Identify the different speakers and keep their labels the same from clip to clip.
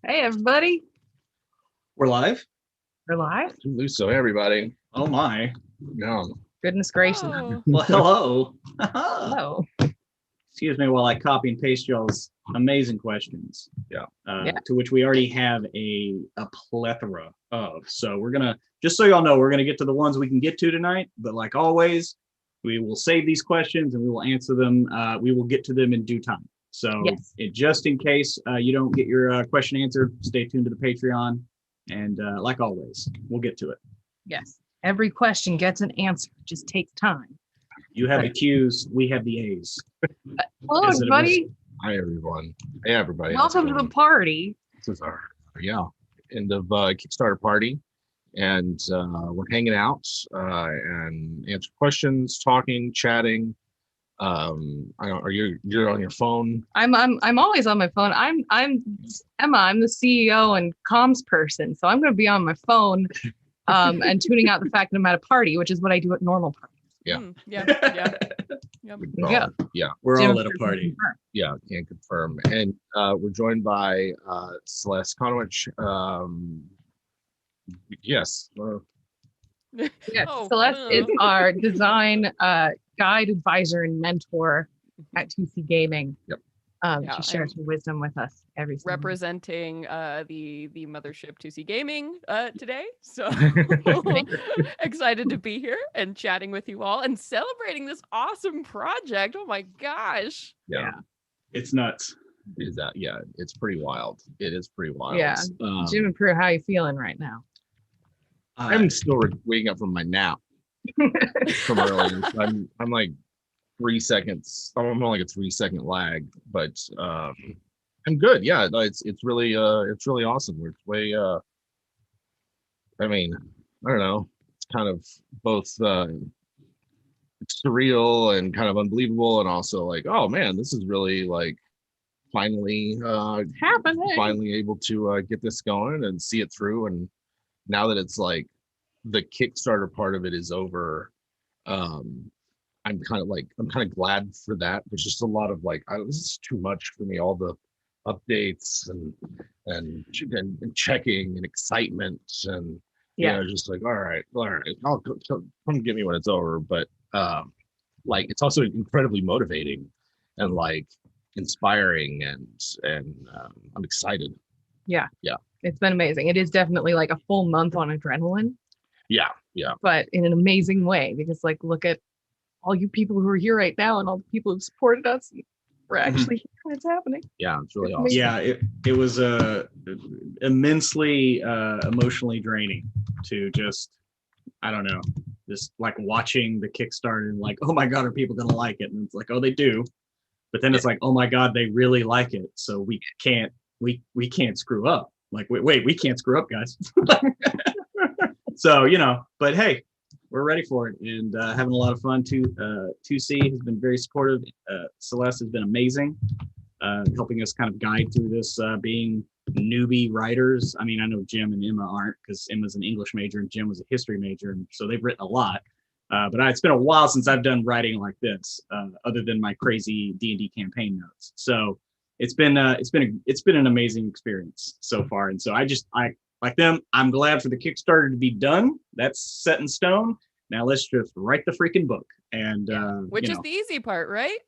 Speaker 1: Hey, everybody.
Speaker 2: We're live?
Speaker 1: We're live.
Speaker 3: So everybody.
Speaker 2: Oh my.
Speaker 3: Yeah.
Speaker 1: Goodness gracious.
Speaker 4: Oh.
Speaker 2: Well, hello.
Speaker 1: Hello.
Speaker 2: Excuse me while I copy and paste y'all's amazing questions.
Speaker 3: Yeah.
Speaker 2: To which we already have a plethora of. So we're gonna, just so y'all know, we're gonna get to the ones we can get to tonight. But like always, we will save these questions and we will answer them. We will get to them in due time. So
Speaker 1: Yes.
Speaker 2: just in case you don't get your question answered, stay tuned to the Patreon. And like always, we'll get to it.
Speaker 1: Yes. Every question gets an answer. It just takes time.
Speaker 2: You have the Q's, we have the A's.
Speaker 1: Hello,
Speaker 2: Is it a
Speaker 1: everybody.
Speaker 3: Hi everyone. Hey everybody.
Speaker 1: Welcome to the party.
Speaker 3: This is our end of Kickstarter party, and we're hanging out and answer questions, talking, chatting. I don't. You're on your phone?
Speaker 1: I'm always on my phone. I'm Emma. I'm the CEO and comms person, so I'm going to be on my phone, and tuning out the fact that I'm at a party, which is what I do at normal parties.
Speaker 3: Yeah.
Speaker 4: Yeah.
Speaker 1: Yeah.
Speaker 3: Yeah.
Speaker 2: We're
Speaker 1: Jim
Speaker 2: all at a
Speaker 1: can
Speaker 2: party.
Speaker 1: confirm.
Speaker 3: Yeah. Can confirm. And we're joined by Celeste Conowich. Yes.
Speaker 1: Yes,
Speaker 4: Oh,
Speaker 1: Celeste is our design guide, advisor, and mentor at 2C Gaming.
Speaker 3: Yep.
Speaker 4: Yeah,
Speaker 1: She shares her wisdom with us every single week.
Speaker 4: representing the mothership 2C Gaming today. So excited to be here and chatting with you all and celebrating this awesome project. Oh my gosh.
Speaker 3: Yeah.
Speaker 2: It's nuts.
Speaker 3: Is that? Yeah. It's pretty wild. It is pretty wild.
Speaker 1: Yeah. Jim and Prue, how you feeling right now?
Speaker 3: I'm still waking up from my nap from earlier. So I'm like 3 seconds. I'm on like a 3 second lag, but I'm good. Yeah, no, it's really awesome. It's way I mean, I don't know. It's kind of both surreal and kind of unbelievable, and also like, oh man, this is really like finally
Speaker 1: It's happening.
Speaker 3: finally able to get this going and see it through. And now that it's like the Kickstarter part of it is over, I'm kind of glad for that. There's just a lot of like, this is too much for me. All the updates and checking and excitement and
Speaker 1: Yeah.
Speaker 3: just like, all right, I'll come get me when it's over. But like, it's also incredibly motivating and like inspiring, and I'm excited.
Speaker 1: It's been amazing. It is definitely like a full month on adrenaline,
Speaker 3: Yeah.
Speaker 1: but in an amazing way, because like, look at all you people who are here right now and all the people who've supported us. We're actually here and it's happening.
Speaker 3: Yeah, it's really
Speaker 1: It's
Speaker 3: awesome.
Speaker 2: Yeah, it was immensely emotionally draining to just, I don't know, just like watching the Kickstarter and like, oh my God, are people gonna like it? And it's like, oh, they do. But then it's like, oh my God, they really like it. So we can't screw up. Like, wait, we can't screw up, guys. So, but hey, we're ready for it and having a lot of fun too. 2C has been very supportive. Celeste has been amazing, helping us kind of guide through this, being newbie writers. I mean, I know Jim and Emma aren't, because Emma's an English major and Jim was a history major, and so they've written a lot. But it's been a while since I've done writing like this, other than my crazy D&D campaign notes. So it's been an amazing experience so far. And so I like them. I'm glad for the Kickstarter to be done. That's set in stone. Now let's just write the freaking book. And
Speaker 4: Which is the easy part, right?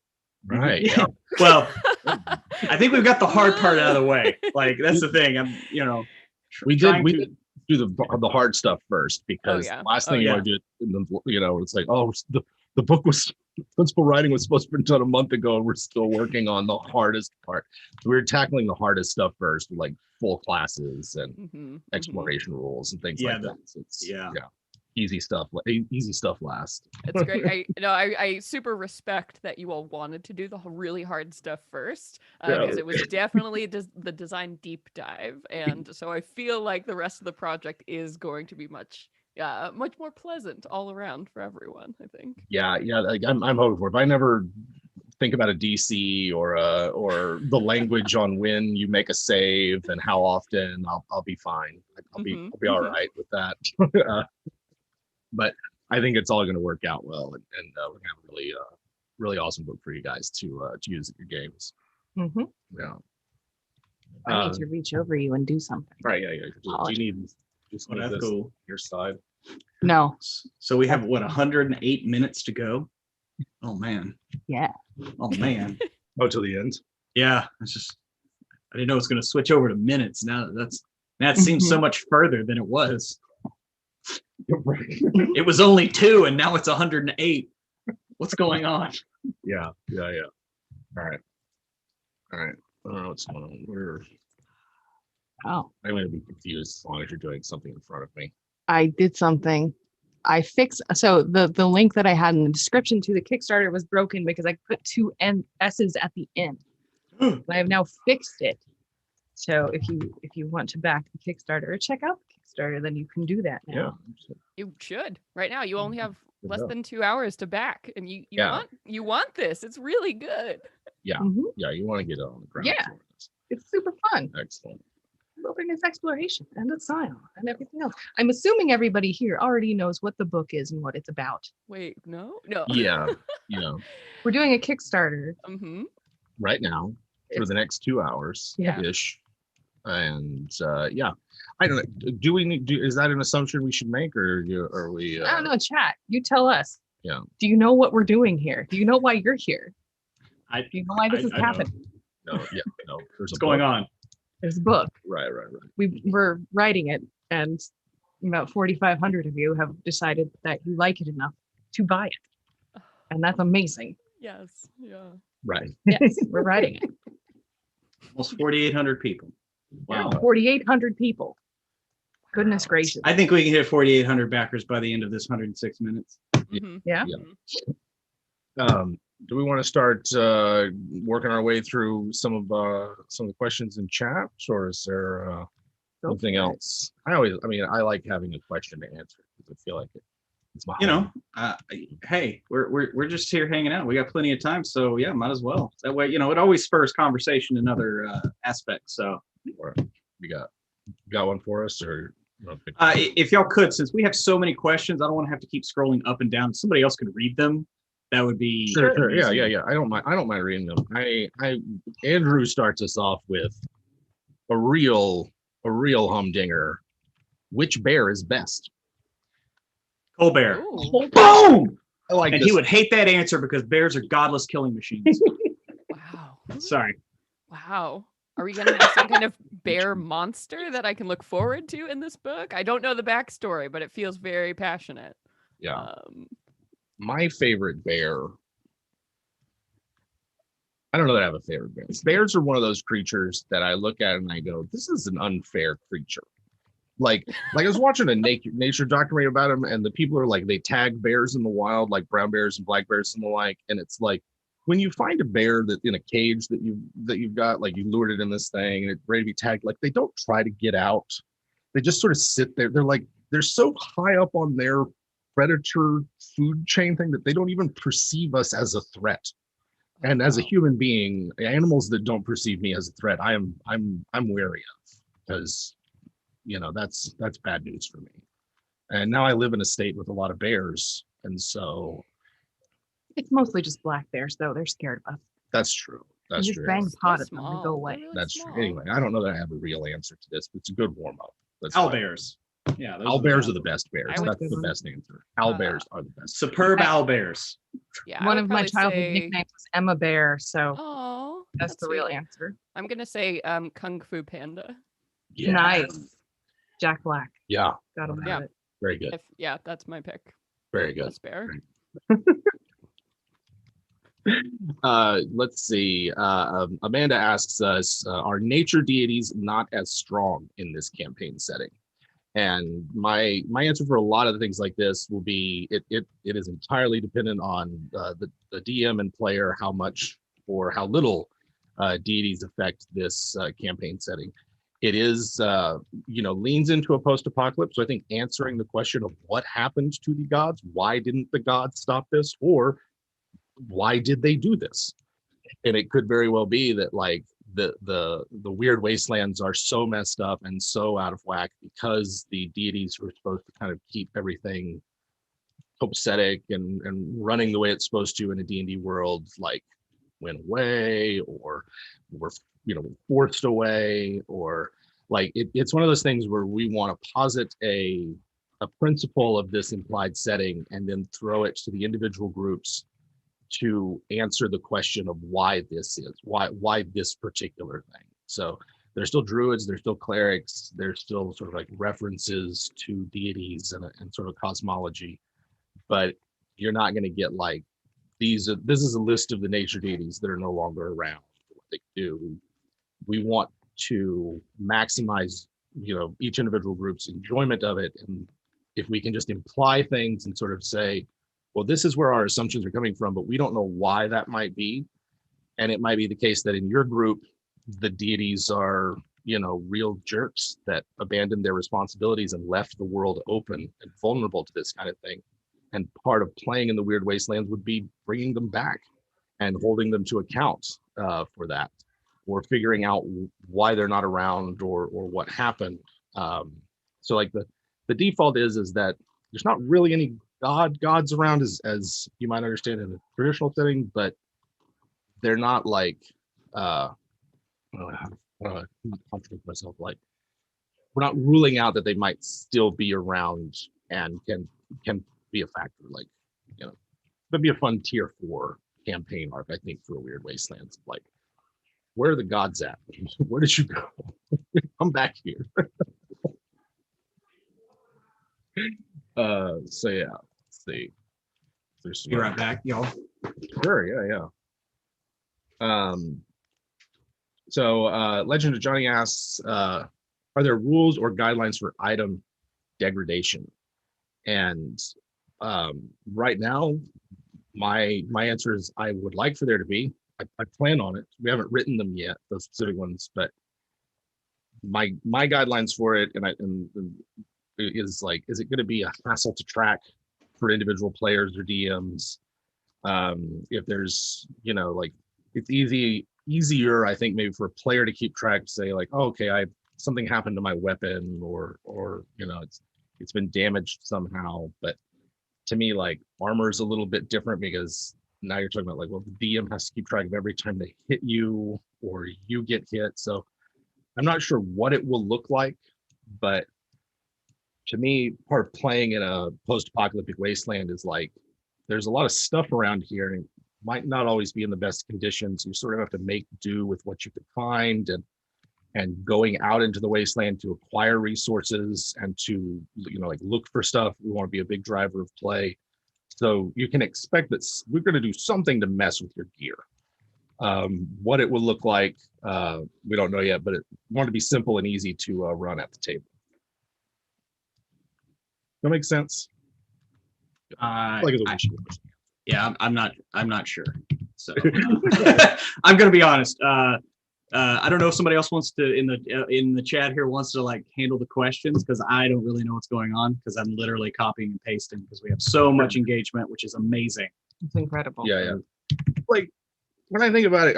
Speaker 3: Right.
Speaker 2: Yeah. Well, I think we've got the hard part out of the way. Like, that's the thing. I'm,
Speaker 3: We
Speaker 2: trying
Speaker 3: did
Speaker 2: to-
Speaker 3: do the hard stuff first, because
Speaker 4: yeah.
Speaker 3: the last
Speaker 4: Oh,
Speaker 3: thing you
Speaker 2: yeah.
Speaker 3: want to do, it's like, oh, the book was, principal writing was supposed to be done a month ago, and we're still working on the hardest part. So we were tackling the hardest stuff first, like full classes and
Speaker 4: Mhm,
Speaker 3: exploration rules and things
Speaker 2: Yeah,
Speaker 3: like that. So it's,
Speaker 2: yeah.
Speaker 3: easy stuff last.
Speaker 4: It's great. I super respect that you all wanted to do the really hard stuff first, because it was definitely the design deep dive, and so I feel like the rest of the project is going to be much more pleasant all around for everyone, I think.
Speaker 3: Yeah, like I'm hoping for it. If I never think about a DC or the language on when you make a save and how often, I'll be fine. I'll be all right with that. But I think it's all going to work out well, and we're going to have a really awesome book for you guys to use at your games.
Speaker 1: Mhm.
Speaker 3: Yeah.
Speaker 1: I need to reach over you and do something.
Speaker 3: Right, yeah. Do you need just
Speaker 2: Oh,
Speaker 3: need
Speaker 2: that's
Speaker 3: this
Speaker 2: cool.
Speaker 3: your side?
Speaker 1: No.
Speaker 2: So we have what 108 minutes to go. Oh man.
Speaker 1: Yeah.
Speaker 2: Oh man.
Speaker 3: Oh, till the end.
Speaker 2: Yeah. It's just I didn't know it was going to switch over to minutes. Now that seems so much further than it was. It was only 2 and now it's 108. What's going on?
Speaker 3: Yeah. All right. I don't know what's going on.
Speaker 1: Oh,
Speaker 3: I'm going to be confused as long as you're doing something in front of me.
Speaker 1: I did something. I fixed. So the link that I had in the description to the Kickstarter was broken because I put 2 S's at the end. I have now fixed it. So if you want to back the Kickstarter or check out the Kickstarter, then you can do that now.
Speaker 3: Yeah.
Speaker 4: You should. Right now, you only have
Speaker 3: Good
Speaker 4: less
Speaker 3: job.
Speaker 4: than 2 hours to back, and you
Speaker 3: Yeah.
Speaker 4: want this. It's really good.
Speaker 3: Yeah.
Speaker 1: Mhm.
Speaker 3: Yeah, you want to get it on the ground.
Speaker 1: Yeah.
Speaker 3: floor.
Speaker 1: It's super fun.
Speaker 3: Excellent.
Speaker 1: Wilderness exploration and asylum and everything else. I'm assuming everybody here already knows what the book is and what it's about.
Speaker 4: Wait, no.
Speaker 3: Yeah.
Speaker 1: We're doing a Kickstarter.
Speaker 4: Mm-hmm.
Speaker 3: Right now for
Speaker 1: It's-
Speaker 3: the next 2 hours
Speaker 1: Yeah.
Speaker 3: ish. And yeah, I don't know. Do we need? Is that an assumption we should make, or are we?
Speaker 1: I don't know, chat. You tell us.
Speaker 3: Yeah.
Speaker 1: Do you know what we're doing here? Do you know why you're here?
Speaker 2: I,
Speaker 1: Do you know why this is
Speaker 2: I don't.
Speaker 1: happening?
Speaker 3: No. Yeah. No. There's
Speaker 2: What's going on?
Speaker 1: There's a book.
Speaker 3: Right.
Speaker 1: We're writing it, and about 4,500 of you have decided that you like it enough to buy it, and that's amazing.
Speaker 4: Yes. Yeah.
Speaker 3: Right.
Speaker 1: Yes, we're writing it.
Speaker 2: Almost 4,800 people. Wow.
Speaker 1: 4,800 people. Goodness gracious.
Speaker 2: I think we can hit 4,800 backers by the end of this 106 minutes.
Speaker 4: Mhm.
Speaker 1: Yeah.
Speaker 3: Do we want to start working our way through some of the questions in chat, or is there
Speaker 1: Go
Speaker 3: something
Speaker 1: for it.
Speaker 3: else? I like having a question to answer because I feel like it's my
Speaker 2: Hey, we're just here hanging out. We got plenty of time, so yeah, might as well. That way, it always spurs conversation in other aspects. So
Speaker 3: Or you got one for us, or
Speaker 2: if y'all could, since we have so many questions, I don't want to have to keep scrolling up and down. Somebody else could read them. That would be
Speaker 3: Sure. Yeah. I don't mind reading them. Andrew starts us off with a real humdinger. Which bear is best?
Speaker 2: Colbert.
Speaker 4: Ooh.
Speaker 2: Boom!
Speaker 3: I like
Speaker 2: And
Speaker 3: this.
Speaker 2: he would hate that answer because bears are godless killing machines.
Speaker 4: Wow.
Speaker 2: Sorry.
Speaker 4: Wow. Are we going to have some kind of bear monster that I can look forward to in this book? I don't know the backstory, but it feels very passionate.
Speaker 3: Yeah. My favorite bear. I don't know that I have a favorite bear. Bears are one of those creatures that I look at and I go, "This is an unfair creature." Like I was watching a nature documentary about them, and the people are like, they tag bears in the wild, like brown bears and black bears and the like, and it's like when you find a bear that in a cage that you've got, like you lured it in this thing and it's ready to be tagged, like they don't try to get out. They just sort of sit there. They're so high up on their predator food chain thing that they don't even perceive us as a threat. And as a human being, animals that don't perceive me as a threat, I'm wary of, because that's bad news for me. And now I live in a state with a lot of bears, and so
Speaker 1: It's mostly just black bears, though. They're scared of us.
Speaker 3: that's true. That's
Speaker 1: You just
Speaker 3: true.
Speaker 1: bang the pot
Speaker 4: They're
Speaker 1: at them and
Speaker 4: small.
Speaker 1: go
Speaker 4: They're
Speaker 1: away.
Speaker 4: really
Speaker 3: That's true.
Speaker 4: small.
Speaker 3: Anyway, I don't know that I have a real answer to this, but it's a good warm up.
Speaker 2: Owlbears. Yeah. those
Speaker 3: Owl
Speaker 2: are
Speaker 3: bears are the best bears.
Speaker 4: I would-
Speaker 3: That's the best answer. Owl bears are the best.
Speaker 2: superb owlbears.
Speaker 4: Yeah, I
Speaker 1: One
Speaker 4: would
Speaker 1: of my
Speaker 4: probably
Speaker 1: childhood
Speaker 4: say-
Speaker 1: nicknames was Emma Bear, so
Speaker 4: Oh,
Speaker 1: that's the real answer.
Speaker 4: I'm gonna say Kung Fu Panda.
Speaker 3: Yeah.
Speaker 1: Nice. Jack Black.
Speaker 3: Yeah.
Speaker 1: Got him
Speaker 4: Yeah.
Speaker 1: at it.
Speaker 3: Very good.
Speaker 4: That's my pick.
Speaker 3: Very good.
Speaker 4: Best bear.
Speaker 3: Let's see. Amanda asks us, are nature deities not as strong in this campaign setting? And my answer for a lot of the things like this will be it is entirely dependent on the DM and player, how much or how little deities affect this campaign setting. It is leans into a post-apocalypse. So I think answering the question of what happened to the gods, why didn't the gods stop this, or why did they do this? And it could very well be that like the weird wastelands are so messed up and so out of whack because the deities were supposed to kind of keep everything copacetic and running the way it's supposed to in a D&D world, like went away or were forced away, or like it's one of those things where we want to posit a principle of this implied setting and then throw it to the individual groups to answer the question of why this particular thing. So there's still druids, there's still clerics, there's still sort of like references to deities and sort of cosmology, but you're not going to get like this is a list of the nature deities that are no longer around, what they do. We want to maximize each individual group's enjoyment of it, and if we can just imply things and sort of say, well, this is where our assumptions are coming from, but we don't know why that might be. And it might be the case that in your group, the deities are, real jerks that abandoned their responsibilities and left the world open and vulnerable to this kind of thing. And part of playing in the Weird Wastelands would be bringing them back and holding them to account for that, or figuring out why they're not around or what happened. So like the default is that there's not really any gods around as you might understand in a traditional setting, but they're not like I don't know, contradict myself, like we're not ruling out that they might still be around and can be a factor. Like that'd be a fun tier 4 campaign arc, I think, for a Weird Wastelands. Like, where are the gods at? Where did you go? Come back here. So yeah, let's see.
Speaker 2: Be right back, y'all.
Speaker 3: Sure, yeah. So Legend of Johnny asks, are there rules or guidelines for item degradation? And right now, my answer is I would like for there to be. I plan on it. We haven't written them yet, those specific ones, but my guidelines for it and is like, is it going to be a hassle to track for individual players or DMs? If there's, like, it's easier, I think, maybe for a player to keep track, say like, oh, okay, something happened to my weapon, or it's been damaged somehow. But to me, like, armor is a little bit different, because now you're talking about like, well, the DM has to keep track of every time they hit you or you get hit. So I'm not sure what it will look like, but to me, part of playing in a post-apocalyptic wasteland is like, there's a lot of stuff around here and it might not always be in the best conditions. You sort of have to make do with what you can find, and going out into the wasteland to acquire resources and to, like, look for stuff. We want to be a big driver of play. So you can expect that we're going to do something to mess with your gear. What it will look like, we don't know yet, but it want to be simple and easy to run at the table. That makes sense?
Speaker 2: Yeah, I'm not sure. So I'm gonna be honest. I don't know if somebody else wants to in the chat here wants to like handle the questions, because I don't really know what's going on, because I'm literally copying and pasting because we have so much engagement, which is amazing.
Speaker 1: It's incredible.
Speaker 3: Yeah. Like, when I think about it,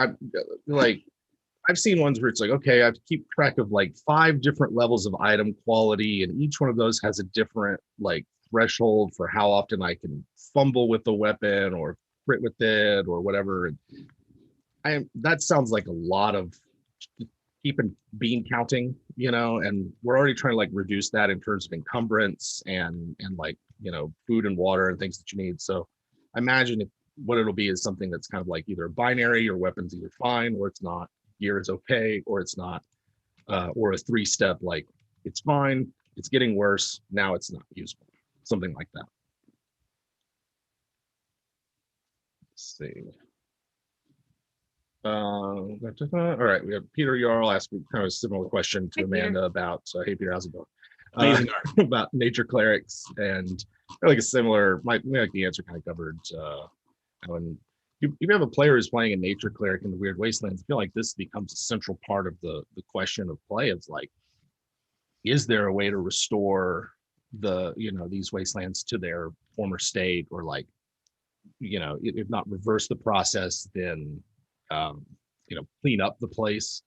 Speaker 3: I've seen ones where it's like, okay, I have to keep track of like 5 different levels of item quality, and each one of those has a different like threshold for how often I can fumble with the weapon or crit with it or whatever. And that sounds like a lot of keeping bean counting, and we're already trying to like reduce that in terms of encumbrance and like, food and water and things that you need. So I imagine what it'll be is something that's kind of like either binary, or weapons either fine or it's not, gear is okay or it's not, or a 3-step, like it's fine, it's getting worse, now it's not useful, something like that. Let's see. All right, we have Peter Yarl asking kind of a similar question to Amanda about, hey Peter, how's it going?
Speaker 2: Amazing
Speaker 3: about nature clerics, and like a similar, like the answer kind of covered. When you have a player who's playing a nature cleric in the Weird Wastelands, I feel like this becomes a central part of the question of play. It's like, is there a way to restore these wastelands to their former state, or like, if not reverse the process, then clean up the place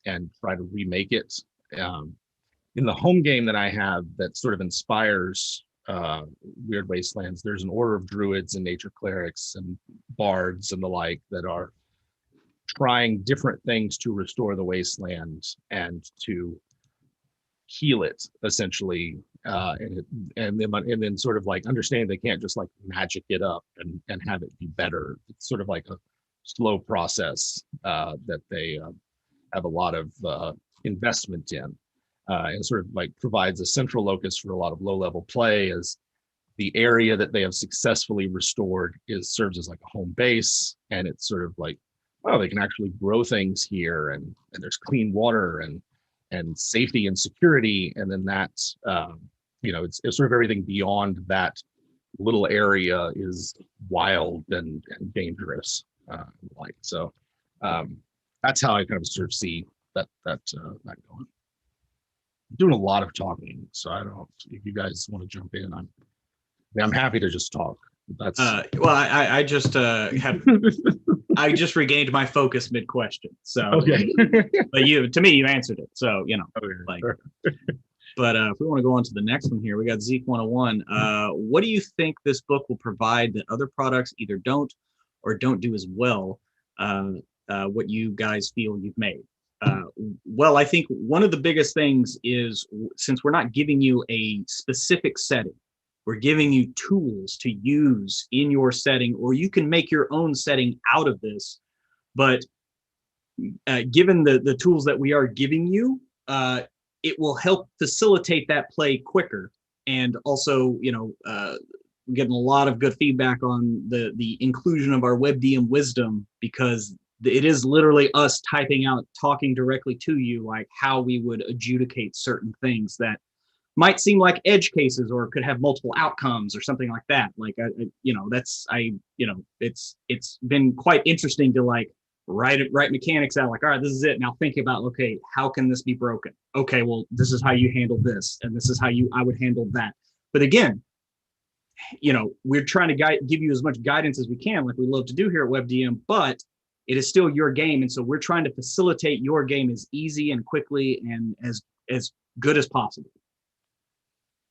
Speaker 3: and try to remake it. In the home game that I have that sort of inspires Weird Wastelands, there's an order of druids and nature clerics and bards and the like that are trying different things to restore the wasteland and to heal it essentially, and then sort of like understanding they can't just like magic it up and have it be better. It's sort of like a slow process that they have a lot of investment in, and sort of like provides a central locus for a lot of low level play, as the area that they have successfully restored serves as like a home base, and it's sort of like, well, they can actually grow things here, and there's clean water and safety and security, and then that's it's sort of everything beyond that little area is wild and dangerous, like so. That's how I kind of sort of see that going. I'm doing a lot of talking, so I don't know if you guys want to jump in. I'm happy to just talk. That's
Speaker 2: well, I just have I just regained my focus mid question. So
Speaker 3: okay.
Speaker 2: But to me, you answered it. So
Speaker 3: Okay.
Speaker 2: like. But if we want to go on to the next one here, we got Zeke 101. What do you think this book will provide that other products either don't or don't do as well? What you guys feel you've made? Well, I think one of the biggest things is, since we're not giving you a specific setting, we're giving you tools to use in your setting, or you can make your own setting out of this. But given the tools that we are giving you, it will help facilitate that play quicker. And also, getting a lot of good feedback on the inclusion of our WebDM wisdom, because it is literally us typing out, talking directly to you, like how we would adjudicate certain things that might seem like edge cases or could have multiple outcomes or something like that. Like, it's been quite interesting to like write mechanics out, like, all right, this is it. Now think about, okay, how can this be broken? Okay, well, this is how you handle this, and this is how I would handle that. But again, we're trying to give you as much guidance as we can, like we love to do here at WebDM, but it is still your game. And so we're trying to facilitate your game as easy and quickly and as good as possible.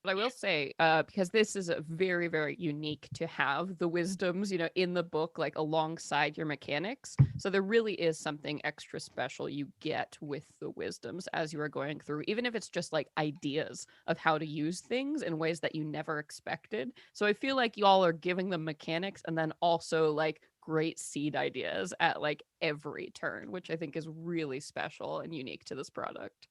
Speaker 4: But I will say, because this is a very, very unique to have the wisdoms, in the book, like alongside your mechanics. So there really is something extra special you get with the wisdoms as you are going through, even if it's just like ideas of how to use things in ways that you never expected. So I feel like y'all are giving them mechanics and then also like great seed ideas at like every turn, which I think is really special and unique to this product.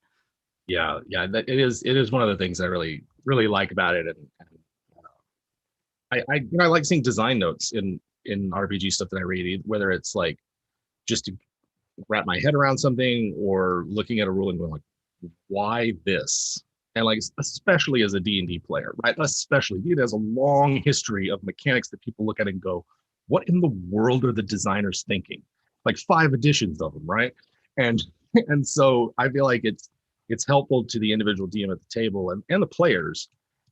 Speaker 3: Yeah, that it is one of the things I really like about it, and I like seeing design notes in RPG stuff that I read, whether it's like just to wrap my head around something, or looking at a rule and going like, why this? And like, especially as a D&D player, right? Especially it has a long history of mechanics that people look at and go, what in the world are the designers thinking? Like 5 editions of them, right? And so I feel like it's helpful to the individual DM at the table and the players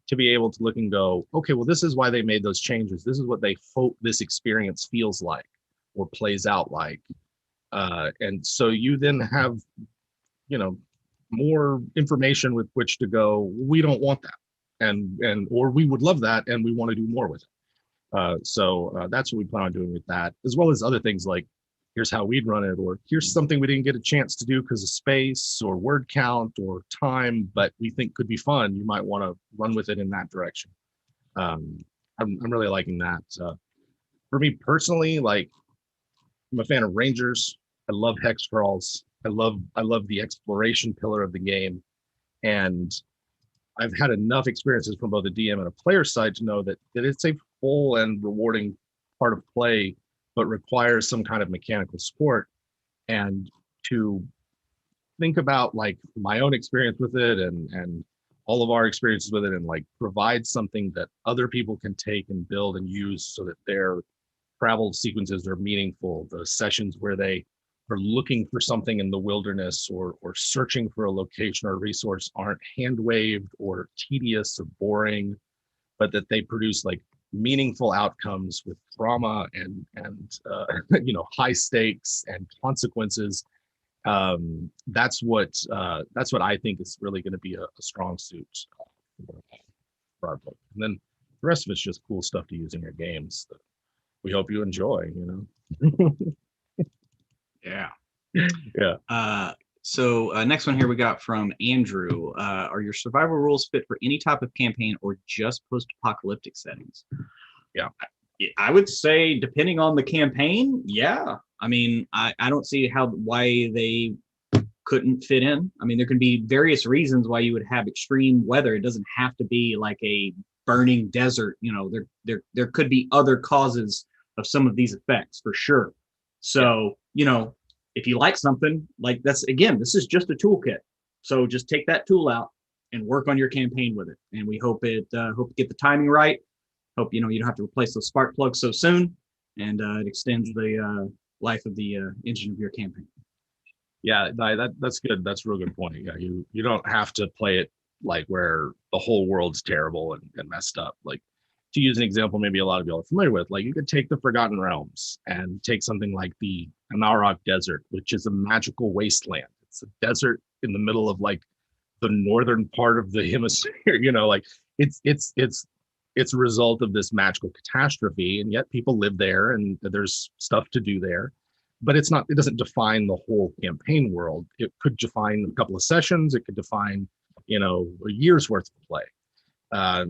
Speaker 3: to be able to look and go, okay, well, this is why they made those changes. This is what they hope this experience feels like or plays out like. And so you then have, more information with which to go, we don't want that. Or we would love that and we want to do more with it. So that's what we plan on doing with that, as well as other things like, here's how we'd run it, or here's something we didn't get a chance to do because of space or word count or time, but we think could be fun. You might want to run with it in that direction. I'm really liking that. For me personally, like, I'm a fan of Rangers. I love hex crawls. I love the exploration pillar of the game, and I've had enough experiences from both a DM and a player side to know that it's a full and rewarding part of play, but requires some kind of mechanical support. And to think about like my own experience with it and all of our experiences with it, and like provide something that other people can take and build and use so that their travel sequences are meaningful. The sessions where they are looking for something in the wilderness or searching for a location or a resource aren't hand waved or tedious or boring, but that they produce like meaningful outcomes with drama and high stakes and consequences. That's what I think is really going to be a strong suit for our book. And then the rest of it's just cool stuff to use in your games that we hope you enjoy.
Speaker 2: Yeah.
Speaker 3: Yeah.
Speaker 2: So next one here we got from Andrew. Are your survival rules fit for any type of campaign or just post-apocalyptic settings?
Speaker 3: Yeah.
Speaker 2: I would say depending on the campaign, yeah. I mean, I don't see why they couldn't fit in. I mean, there can be various reasons why you would have extreme weather. It doesn't have to be like a burning desert. You know, there could be other causes of some of these effects for sure. So, you know, if you like something like this is just a toolkit. So just take that tool out and work on your campaign with it. And we hope you get the timing right. Hope, you know, you don't have to replace those spark plugs so soon, and it extends the life of the engine of your campaign.
Speaker 3: Yeah, that's good. That's a real good point. Yeah, you don't have to play it like where the whole world's terrible and messed up. Like, to use an example, maybe a lot of y'all are familiar with, like you could take the Forgotten Realms and take something like the Amarok Desert, which is a magical wasteland. It's a desert in the middle of like the northern part of the hemisphere. You know, like it's a result of this magical catastrophe, and yet people live there and there's stuff to do there. But it doesn't define the whole campaign world. It could define a couple of sessions. It could define, you know, a year's worth of play.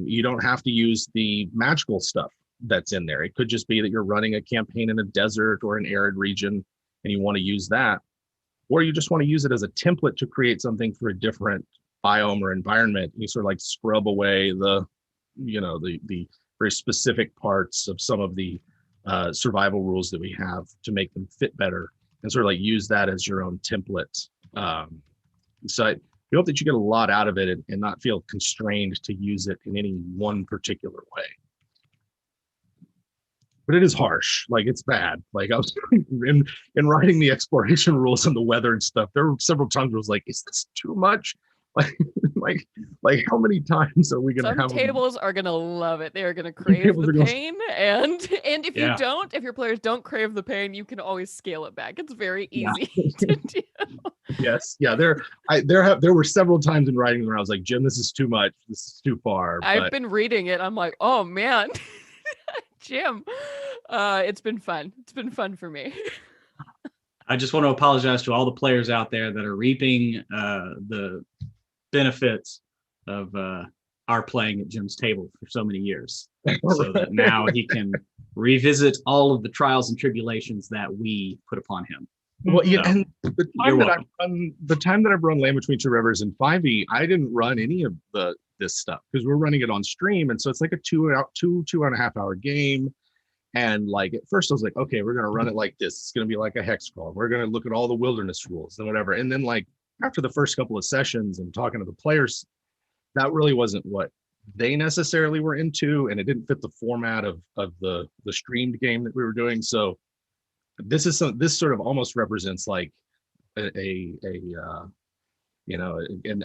Speaker 3: You don't have to use the magical stuff that's in there. It could just be that you're running a campaign in a desert or an arid region and you want to use that, or you just want to use it as a template to create something for a different biome or environment. You sort of like scrub away the very specific parts of some of the survival rules that we have to make them fit better, and sort of like use that as your own template. We hope that you get a lot out of it and not feel constrained to use it in any one particular way. But it is harsh. Like, it's bad. Like, I was in writing the exploration rules and the weather and stuff, there were several times where I was like, is this too much? Like how many times are we going to have?
Speaker 4: Some tables are going to love it. They are going to crave the pain. And if your players don't crave the pain, you can always scale it back. It's very easy to do.
Speaker 3: Yes. Yeah. There were several times in writing where I was like, Jim, this is too much. This is too far.
Speaker 4: I've been reading it. I'm like, oh man, Jim, it's been fun. It's been fun for me.
Speaker 2: I just want to apologize to all the players out there that are reaping the benefits of our playing at Jim's table for so many years, so that now he can revisit all of the trials and tribulations that we put upon him.
Speaker 3: Well, yeah, and the time that I've run Land Between Two Rivers in 5e, I didn't run any of this stuff because we're running it on stream, and so it's like a 2.5 hour game. And like at first I was like, okay, we're gonna run it like this. It's gonna be like a hex crawl. We're gonna look at all the wilderness rules and whatever. And then like after the first couple of sessions and talking to the players, that really wasn't what they necessarily were into, and it didn't fit the format of the streamed game that we were doing. So this sort of almost represents like an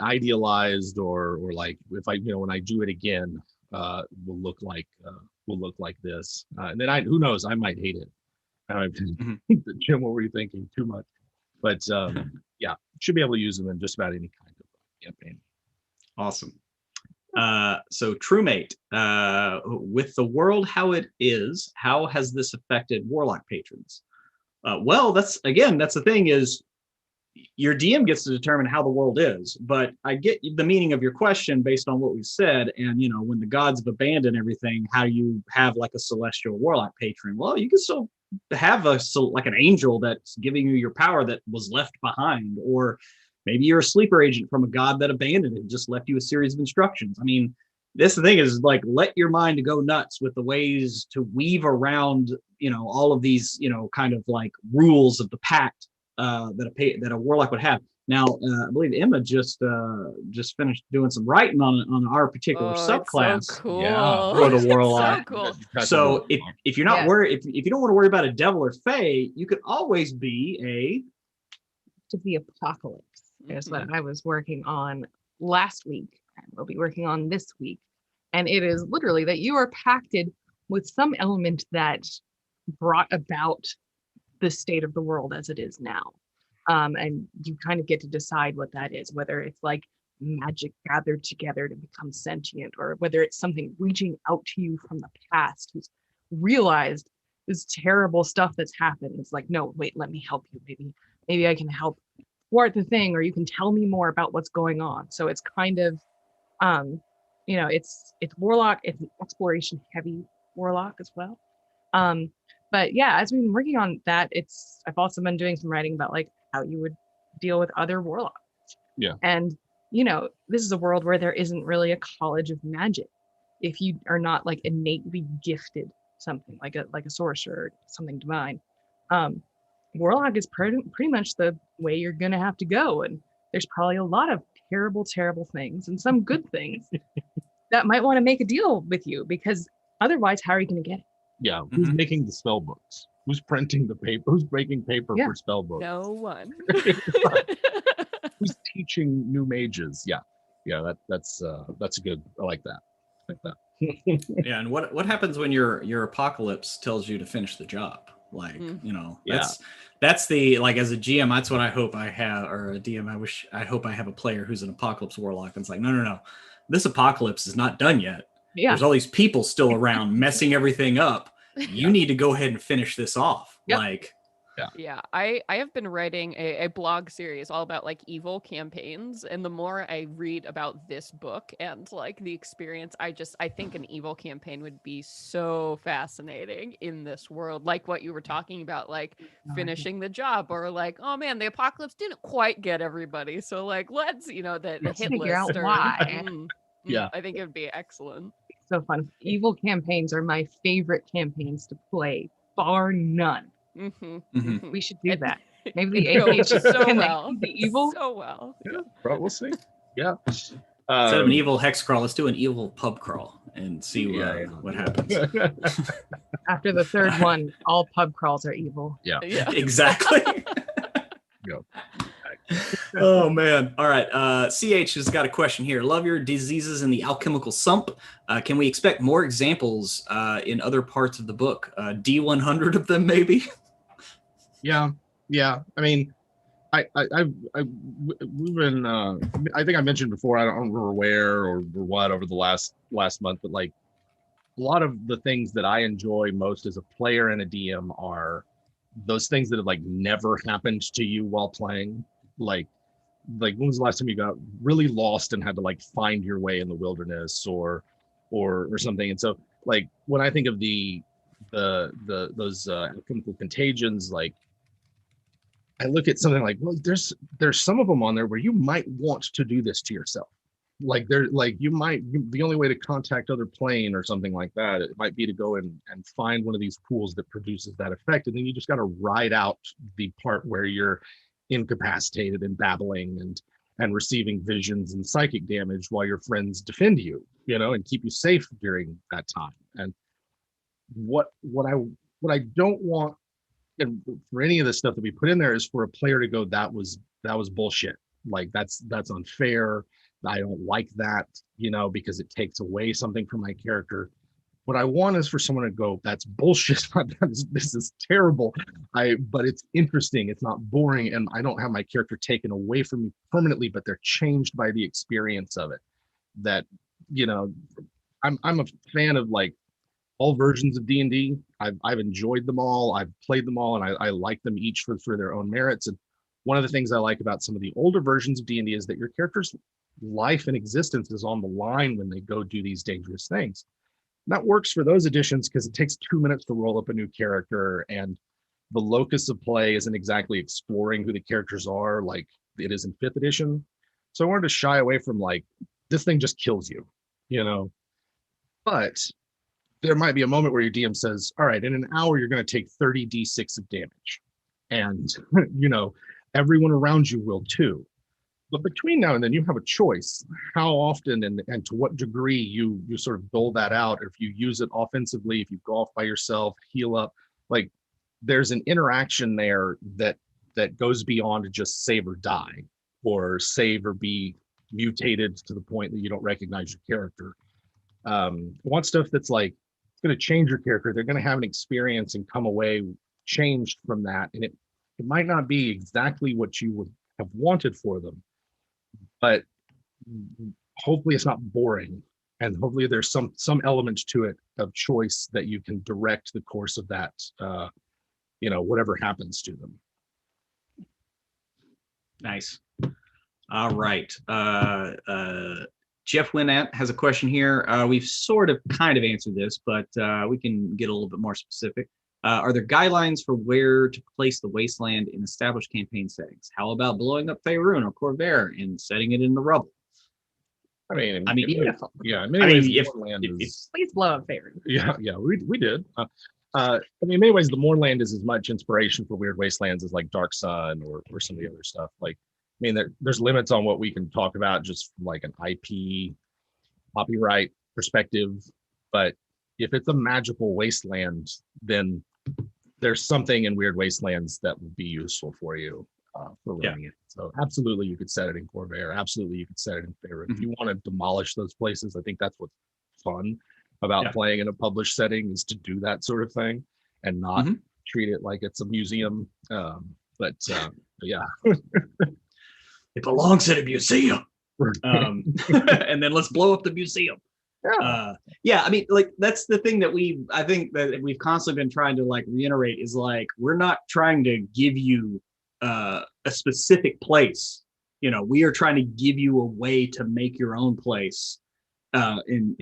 Speaker 3: idealized or like if I when I do it again will look like this, and then who knows, I might hate it. Jim, what were you thinking? Too much, but yeah, should be able to use them in just about any kind of campaign.
Speaker 2: Awesome. So Truemate, with the world how it is, how has this affected Warlock patrons? Well, that's the thing is your DM gets to determine how the world is, but I get the meaning of your question based on what we said. And, you know, when the gods have abandoned everything, how do you have like a celestial Warlock patron? Well, you can still have like an angel that's giving you your power that was left behind, or maybe you're a sleeper agent from a god that abandoned it and just left you a series of instructions. I mean, this the thing is like, let your mind go nuts with the ways to weave around, you know, all of these, you know, kind of like rules of the pact that a warlock would have. Now, I believe Emma just finished doing some writing on our particular subclass.
Speaker 4: It's so cool.
Speaker 3: Yeah,
Speaker 2: for the warlock.
Speaker 4: So cool.
Speaker 2: So if you're not worried, if you don't want to worry about a devil or fae, you could always be
Speaker 1: the apocalypse. Is what I was working on last week and we'll be working on this week. And it is literally that you are pacted with some element that brought about the state of the world as it is now. And you kind of get to decide what that is, whether it's like magic gathered together to become sentient, or whether it's something reaching out to you from the past who's realized this terrible stuff that's happened. It's like, no, wait, let me help you. Maybe I can help thwart the thing, or you can tell me more about what's going on. So it's kind of, it's Warlock. It's an exploration heavy Warlock as well. But yeah, as we've been working on that, I've also been doing some writing about like how you would deal with other Warlocks.
Speaker 3: Yeah.
Speaker 1: And this is a world where there isn't really a college of magic. If you are not like innately gifted something like a sorcerer or something divine, Warlock is pretty much the way you're gonna have to go. And there's probably a lot of terrible, terrible things and some good things that might want to make a deal with you, because otherwise, how are you gonna get it?
Speaker 3: Yeah, who's making the spell books? Who's printing the paper? Who's breaking paper for spell books?
Speaker 4: No one.
Speaker 3: Who's teaching new mages? Yeah, that's a good. I like that.
Speaker 2: Yeah, and what happens when your apocalypse tells you to finish the job? Like, that's the, like, as a GM, that's what I hope I have, or a DM, I hope I have a player who's an apocalypse warlock, and it's like, no, this apocalypse is not done yet.
Speaker 1: Yeah.
Speaker 2: There's all these people still around messing everything up. You need to go ahead and finish this off.
Speaker 1: Yep.
Speaker 2: Like,
Speaker 4: Yeah, I have been writing a blog series all about like evil campaigns, and the more I read about this book and like the experience, I think an evil campaign would be so fascinating in this world, like what you were talking about, like finishing the job, or like, oh man, the apocalypse didn't quite get everybody, so like let's the hit
Speaker 1: figure out
Speaker 4: list, or
Speaker 1: why.
Speaker 3: Yeah.
Speaker 4: I think it would be excellent.
Speaker 1: So fun. Evil campaigns are my favorite campaigns to play, bar none. We should do that. Maybe the AH
Speaker 4: so
Speaker 1: can
Speaker 4: well.
Speaker 1: the evil.
Speaker 4: So well.
Speaker 3: Yeah, we'll see. Yeah.
Speaker 2: Instead of an evil hex crawl, let's do an evil pub crawl and see what happens.
Speaker 1: After the third one, all pub crawls are evil.
Speaker 3: Yeah.
Speaker 2: Exactly.
Speaker 3: Go.
Speaker 2: Oh man. All right. CH has got a question here. Love your diseases in the alchemical sump. Can we expect more examples in other parts of the book? D100 of them, maybe?
Speaker 3: Yeah. I mean, we've been. I think I mentioned before. I don't remember where or what over the last month, but like a lot of the things that I enjoy most as a player and a DM are those things that have like never happened to you while playing. Like when was the last time you got really lost and had to like find your way in the wilderness or something? And so like when I think of those chemical contagions, like I look at something like, well, there's some of them on there where you might want to do this to yourself. Like the only way to contact other plane or something like that, it might be to go and find one of these pools that produces that effect. And then you just got to ride out the part where you're incapacitated and babbling and receiving visions and psychic damage while your friends defend you, and keep you safe during that time. And what I don't want, and for any of the stuff that we put in there, is for a player to go, that was bullshit. Like that's unfair. I don't like that, because it takes away something from my character. What I want is for someone to go, that's bullshit. This is terrible. But it's interesting. It's not boring. And I don't have my character taken away from me permanently, but they're changed by the experience of it. That, I'm a fan of like all versions of D&D. I've enjoyed them all. I've played them all, and I like them each for their own merits. And one of the things I like about some of the older versions of D&D is that your character's life and existence is on the line when they go do these dangerous things. And that works for those editions because it takes 2 minutes to roll up a new character, and the locus of play isn't exactly exploring who the characters are like it is in 5th edition. So I wanted to shy away from like, this thing just kills you, But there might be a moment where your DM says, all right, in an hour, you're going to take 30 D6 of damage. And, everyone around you will too. But between now and then, you have a choice how often and to what degree you sort of dole that out. Or if you use it offensively, if you go off by yourself, heal up, like there's an interaction there that goes beyond just save or die, or save or be mutated to the point that you don't recognize your character. I want stuff that's like, it's going to change your character. They're going to have an experience and come away changed from that. And it might not be exactly what you would have wanted for them, but hopefully it's not boring and hopefully there's some element to it of choice that you can direct the course of that, whatever happens to them.
Speaker 2: Nice. All right. Jeff Winnett has a question here. We've sort of kind of answered this, but we can get a little bit more specific. Are there guidelines for where to place the wasteland in established campaign settings? How about blowing up Faerun or Corvair and setting it in the rubble?
Speaker 3: I mean,
Speaker 1: beautiful.
Speaker 3: Yeah, in many ways,
Speaker 2: if,
Speaker 3: Moorland is.
Speaker 1: Please blow up Faerun.
Speaker 3: Yeah, we did. I mean, in many ways, the Moorland is as much inspiration for Weird Wastelands as like Dark Sun or some of the other stuff. Like, I mean, there's limits on what we can talk about just from like an IP copyright perspective, but if it's a magical wasteland, then there's something in Weird Wastelands that will be useful for you for running it. So absolutely, you could set it in Corvair. Absolutely, you could set it in Faerun. If you want to demolish those places, I think that's what's fun about playing in a published setting, is to do that sort of thing and not treat it like it's a museum. But yeah,
Speaker 2: it belongs in a museum. And then let's blow up the museum. I mean, like, that's the thing that I think that we've constantly been trying to like reiterate is like, we're not trying to give you a specific place. We are trying to give you a way to make your own place and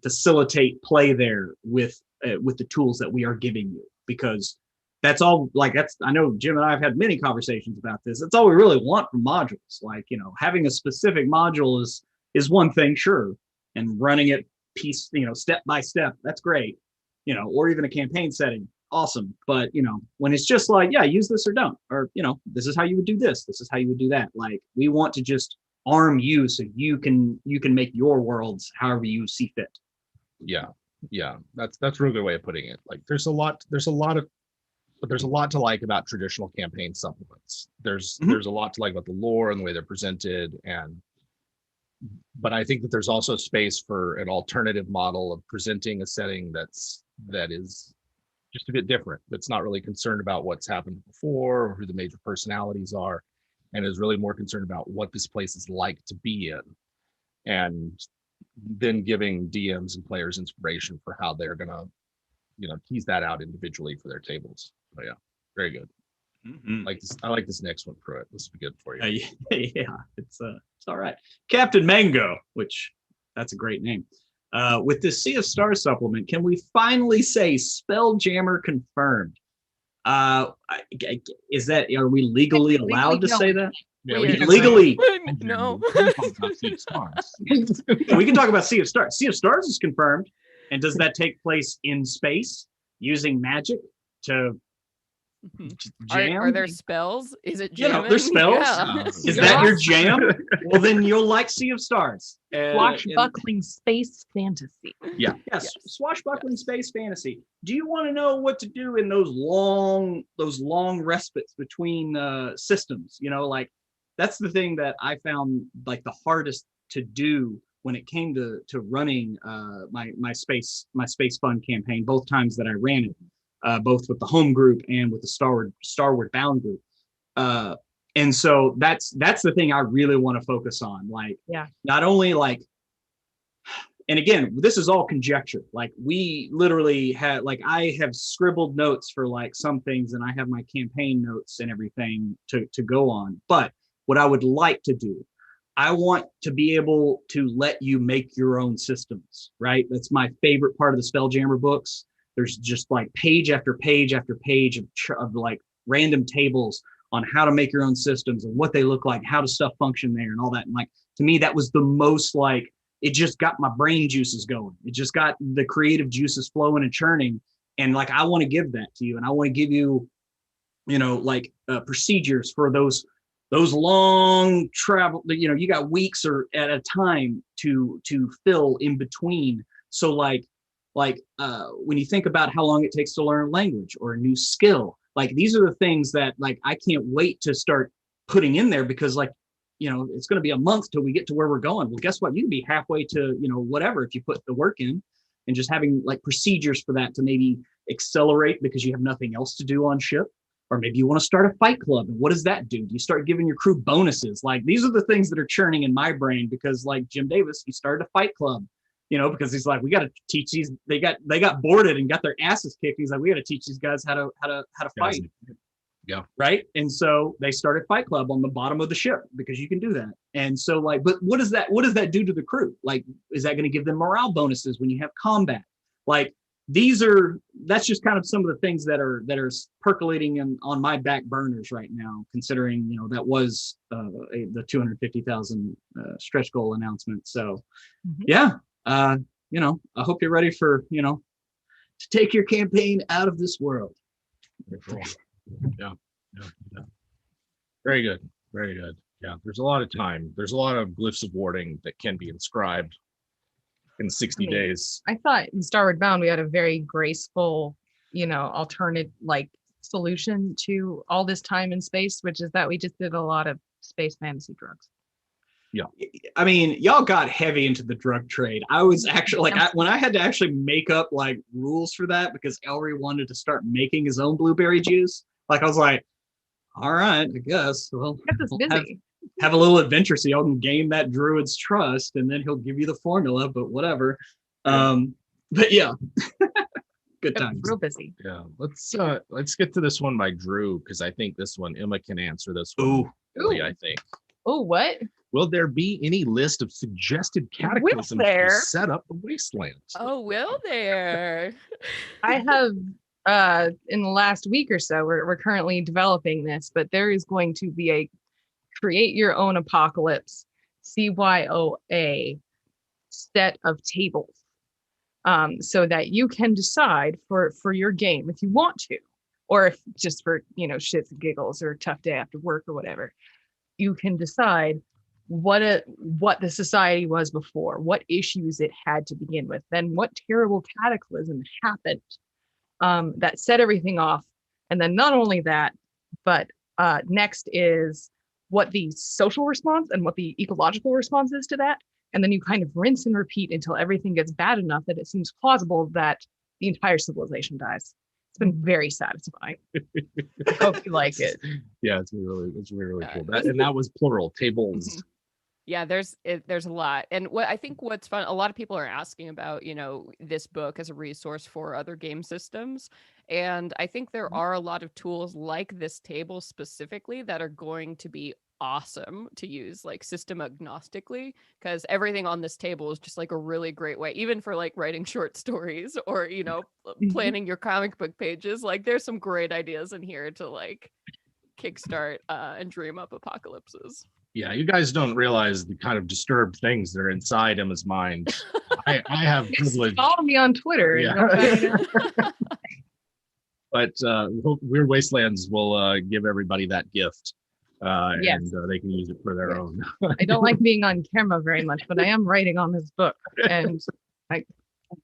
Speaker 2: facilitate play there with the tools that we are giving you, because that's all. Like, I know Jim and I have had many conversations about this. That's all we really want from modules. Like, having a specific module is one thing, sure, and running it step by step, that's great. Or even a campaign setting, awesome. But when it's just like, use this or don't, or this is how you would do this, this is how you would do that. Like, we want to just arm you so you can make your worlds however you see fit.
Speaker 3: Yeah, that's a really good way of putting it. Like, there's a lot to like about traditional campaign supplements. There's a lot to like about the lore and the way they're presented, but I think that there's also space for an alternative model of presenting a setting that is just a bit different, that's not really concerned about what's happened before or who the major personalities are, and is really more concerned about what this place is like to be in, and then giving DMs and players inspiration for how they're gonna tease that out individually for their tables. So yeah, very good. I like this next one, Pruitt. This will be good for you.
Speaker 2: It's all right. Captain Mango, which that's a great name. With this Sea of Stars supplement, can we finally say Spelljammer confirmed? Are we legally allowed to say that?
Speaker 3: Yeah,
Speaker 2: legally.
Speaker 4: No.
Speaker 2: We can talk about Sea of Stars. Sea of Stars is confirmed. And does that take place in space using magic to jam?
Speaker 4: Are there spells? Is it jamming?
Speaker 2: There's spells.
Speaker 4: Yeah.
Speaker 2: Is that your jam? Well, then you'll like Sea of Stars.
Speaker 1: Swashbuckling space fantasy.
Speaker 2: Yes. Swashbuckling space fantasy. Do you want to know what to do in those long respites between systems? Like, that's the thing that I found like the hardest to do when it came to running my space fun campaign, both times that I ran it, both with the home group and with the Starward Bound group. And so that's the thing I really want to focus on. Like, not only like, and again, this is all conjecture. Like, we literally had, like, I have scribbled notes for like some things, and I have my campaign notes and everything to go on. But what I would like to do, I want to be able to let you make your own systems, right? That's my favorite part of the Spelljammer books. There's just like page after page after page of like random tables on how to make your own systems and what they look like, how does stuff function there and all that. And like, to me, that was the most like, it just got my brain juices going. It just got the creative juices flowing and churning. And like, I want to give that to you. And I want to give you, procedures for those long travel, you got weeks or at a time to fill in between. So like when you think about how long it takes to learn a language or a new skill, like, these are the things that like I can't wait to start putting in there, because like, it's going to be a month till we get to where we're going. Well, guess what? You can be halfway to, whatever, if you put the work in, and just having like procedures for that to maybe accelerate because you have nothing else to do on ship. Or maybe you want to start a fight club. And what does that do? Do you start giving your crew bonuses? Like, these are the things that are churning in my brain, because like Jim Davis, he started a fight club because he's like, we got to teach these. They got boarded and got their asses kicked. He's like, we got to teach these guys how to fight.
Speaker 3: Yeah.
Speaker 2: Right. And so they started Fight Club on the bottom of the ship because you can do that. And so but what does that do to the crew? Like, is that going to give them morale bonuses when you have combat? Like, that's just kind of some of the things that are percolating on my back burners right now, considering, that was the 250,000 stretch goal announcement. So yeah, I hope you're ready for, to take your campaign out of this world.
Speaker 3: Yeah. Very good. Yeah, there's a lot of time. There's a lot of glyphs of warding that can be inscribed in 60 days.
Speaker 1: I thought in Starward Bound we had a very graceful, alternate solution to all this time and space, which is that we just did a lot of space fantasy drugs.
Speaker 2: Yeah. I mean, y'all got heavy into the drug trade. I was actually when I had to actually make up rules for that because Elry wanted to start making his own blueberry juice. I was like, all right, I guess. Well, have a little adventure so y'all can gain that druid's trust, and then he'll give you the formula, but whatever. But yeah. Good times.
Speaker 1: Real busy.
Speaker 3: Yeah. Let's get to this one by Drew, because I think this one Emma can answer this one. Really, I think.
Speaker 1: Oh, what?
Speaker 3: Will there be any list of suggested cataclysms to set up the Wastelands?
Speaker 4: Oh, will there?
Speaker 1: I have in the last week or so, we're currently developing this, but there is going to be a create your own apocalypse CYOA set of tables, so that you can decide for your game if you want to, or if just for shits and giggles or a tough day after work or whatever, you can decide what the society was before, what issues it had to begin with, then what terrible cataclysm happened that set everything off. And then not only that, but next is what the social response and what the ecological response is to that. And then you kind of rinse and repeat until everything gets bad enough that it seems plausible that the entire civilization dies. It's been very satisfying. I hope you like it.
Speaker 3: Yeah, it's really cool. That was plural tables.
Speaker 4: Yeah, there's a lot. And what's fun, a lot of people are asking about, this book as a resource for other game systems. And I think there are a lot of tools like this table specifically that are going to be awesome to use system agnostically, because everything on this table is just a really great way, even for writing short stories or, planning your comic book pages. There's some great ideas in here to kickstart and dream up apocalypses.
Speaker 3: Yeah, you guys don't realize the kind of disturbed things that are inside Emma's mind. I have privilege.
Speaker 1: Follow me on Twitter.
Speaker 3: Yeah. But Weird Wastelands will give everybody that gift.
Speaker 1: Yes.
Speaker 3: And they can use it for their own.
Speaker 1: I don't like being on camera very much, but I am writing on this book, and I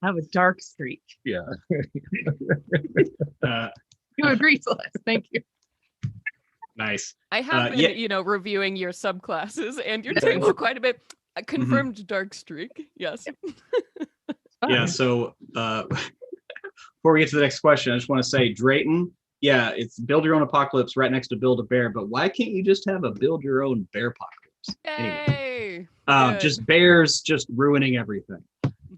Speaker 1: have a dark streak.
Speaker 3: Yeah.
Speaker 1: You agree, Celeste. Thank you.
Speaker 2: Nice.
Speaker 4: I have been, reviewing your subclasses and your table quite a bit. A confirmed dark streak. Yes.
Speaker 2: Yeah. So before we get to the next question, I just want to say, Drayton, yeah, it's build your own apocalypse right next to build a bear, but why can't you just have a build your own bear apocalypse?
Speaker 4: Yay!
Speaker 2: Anyway, just bears just ruining everything.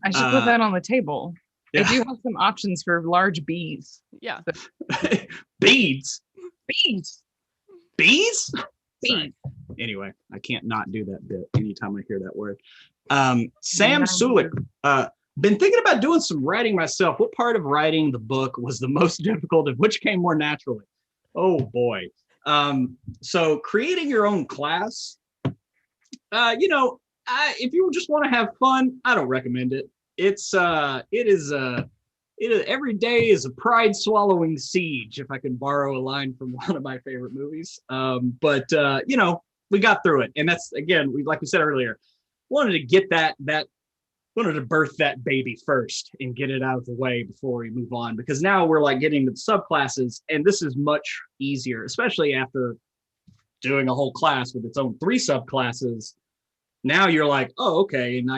Speaker 1: I should put that on the table.
Speaker 2: Yeah.
Speaker 1: They do have some options for large bees.
Speaker 4: Yeah.
Speaker 2: Beads.
Speaker 1: Bees.
Speaker 2: Bees?
Speaker 1: Bees.
Speaker 2: Anyway, I can't not do that bit anytime I hear that word. Sam Sulik, been thinking about doing some writing myself. What part of writing the book was the most difficult and which came more naturally? Oh boy. So creating your own class, if you just want to have fun, I don't recommend it. It is every day is a pride swallowing siege, if I can borrow a line from one of my favorite movies. But we got through it. And that's, again, like we said earlier, wanted to get wanted to birth that baby first and get it out of the way before we move on, because now we're getting to the subclasses, and this is much easier, especially after doing a whole class with its own 3 subclasses. Now you're like, oh, okay. And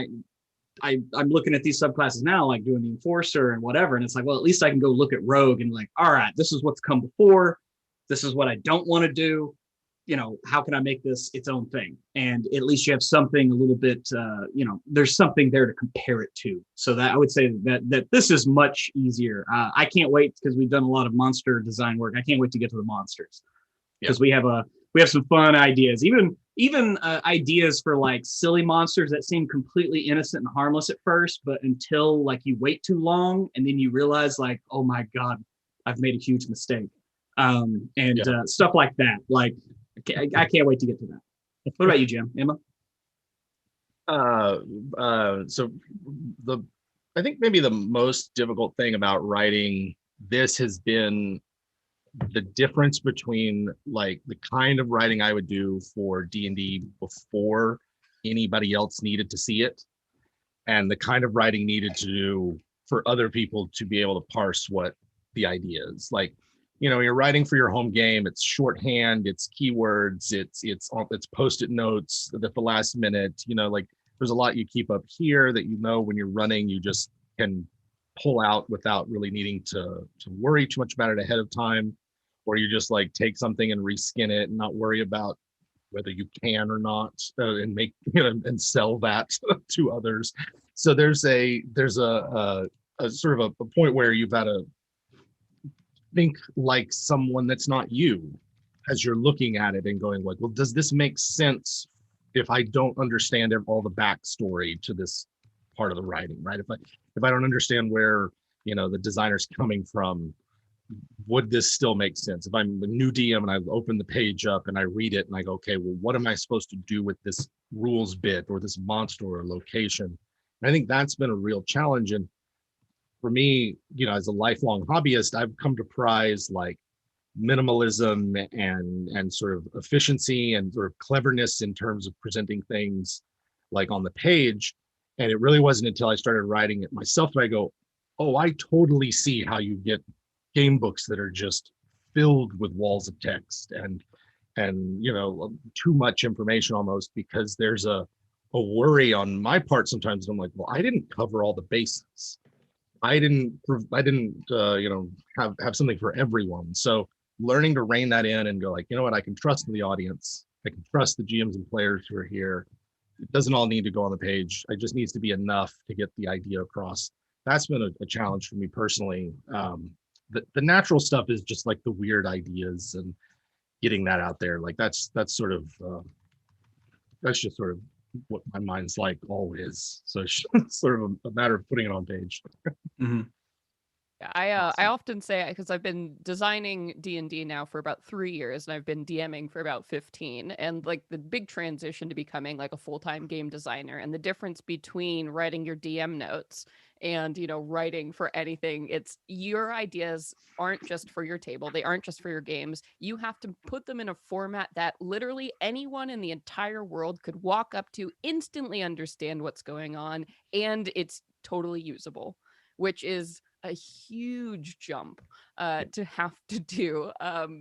Speaker 2: I'm looking at these subclasses now, doing the enforcer and whatever. And it's well, at least I can go look at rogue and all right, this is what's come before. This is what I don't want to do. how can I make this its own thing? And at least you have something a little bit, there's something there to compare it to. So that I would say that this is much easier. I can't wait because we've done a lot of monster design work. I can't wait to get to the monsters because we have some fun ideas, even ideas for like silly monsters that seem completely innocent and harmless at first, but until like you wait too long and then you realize like, oh my God, I've made a huge mistake. Stuff like that. Like, I can't wait to get to that. What about you, Jim? Emma?
Speaker 3: So I think maybe the most difficult thing about writing this has been the difference between like the kind of writing I would do for D&D before anybody else needed to see it, and the kind of writing needed to do for other people to be able to parse what the idea is. Like, you're writing for your home game, it's shorthand, it's keywords, it's post-it notes at the last minute, like there's a lot you keep up here that when you're running, you just can pull out without really needing to worry too much about it ahead of time, or you just like take something and reskin it and not worry about whether you can or not, and make and sell that to others. So there's a sort of a point where you've got to think like someone that's not you as you're looking at it and going like, well, does this make sense if I don't understand all the backstory to this part of the writing, right? If I don't understand where the designer's coming from, would this still make sense? If I'm a new DM and I open the page up and I read it and I go, okay, well, what am I supposed to do with this rules bit or this monster or location? And I think that's been a real challenge. And for me, as a lifelong hobbyist, I've come to prize like minimalism and sort of efficiency and sort of cleverness in terms of presenting things like on the page. And it really wasn't until I started writing it myself that I go, oh, I totally see how you get game books that are just filled with walls of text and too much information almost, because there's a worry on my part sometimes. I'm like, well, I didn't cover all the bases. I didn't have something for everyone. So learning to rein that in and go like, what, I can trust the audience. I can trust the GMs and players who are here. It doesn't all need to go on the page. It just needs to be enough to get the idea across. That's been a challenge for me personally. The natural stuff is just like the weird ideas and getting that out there. Like that's just sort of what my mind's like always. So it's sort of a matter of putting it on page.
Speaker 2: Mm-hmm.
Speaker 4: I often say, because I've been designing D&D now for about 3 years and I've been DMing for about 15, and like the big transition to becoming like a full-time game designer, and the difference between writing your DM notes and writing for anything, it's your ideas aren't just for your table, they aren't just for your games. You have to put them in a format that literally anyone in the entire world could walk up to, instantly understand what's going on, and it's totally usable, which is a huge jump to have to do.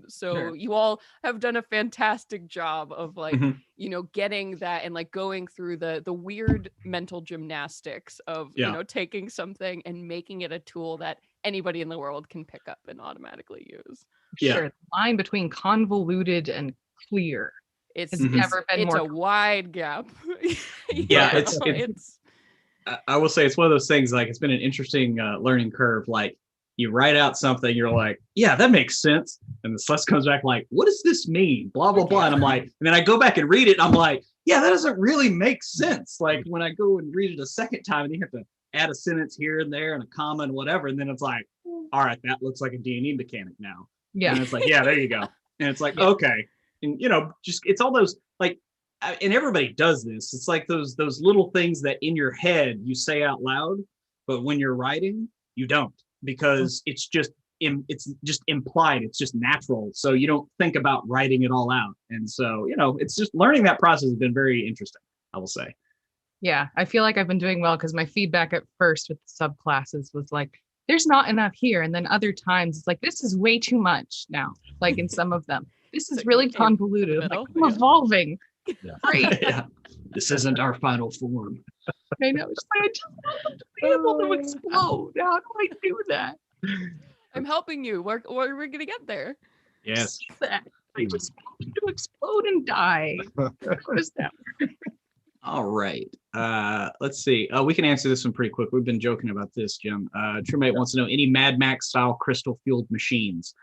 Speaker 4: So
Speaker 2: Sure.
Speaker 4: you all have done a fantastic job of like,
Speaker 2: Mm-hmm.
Speaker 4: getting that and like going through the weird mental gymnastics of, taking something and making it a tool that anybody in the world can pick up and automatically use.
Speaker 2: Yeah.
Speaker 1: Sure. The line between convoluted and clear.
Speaker 4: It's
Speaker 1: never been
Speaker 4: it's
Speaker 1: more
Speaker 4: a wide gap.
Speaker 2: Yeah, it's I will say it's one of those things, like it's been an interesting learning curve. Like you write out something, you're like, yeah, that makes sense. And the Celeste comes back like, what does this mean? Blah, blah, blah. And I'm like, and then I go back and read it. And I'm like, yeah, that doesn't really make sense. Like when I go and read it a second time and you have to add a sentence here and there and a comma and whatever. And then it's like, all right, that looks like a D&D mechanic now.
Speaker 1: Yeah.
Speaker 2: And it's like, yeah, there you go. And it's like, okay. And just it's all those like, and everybody does this. It's like those little things that in your head you say out loud, but when you're writing, you don't, because it's just implied. It's just natural. So you don't think about writing it all out. And so, it's just learning that process has been very interesting, I will say.
Speaker 1: Yeah, I feel like I've been doing well, because my feedback at first with the subclasses was like, there's not enough here. And then other times it's like, this is way too much now. Like in some of them, this is really convoluted. I'm like, I'm evolving.
Speaker 3: Yeah.
Speaker 1: Great.
Speaker 2: Yeah. This isn't our final form.
Speaker 1: I know. It's like, I just want them to be able to explode. How do I do that?
Speaker 4: I'm helping you. We're gonna get there.
Speaker 2: Yes.
Speaker 1: I just want them to explode and die. What is that?
Speaker 2: All right. Let's see. We can answer this one pretty quick. We've been joking about this, Jim. Truemate wants to know any Mad Max style crystal fueled machines.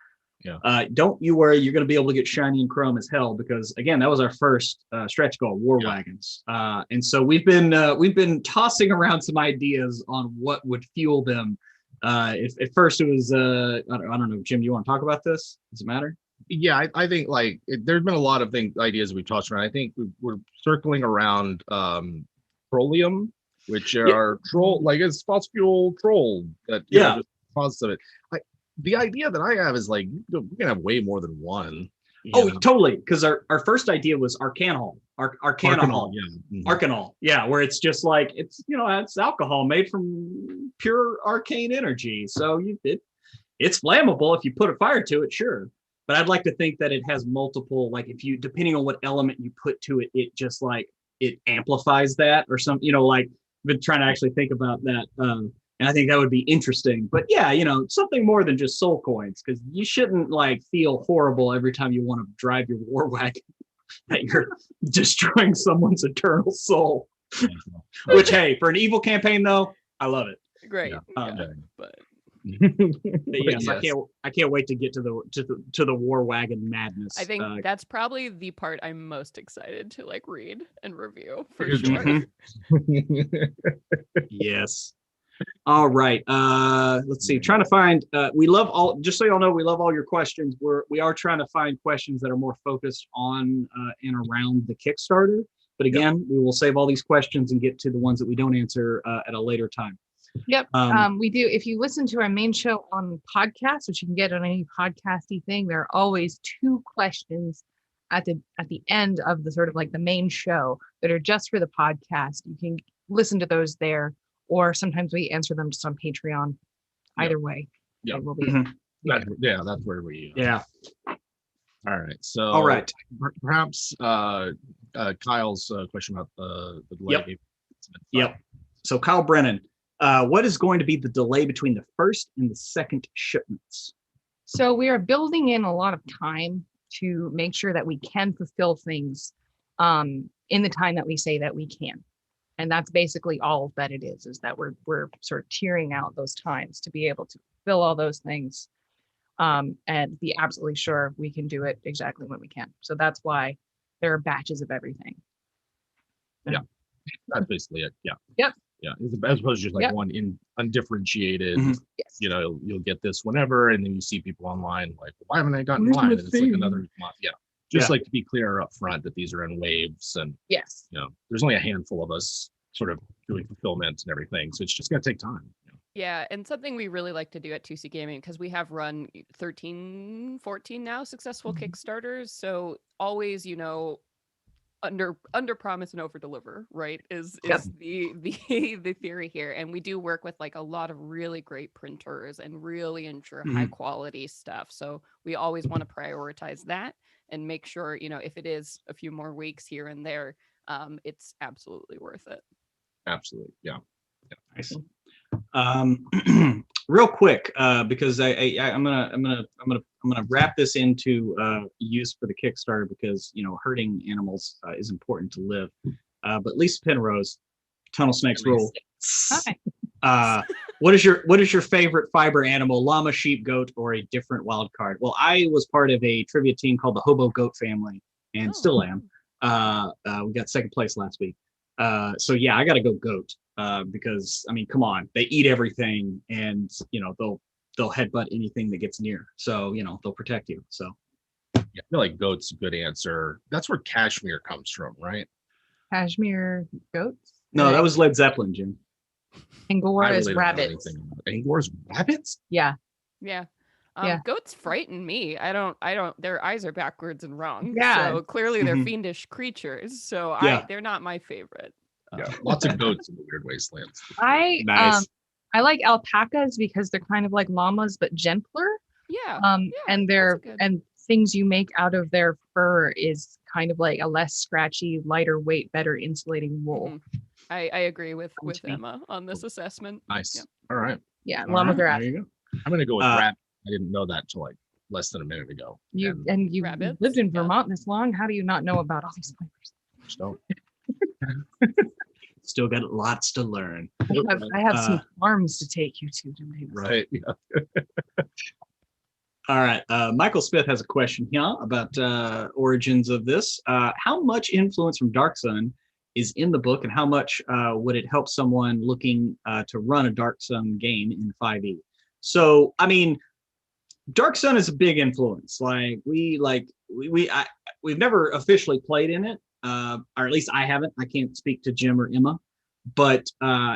Speaker 3: Yeah.
Speaker 2: Don't you worry, you're going to be able to get shiny and chrome as hell because again, that was our first stretch goal, War Wagons. And so we've been tossing around some ideas on what would fuel them. If at first it was I don't know, Jim, you want to talk about this? Does it matter?
Speaker 3: Yeah, I think like there's been a lot of ideas we've tossed around. I think we're circling around trollium, which are troll, like it's fossil fuel troll that just causes of it. The idea that I have is like we can have way more than one.
Speaker 2: Oh, totally. Because our first idea was Arcanol. Arcanol.
Speaker 3: Yeah.
Speaker 2: Arcanol. Yeah, where it's just like it's it's alcohol made from pure arcane energy. So it's flammable if you put a fire to it, sure. But I'd like to think that it has multiple, like if you depending on what element you put to it, it just like it amplifies that or something, like I've been trying to actually think about that. And I think that would be interesting. But yeah, something more than just soul coins, because you shouldn't like feel horrible every time you want to drive your war wagon that you're destroying someone's eternal soul. Which, hey, for an evil campaign though, I love it.
Speaker 4: Great.
Speaker 2: But yes, I can't wait to get to the war wagon madness.
Speaker 4: I think that's probably the part I'm most excited to like read and review for
Speaker 2: sure. Yes. All right. Let's see. Trying to find. We love all. Just so y'all know, we love all your questions. We are trying to find questions that are more focused on and around the Kickstarter. But again, we will save all these questions and get to the ones that we don't answer at a later time.
Speaker 1: Yep. We do. If you listen to our main show on podcast, which you can get on any podcasty thing, there are always 2 questions at the end of the sort of like the main show that are just for the podcast. You can listen to those there, or sometimes we answer them just on Patreon. Either way, it will be.
Speaker 3: That's where we.
Speaker 2: Yeah.
Speaker 3: All right. So.
Speaker 2: All right.
Speaker 3: Perhaps Kyle's question about the delay.
Speaker 2: Yep. So Kyle Brennan. What is going to be the delay between the first and the second shipments?
Speaker 1: So we are building in a lot of time to make sure that we can fulfill things in the time that we say that we can. And that's basically all that it is that we're sort of tearing out those times to be able to fulfill all those things and be absolutely sure we can do it exactly when we can. So that's why there are batches of everything.
Speaker 3: Yeah, that's basically it. Yeah.
Speaker 1: Yep.
Speaker 3: Yeah, as opposed to just like one undifferentiated,
Speaker 1: yes.
Speaker 3: You'll get this whenever, and then you see people online like, why haven't I gotten mine? And it's like another month. Yeah. Just like to be clear up front that these are in waves, and
Speaker 1: yes,
Speaker 3: there's only a handful of us sort of doing fulfillment and everything. So it's just gonna take time.
Speaker 4: Yeah, and something we really like to do at 2C Gaming, because we have run 13, 14 now successful Kickstarters. So always, under promise and over deliver, right, is the theory here. And we do work with like a lot of really great printers and really ensure high quality stuff. So we always want to prioritize that and make sure, if it is a few more weeks here and there, it's absolutely worth it.
Speaker 3: Absolutely. Yeah.
Speaker 2: Nice. Real quick, because I'm gonna wrap this into use for the Kickstarter, because hurting animals is important to live. But Lisa Penrose, Tunnel Snakes rule.
Speaker 1: Hi.
Speaker 2: What is your favorite fiber animal? Llama, sheep, goat, or a different wild card? Well, I was part of a trivia team called the Hobo Goat Family, and still am. We got second place last week. So yeah, I got to go goat. Because I mean, come on, they eat everything, and they'll headbutt anything that gets near. So they'll protect you. So
Speaker 3: yeah, I feel like goat's a good answer. That's where cashmere comes from, right?
Speaker 1: Cashmere goats?
Speaker 2: No, that was Led Zeppelin, Jim.
Speaker 1: Angora is rabbits.
Speaker 3: Angora's rabbits?
Speaker 1: Yeah.
Speaker 4: Yeah. Goats frighten me. I don't, their eyes are backwards and wrong.
Speaker 1: Yeah.
Speaker 4: So clearly they're fiendish creatures. So they're not my favorite.
Speaker 3: Yeah, lots of goats in the Weird Wastelands.
Speaker 1: I like alpacas because they're kind of like llamas but gentler.
Speaker 4: Yeah.
Speaker 1: And and things you make out of their fur is kind of like a less scratchy, lighter weight, better insulating wool.
Speaker 4: I agree with Emma on this assessment.
Speaker 3: Nice.
Speaker 4: Yeah.
Speaker 3: All right.
Speaker 1: Yeah, llamas are
Speaker 3: there you go. I'm gonna go with rat. I didn't know that till like less than a minute ago.
Speaker 1: You
Speaker 4: rabbits,
Speaker 1: lived in
Speaker 4: yeah.
Speaker 1: Vermont this long. How do you not know about all these flavors?
Speaker 3: Just don't.
Speaker 2: Still got lots to learn.
Speaker 1: I have some farms to take you to maybe.
Speaker 3: Right. Yeah.
Speaker 2: All right. Michael Smith has a question here about origins of this. How much influence from Dark Sun is in the book, and how much would it help someone looking to run a Dark Sun game in 5e? So, I mean, Dark Sun is a big influence. We've never officially played in it, or at least I haven't. I can't speak to Jim or Emma, but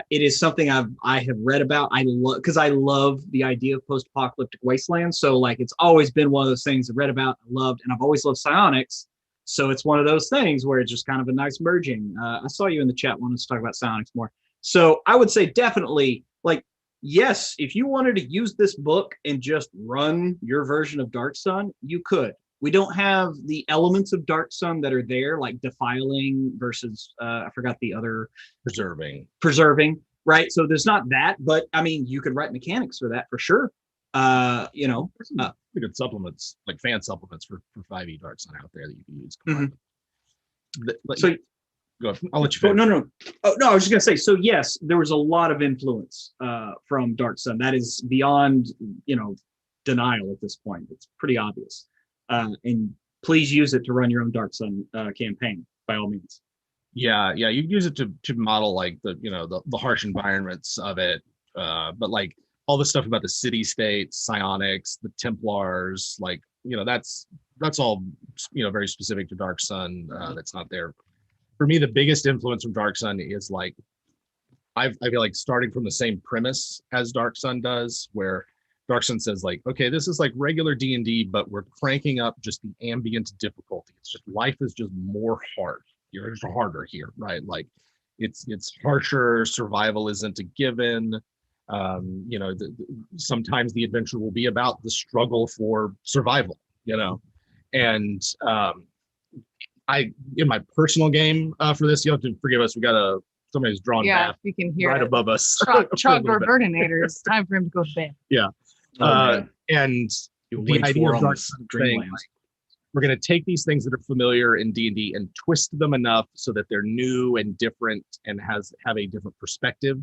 Speaker 2: it is something I have read about. I love, because I love the idea of post-apocalyptic wastelands. So like it's always been one of those things I read about, I loved, and I've always loved psionics. So it's one of those things where it's just kind of a nice merging. I saw you in the chat wanting to talk about psionics more. So I would say definitely, like, yes, if you wanted to use this book and just run your version of Dark Sun, you could. We don't have the elements of Dark Sun that are there, like defiling versus, I forgot the other. Preserving, right? So there's not that, but I mean, you could write mechanics for that for sure.
Speaker 3: Pretty good supplements, like fan supplements for 5e Dark Sun out there that you can use. So go ahead. I'll let you finish.
Speaker 2: No. Oh no, I was just gonna say. So yes, there was a lot of influence from Dark Sun. That is beyond denial at this point. It's pretty obvious. And please use it to run your own Dark Sun campaign by all means.
Speaker 3: Yeah, you can use it to model like the harsh environments of it, but like all the stuff about the city states, psionics, the Templars, like that's all very specific to Dark Sun. That's not there. For me, the biggest influence from Dark Sun is like I feel like starting from the same premise as Dark Sun does, where Dark Sun says like, okay, this is like regular D&D, but we're cranking up just the ambient difficulty. It's just life is just more hard. You're just harder here, right? Like it's harsher. Survival isn't a given. Sometimes the adventure will be about the struggle for survival, and I in my personal game for this, you have to forgive us. We got somebody's drawn
Speaker 1: map you can hear
Speaker 3: right
Speaker 1: it.
Speaker 3: above us.
Speaker 1: Chalk or Burninator. It's time for him to go to bed.
Speaker 3: Yeah. And the idea of Dark Sun saying, we're going to take these things that are familiar in D&D and twist them enough so that they're new and different and have a different perspective.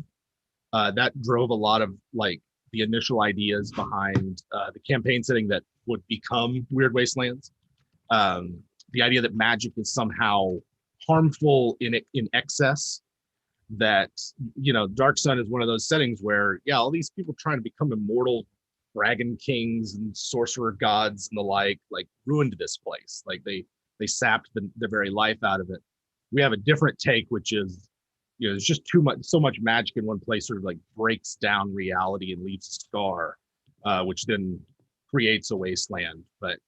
Speaker 3: That drove a lot of like the initial ideas behind the campaign setting that would become Weird Wastelands. The idea that magic is somehow harmful in excess. That Dark Sun is one of those settings where all these people trying to become immortal dragon kings and sorcerer gods and the like ruined this place. Like they sapped the very life out of it. We have a different take, which is there's just so much magic in one place sort of like breaks down reality and leaves a scar, which then creates a wasteland. But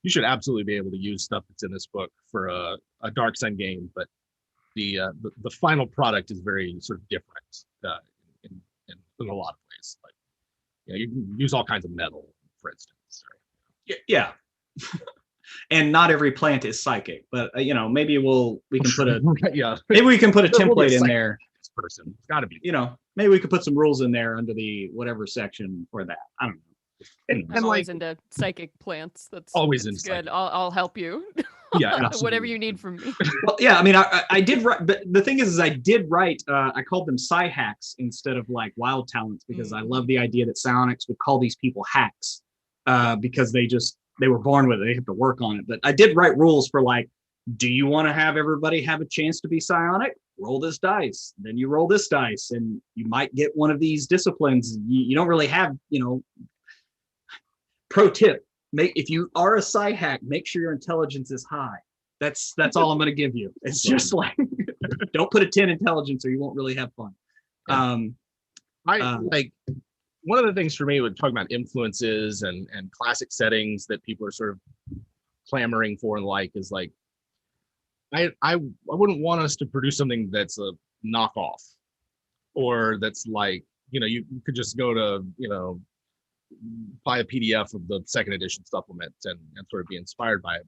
Speaker 3: you should absolutely be able to use stuff that's in this book for a Dark Sun game. But the final product is very sort of different in a lot of ways. Like you can use all kinds of metal, for instance.
Speaker 2: Yeah. And not every plant is psychic, but maybe we can put a maybe we can put a template in there.
Speaker 3: Person, it's got to be.
Speaker 2: Maybe we could put some rules in there under the whatever section for that. I don't know.
Speaker 4: I'm always into psychic plants. That's
Speaker 3: always
Speaker 4: good. I'll help you.
Speaker 3: Yeah,
Speaker 4: whatever you need from me.
Speaker 2: Well, yeah, I mean, I did write, but the thing is I did write. I called them psi hacks instead of like wild talents because I love the idea that psionics would call these people hacks because they were born with it. They have to work on it. But I did write rules for like, do you want to have everybody have a chance to be psionic? Roll this dice. Then you roll this dice, and you might get one of these disciplines. You don't really have, Pro tip. If you are a psi hack, make sure your intelligence is high. That's all I'm going to give you. It's just like, don't put a 10 intelligence or you won't really have fun.
Speaker 3: Like one of the things for me with talking about influences and classic settings that people are sort of clamoring for and like is like, I wouldn't want us to produce something that's a knockoff or that's like, you could just go to, buy a PDF of the second edition supplement and sort of be inspired by it.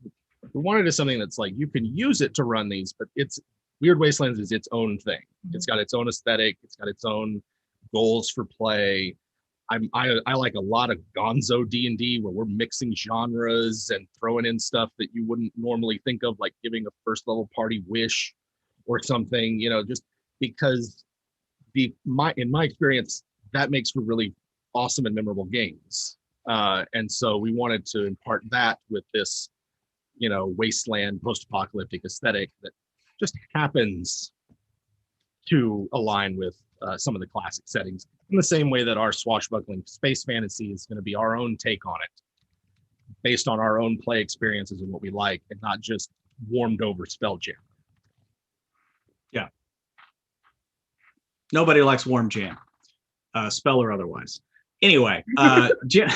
Speaker 3: We wanted is something that's like you can use it to run these, but it's Weird Wastelands is its own thing. It's got its own aesthetic. It's got its own goals for play. I like a lot of gonzo D&D where we're mixing genres and throwing in stuff that you wouldn't normally think of, like giving a first level party wish or something, just because in my experience, that makes for really awesome and memorable games. And so we wanted to impart that with this, wasteland post-apocalyptic aesthetic that just happens to align with some of the classic settings, in the same way that our swashbuckling space fantasy is going to be our own take on it, based on our own play experiences and what we like, and not just warmed over Spelljammer.
Speaker 2: Yeah. Nobody likes warm jam, spell or otherwise. Anyway, Jim,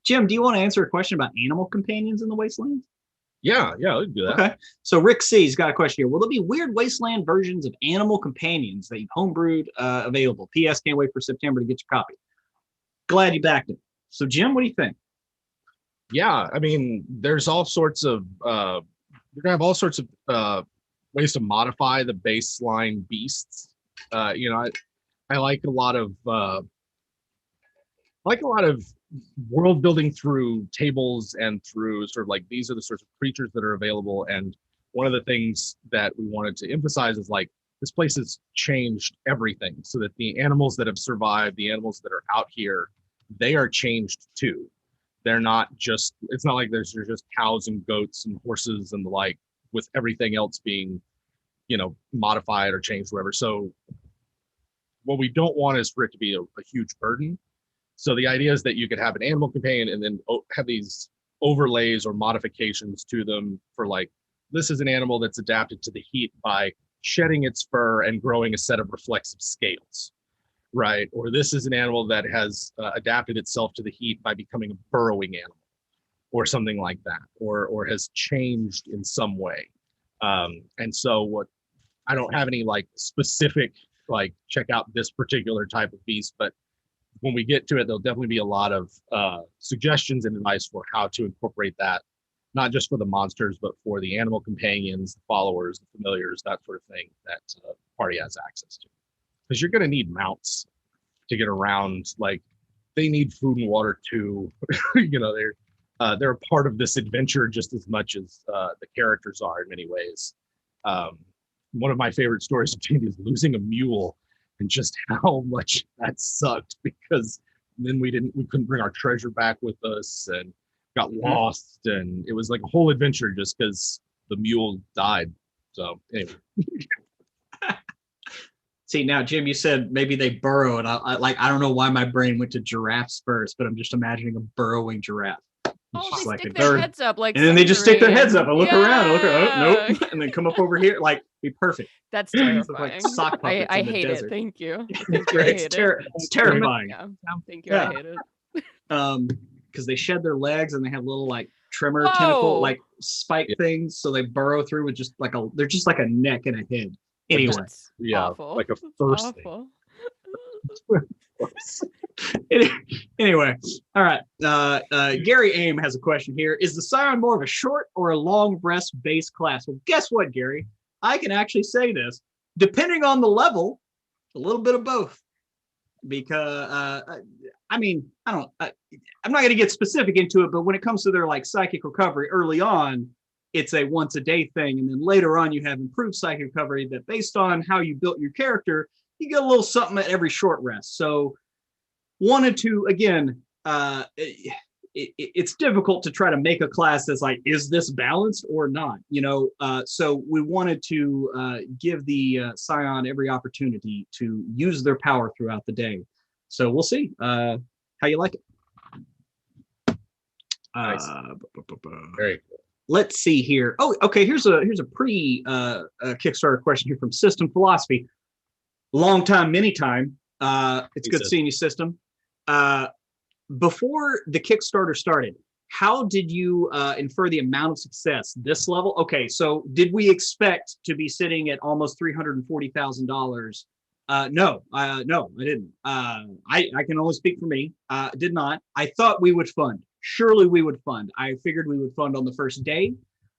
Speaker 2: do you want to answer a question about animal companions in the Wastelands?
Speaker 3: Yeah, we can do that.
Speaker 2: Okay. So Rick C's got a question here. Will there be weird Wasteland versions of animal companions that you've homebrewed available? P.S. Can't wait for September to get your copy. Glad you backed it. So Jim, what do you think?
Speaker 3: Yeah, I mean, there's all sorts of we're gonna have all sorts of ways to modify the baseline beasts. I like a lot of world building through tables and through sort of like, these are the sorts of creatures that are available. And one of the things that we wanted to emphasize is like, this place has changed everything, so that the animals that have survived, the animals that are out here, they are changed too. They're not just, it's not like there's just cows and goats and horses and the like, with everything else being, modified or changed, whatever. So what we don't want is for it to be a huge burden. So the idea is that you could have an animal companion and then have these overlays or modifications to them for, like, this is an animal that's adapted to the heat by shedding its fur and growing a set of reflexive scales, right? Or this is an animal that has adapted itself to the heat by becoming a burrowing animal or something like that, or has changed in some way. And so I don't have any like specific, like, check out this particular type of beast, but when we get to it, there'll definitely be a lot of suggestions and advice for how to incorporate that, not just for the monsters, but for the animal companions, the followers, the familiars, that sort of thing that the party has access to. Because you're going to need mounts to get around. Like, they need food and water too. They're a part of this adventure just as much as the characters are in many ways. One of my favorite stories of D&D is losing a mule, and just how much that sucked, because then we couldn't bring our treasure back with us and got lost, and it was like a whole adventure just because the mule died. So anyway.
Speaker 2: See, now Jim, you said maybe they burrow, and I don't know why my brain went to giraffes first, but I'm just imagining a burrowing giraffe.
Speaker 4: Oh,
Speaker 2: Just
Speaker 4: they
Speaker 2: like
Speaker 4: stick
Speaker 2: a
Speaker 4: their
Speaker 2: bird.
Speaker 4: heads up like
Speaker 2: And then they just stick their
Speaker 4: Sundering.
Speaker 2: heads up and look around and look around,
Speaker 4: Yeah.
Speaker 2: nope, and then come up over here, like, be perfect.
Speaker 4: That's
Speaker 2: Look
Speaker 4: terrifying.
Speaker 2: like sock puppets
Speaker 4: I
Speaker 2: in the
Speaker 4: hate
Speaker 2: desert.
Speaker 4: it. Thank you.
Speaker 2: It's terrifying.
Speaker 4: Yeah. Thank you.
Speaker 2: Yeah.
Speaker 4: I hate it.
Speaker 2: Because they shed their legs and they have little like trimmer
Speaker 4: Whoa.
Speaker 2: tentacle like spike things, so they burrow through with just like they're just like a neck and a head. Anyway,
Speaker 4: That's
Speaker 3: Yeah,
Speaker 4: awful.
Speaker 3: like a
Speaker 4: That's
Speaker 3: first thing.
Speaker 4: awful.
Speaker 2: anyway, all right. Gary Aim has a question here. Is the Scion more of a short or a long rest base class? Well, guess what, Gary? I can actually say this. Depending on the level, a little bit of both. Because I'm not going to get specific into it, but when it comes to their like psychic recovery early on, it's a once a day thing, and then later on you have improved psychic recovery that, based on how you built your character, you get a little something at every short rest. So wanted to, again, it's difficult to try to make a class that's like, is this balanced or not? So we wanted to give the Scion every opportunity to use their power throughout the day. So we'll see how you like it.
Speaker 3: Nice. Very cool.
Speaker 2: Let's see here. Oh, okay. Here's a pre Kickstarter question here from System Philosophy. Long time, many time. It's good seeing you, System. Before the Kickstarter started, how did you infer the amount of success this level? Okay, so did we expect to be sitting at almost $340,000? No, I didn't. I can only speak for me. Did not. I thought we would fund. Surely we would fund. I figured we would fund on the first day.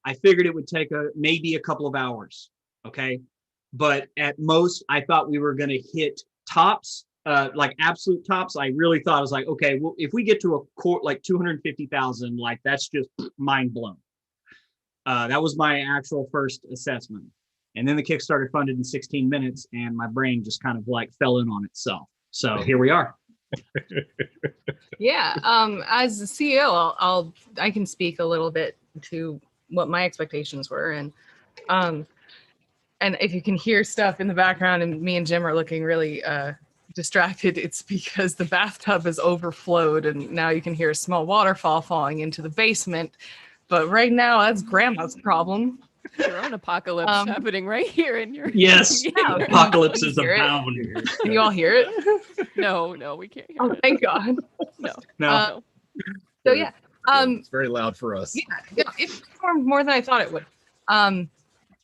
Speaker 2: I figured it would take maybe a couple of hours. Okay, but at most, I thought we were going to hit tops like absolute tops, I really thought I was like, okay, well, if we get to a court like 250,000, like that's just mind blown. That was my actual first assessment. And then the Kickstarter funded in 16 minutes and my brain just kind of like fell in on itself. So here we are.
Speaker 1: Yeah. As the CEO, I can speak a little bit to what my expectations were. And if you can hear stuff in the background and me and Jim are looking really distracted, it's because the bathtub is overflowed and now you can hear a small waterfall falling into the basement. But right now that's grandma's problem.
Speaker 4: Your own apocalypse happening right here in your
Speaker 2: Yes.
Speaker 1: Yeah,
Speaker 2: Apocalypse is
Speaker 1: hear it?
Speaker 2: abound.
Speaker 1: Can you all hear it?
Speaker 4: No, we can't hear
Speaker 1: Oh,
Speaker 4: it.
Speaker 1: thank God.
Speaker 2: No.
Speaker 1: So yeah.
Speaker 3: It's very loud for us.
Speaker 1: Yeah, it performed more than I thought it would.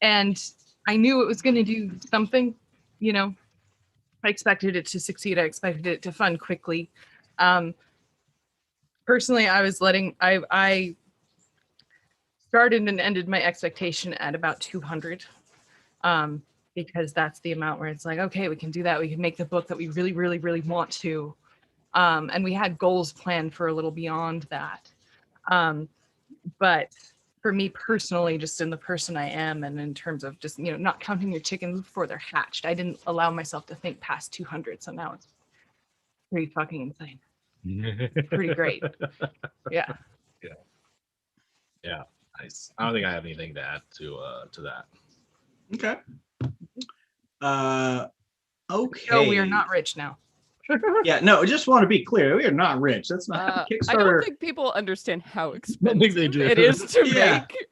Speaker 1: And I knew it was going to do something, you know. I expected it to succeed. I expected it to fund quickly. Personally, I started and ended my expectation at about 200, because that's the amount where it's like, okay, we can do that. We can make the book that we really, really, really want to. And we had goals planned for a little beyond that. But for me personally, just in the person I am and in terms of just, you know, not counting your chickens before they're hatched, I didn't allow myself to think past 200. So now it's pretty fucking insane. Pretty great. Yeah.
Speaker 3: Yeah. Nice. I don't think I have anything to add to that.
Speaker 2: Okay. Okay.
Speaker 1: So we are not rich now.
Speaker 2: Yeah, no, I just want to be clear. We are not rich. That's not
Speaker 4: I
Speaker 2: Kickstarter.
Speaker 4: don't think people understand how
Speaker 3: I think they
Speaker 4: expensive
Speaker 3: do.
Speaker 4: it is to
Speaker 2: Yeah.
Speaker 4: make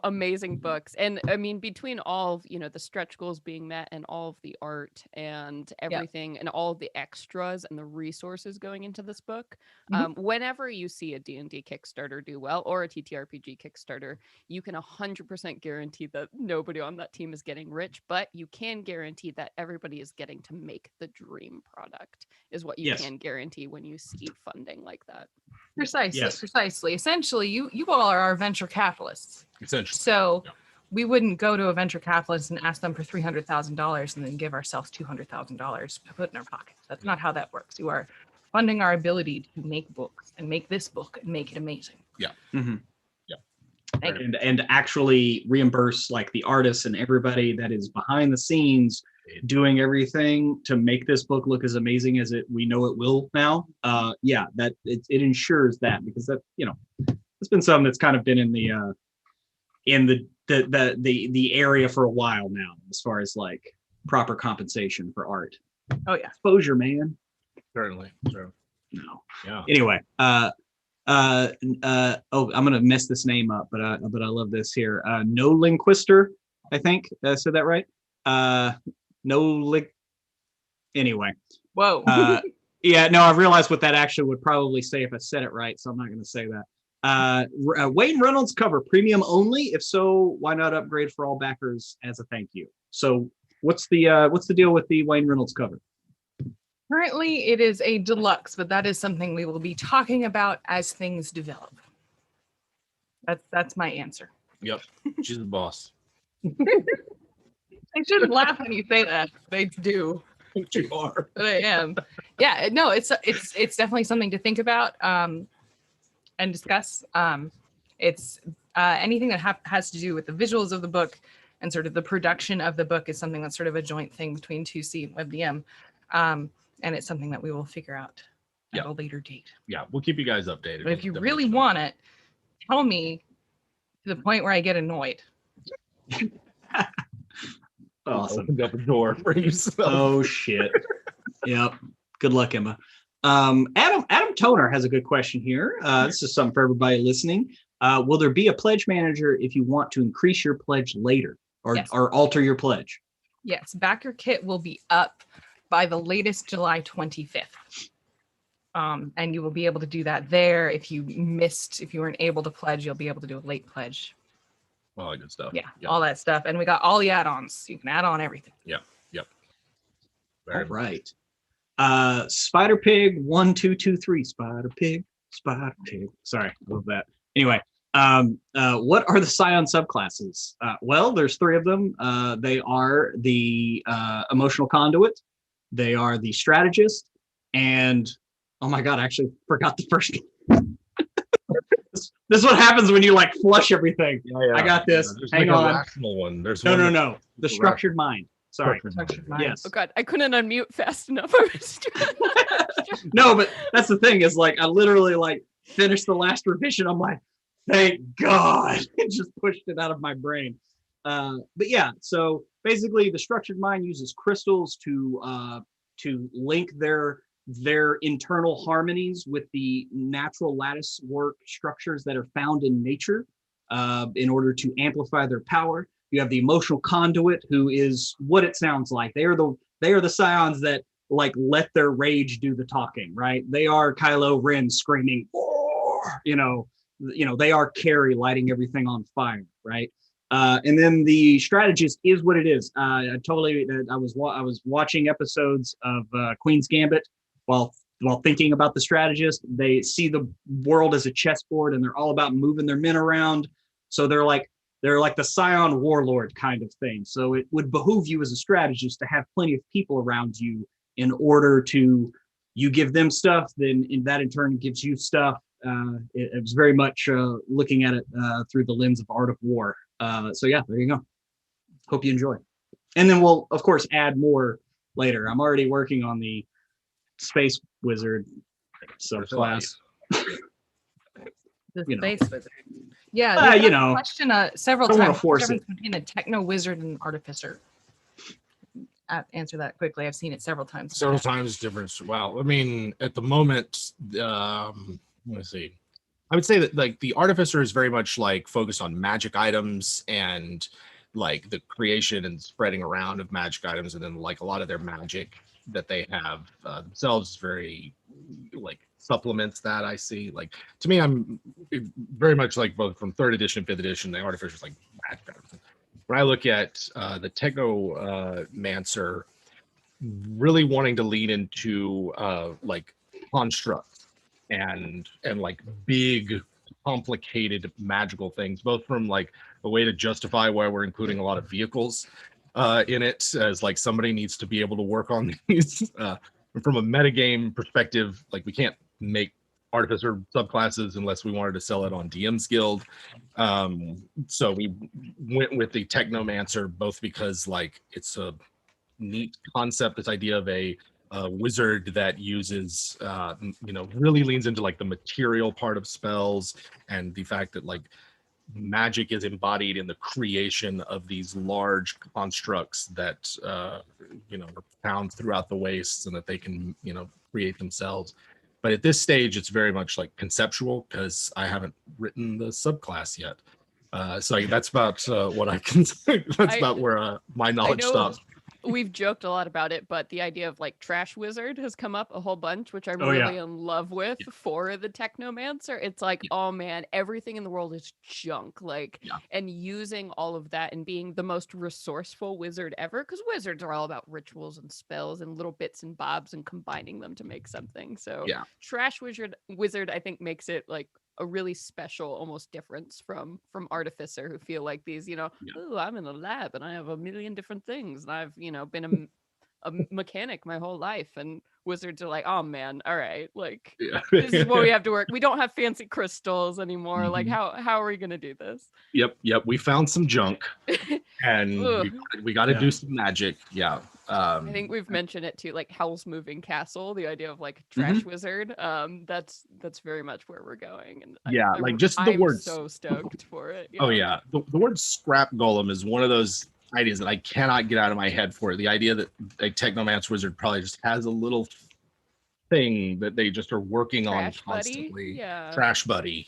Speaker 4: amazing books. And I mean, between all of, you know, the stretch goals being met and all of the art and everything and all of the extras and the resources going into this book, whenever you see a D&D Kickstarter do well or a TTRPG Kickstarter, you can 100% guarantee that nobody on that team is getting rich, but you can guarantee that everybody is getting to make the dream product. Is what you can guarantee when you see funding like that.
Speaker 1: Precisely. Essentially, you all are our venture capitalists.
Speaker 3: Essentially.
Speaker 1: So we wouldn't go to a venture capitalist and ask them for $300,000 and then give ourselves $200,000 to put in our pockets. That's not how that works. You are funding our ability to make books and make this book and make it amazing.
Speaker 3: Yeah.
Speaker 2: Mm-hmm.
Speaker 3: Yeah.
Speaker 1: Thank you.
Speaker 2: And actually reimburse like the artists and everybody that is behind the scenes doing everything to make this book look as amazing as we know it will now. That it ensures that, because that, you know, it's been something that's kind of been in the area for a while now, as far as like proper compensation for art.
Speaker 1: Oh yeah.
Speaker 2: Exposure, man.
Speaker 3: Certainly. Sure.
Speaker 2: No.
Speaker 3: Yeah.
Speaker 2: Anyway, I'm gonna mess this name up, but I love this here. No Linquister, I think I said that right. Anyway.
Speaker 1: Whoa.
Speaker 2: Yeah, no, I realized what that actually would probably say if I said it right, so I'm not going to say that. Wayne Reynolds cover, premium only. If so, why not upgrade for all backers as a thank you? So, what's the deal with the Wayne Reynolds cover?
Speaker 1: Currently, it is a deluxe, but that is something we will be talking about as things develop. That's my answer.
Speaker 3: Yep. She's the boss.
Speaker 1: I shouldn't laugh when you say that. They do.
Speaker 3: You are.
Speaker 1: But I am. Yeah, no, it's definitely something to think about and discuss. It's anything that has to do with the visuals of the book and sort of the production of the book is something that's sort of a joint thing between 2C and WebDM. And it's something that we will figure out at a later date.
Speaker 3: Yeah, we'll keep you guys updated.
Speaker 1: But if you really want it, tell me to the point where I get annoyed.
Speaker 2: Awesome.
Speaker 3: Opened up a door for yourself.
Speaker 2: Oh shit. Yep. Good luck, Emma. Adam Toner has a good question here. This is something for everybody listening. Will there be a pledge manager if you want to increase your pledge later or alter your pledge?
Speaker 1: Yes, backer kit will be up by the latest July 25th. And you will be able to do that there. If you weren't able to pledge, you'll be able to do a late pledge.
Speaker 3: All that good stuff.
Speaker 1: Yeah, all that stuff. And we got all the add-ons. You can add on everything.
Speaker 3: Yep.
Speaker 2: All right. Spider Pig 1223. Spider Pig. Sorry, I love that. Anyway, what are the Scion subclasses? Well, there's 3 of them. They are the emotional conduit, They are the strategist, and oh my god, I actually forgot the first. This is what happens when you like flush everything. I got this.
Speaker 3: There's
Speaker 2: Hang
Speaker 3: like
Speaker 2: on.
Speaker 3: a rational one. There's
Speaker 2: No. The structured mind. Sorry.
Speaker 1: Structured mind.
Speaker 2: Yes.
Speaker 4: Oh god, I couldn't unmute fast enough. I was trying-
Speaker 2: No, but that's the thing is like I literally like finished the last revision. I'm like, thank God, it just pushed it out of my brain. But yeah, so basically, the structured mind uses crystals to link their internal harmonies with the natural lattice work structures that are found in nature in order to amplify their power. You have the emotional conduit, who is what it sounds like. They are the scions that like let their rage do the talking, right? They are Kylo Ren screaming, "Roar!" You know, they are Carrie lighting everything on fire, right? And then the strategist is what it is. I was watching episodes of Queen's Gambit while thinking about the strategist. They see the world as a chessboard, and they're all about moving their men around. So they're like the scion warlord kind of thing. So it would behoove you as a strategist to have plenty of people around you in order to you give them stuff, then that in turn gives you stuff. It was very much looking at it through the lens of Art of War. So yeah, there you go. Hope you enjoy. And then we'll of course add more later. I'm already working on the Space Wizard subclass.
Speaker 1: The
Speaker 2: You know.
Speaker 1: space wizard. Yeah,
Speaker 2: you know,
Speaker 1: question several
Speaker 2: don't wanna
Speaker 1: times.
Speaker 2: force
Speaker 1: Difference
Speaker 2: it.
Speaker 1: between a techno wizard and an artificer. Answer that quickly. I've seen it several times.
Speaker 3: Several times difference. Wow. I mean, at the moment, let me see. I would say that like the artificer is very much like focused on magic items and like the creation and spreading around of magic items, and then like a lot of their magic that they have themselves very like supplements that I see. Like to me, I'm very much like both from 3rd edition, 5th edition. The artificer is like magic items. When I look at the Technomancer, really wanting to lean into like constructs and like big complicated magical things, both from like a way to justify why we're including a lot of vehicles in it, as like somebody needs to be able to work on these. From a metagame perspective, like we can't make artificer subclasses unless we wanted to sell it on DM's Guild. So we went with the Technomancer, both because like it's a neat concept, this idea of a wizard that uses really leans into like the material part of spells, and the fact that like magic is embodied in the creation of these large constructs that are found throughout the wastes, and that they can create themselves. But at this stage it's very much like conceptual, because I haven't written the subclass yet. So that's about what I can say. That's about where my knowledge stops.
Speaker 4: We've joked a lot about it, but the idea of like trash wizard has come up a whole bunch, which I'm
Speaker 2: Oh, yeah.
Speaker 4: really in love with for the Technomancer. It's like, oh man, everything in the world is junk. Like, and using all of that and being the most resourceful wizard ever, because wizards are all about rituals and spells and little bits and bobs and combining them to make something. So trash wizard, I think, makes it like a really special almost difference from artificer, who feel like these, oh, I'm in a lab and I have a million different things, and I've been a mechanic my whole life, and wizards are like, oh man, all right, like this is what we have to work. We don't have fancy crystals anymore. Like how are we gonna do this?
Speaker 3: Yep, we found some junk and we got to do some magic. I
Speaker 4: think we've mentioned it too, like Hell's Moving Castle, the idea of like trash wizard. That's very much where we're going. And
Speaker 3: the word,
Speaker 4: so stoked for it.
Speaker 3: Oh yeah, the word scrap golem is one of those ideas that I cannot get out of my head for it. The idea that a Technomancer wizard probably just has a little thing that they just are working on constantly. Trash buddy,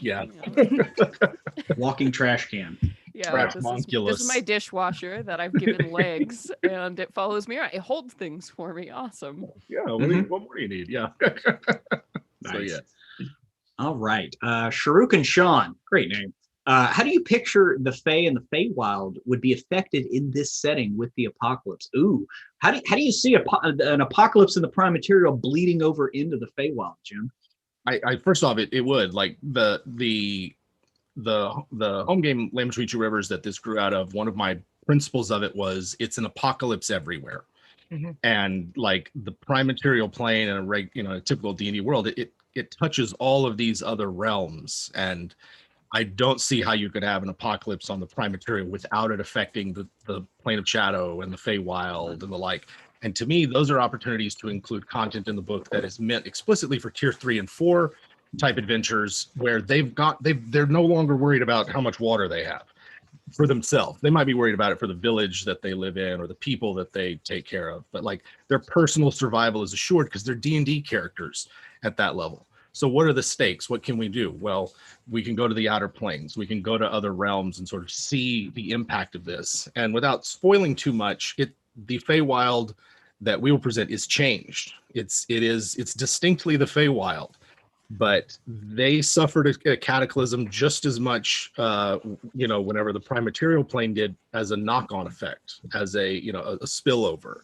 Speaker 2: walking trash can.
Speaker 4: This is my dishwasher that I've given legs, and it follows me around. It holds things for me. Awesome.
Speaker 3: What more do you need?
Speaker 2: Nice. So all right, Sharuk and Sean, great name. How do you picture the Fae and the Feywild would be affected in this setting with the apocalypse? Ooh, how do you see an apocalypse in the prime material bleeding over into the Feywild, Jim?
Speaker 3: I first off, it would like the home game Land Between Two Rivers that this grew out of. One of my principles of it was it's an apocalypse everywhere.
Speaker 1: Mhm.
Speaker 3: And like the prime material plane in a typical D&D world, it touches all of these other realms, and I don't see how you could have an apocalypse on the prime material without it affecting the plane of shadow and the Feywild and the like. And to me, those are opportunities to include content in the book that is meant explicitly for tier 3 and 4 type adventures, where they're no longer worried about how much water they have for themselves. They might be worried about it for the village that they live in or the people that they take care of, but like their personal survival is assured because they're D&D characters at that level. So what are the stakes? What can we do? Well, we can go to the outer planes, we can go to other realms and sort of see the impact of this. And without spoiling too much, the Feywild that we will present is changed. It's distinctly the Feywild, but they suffered a cataclysm just as much, whenever the prime material plane did, as a knock-on effect, as a spillover.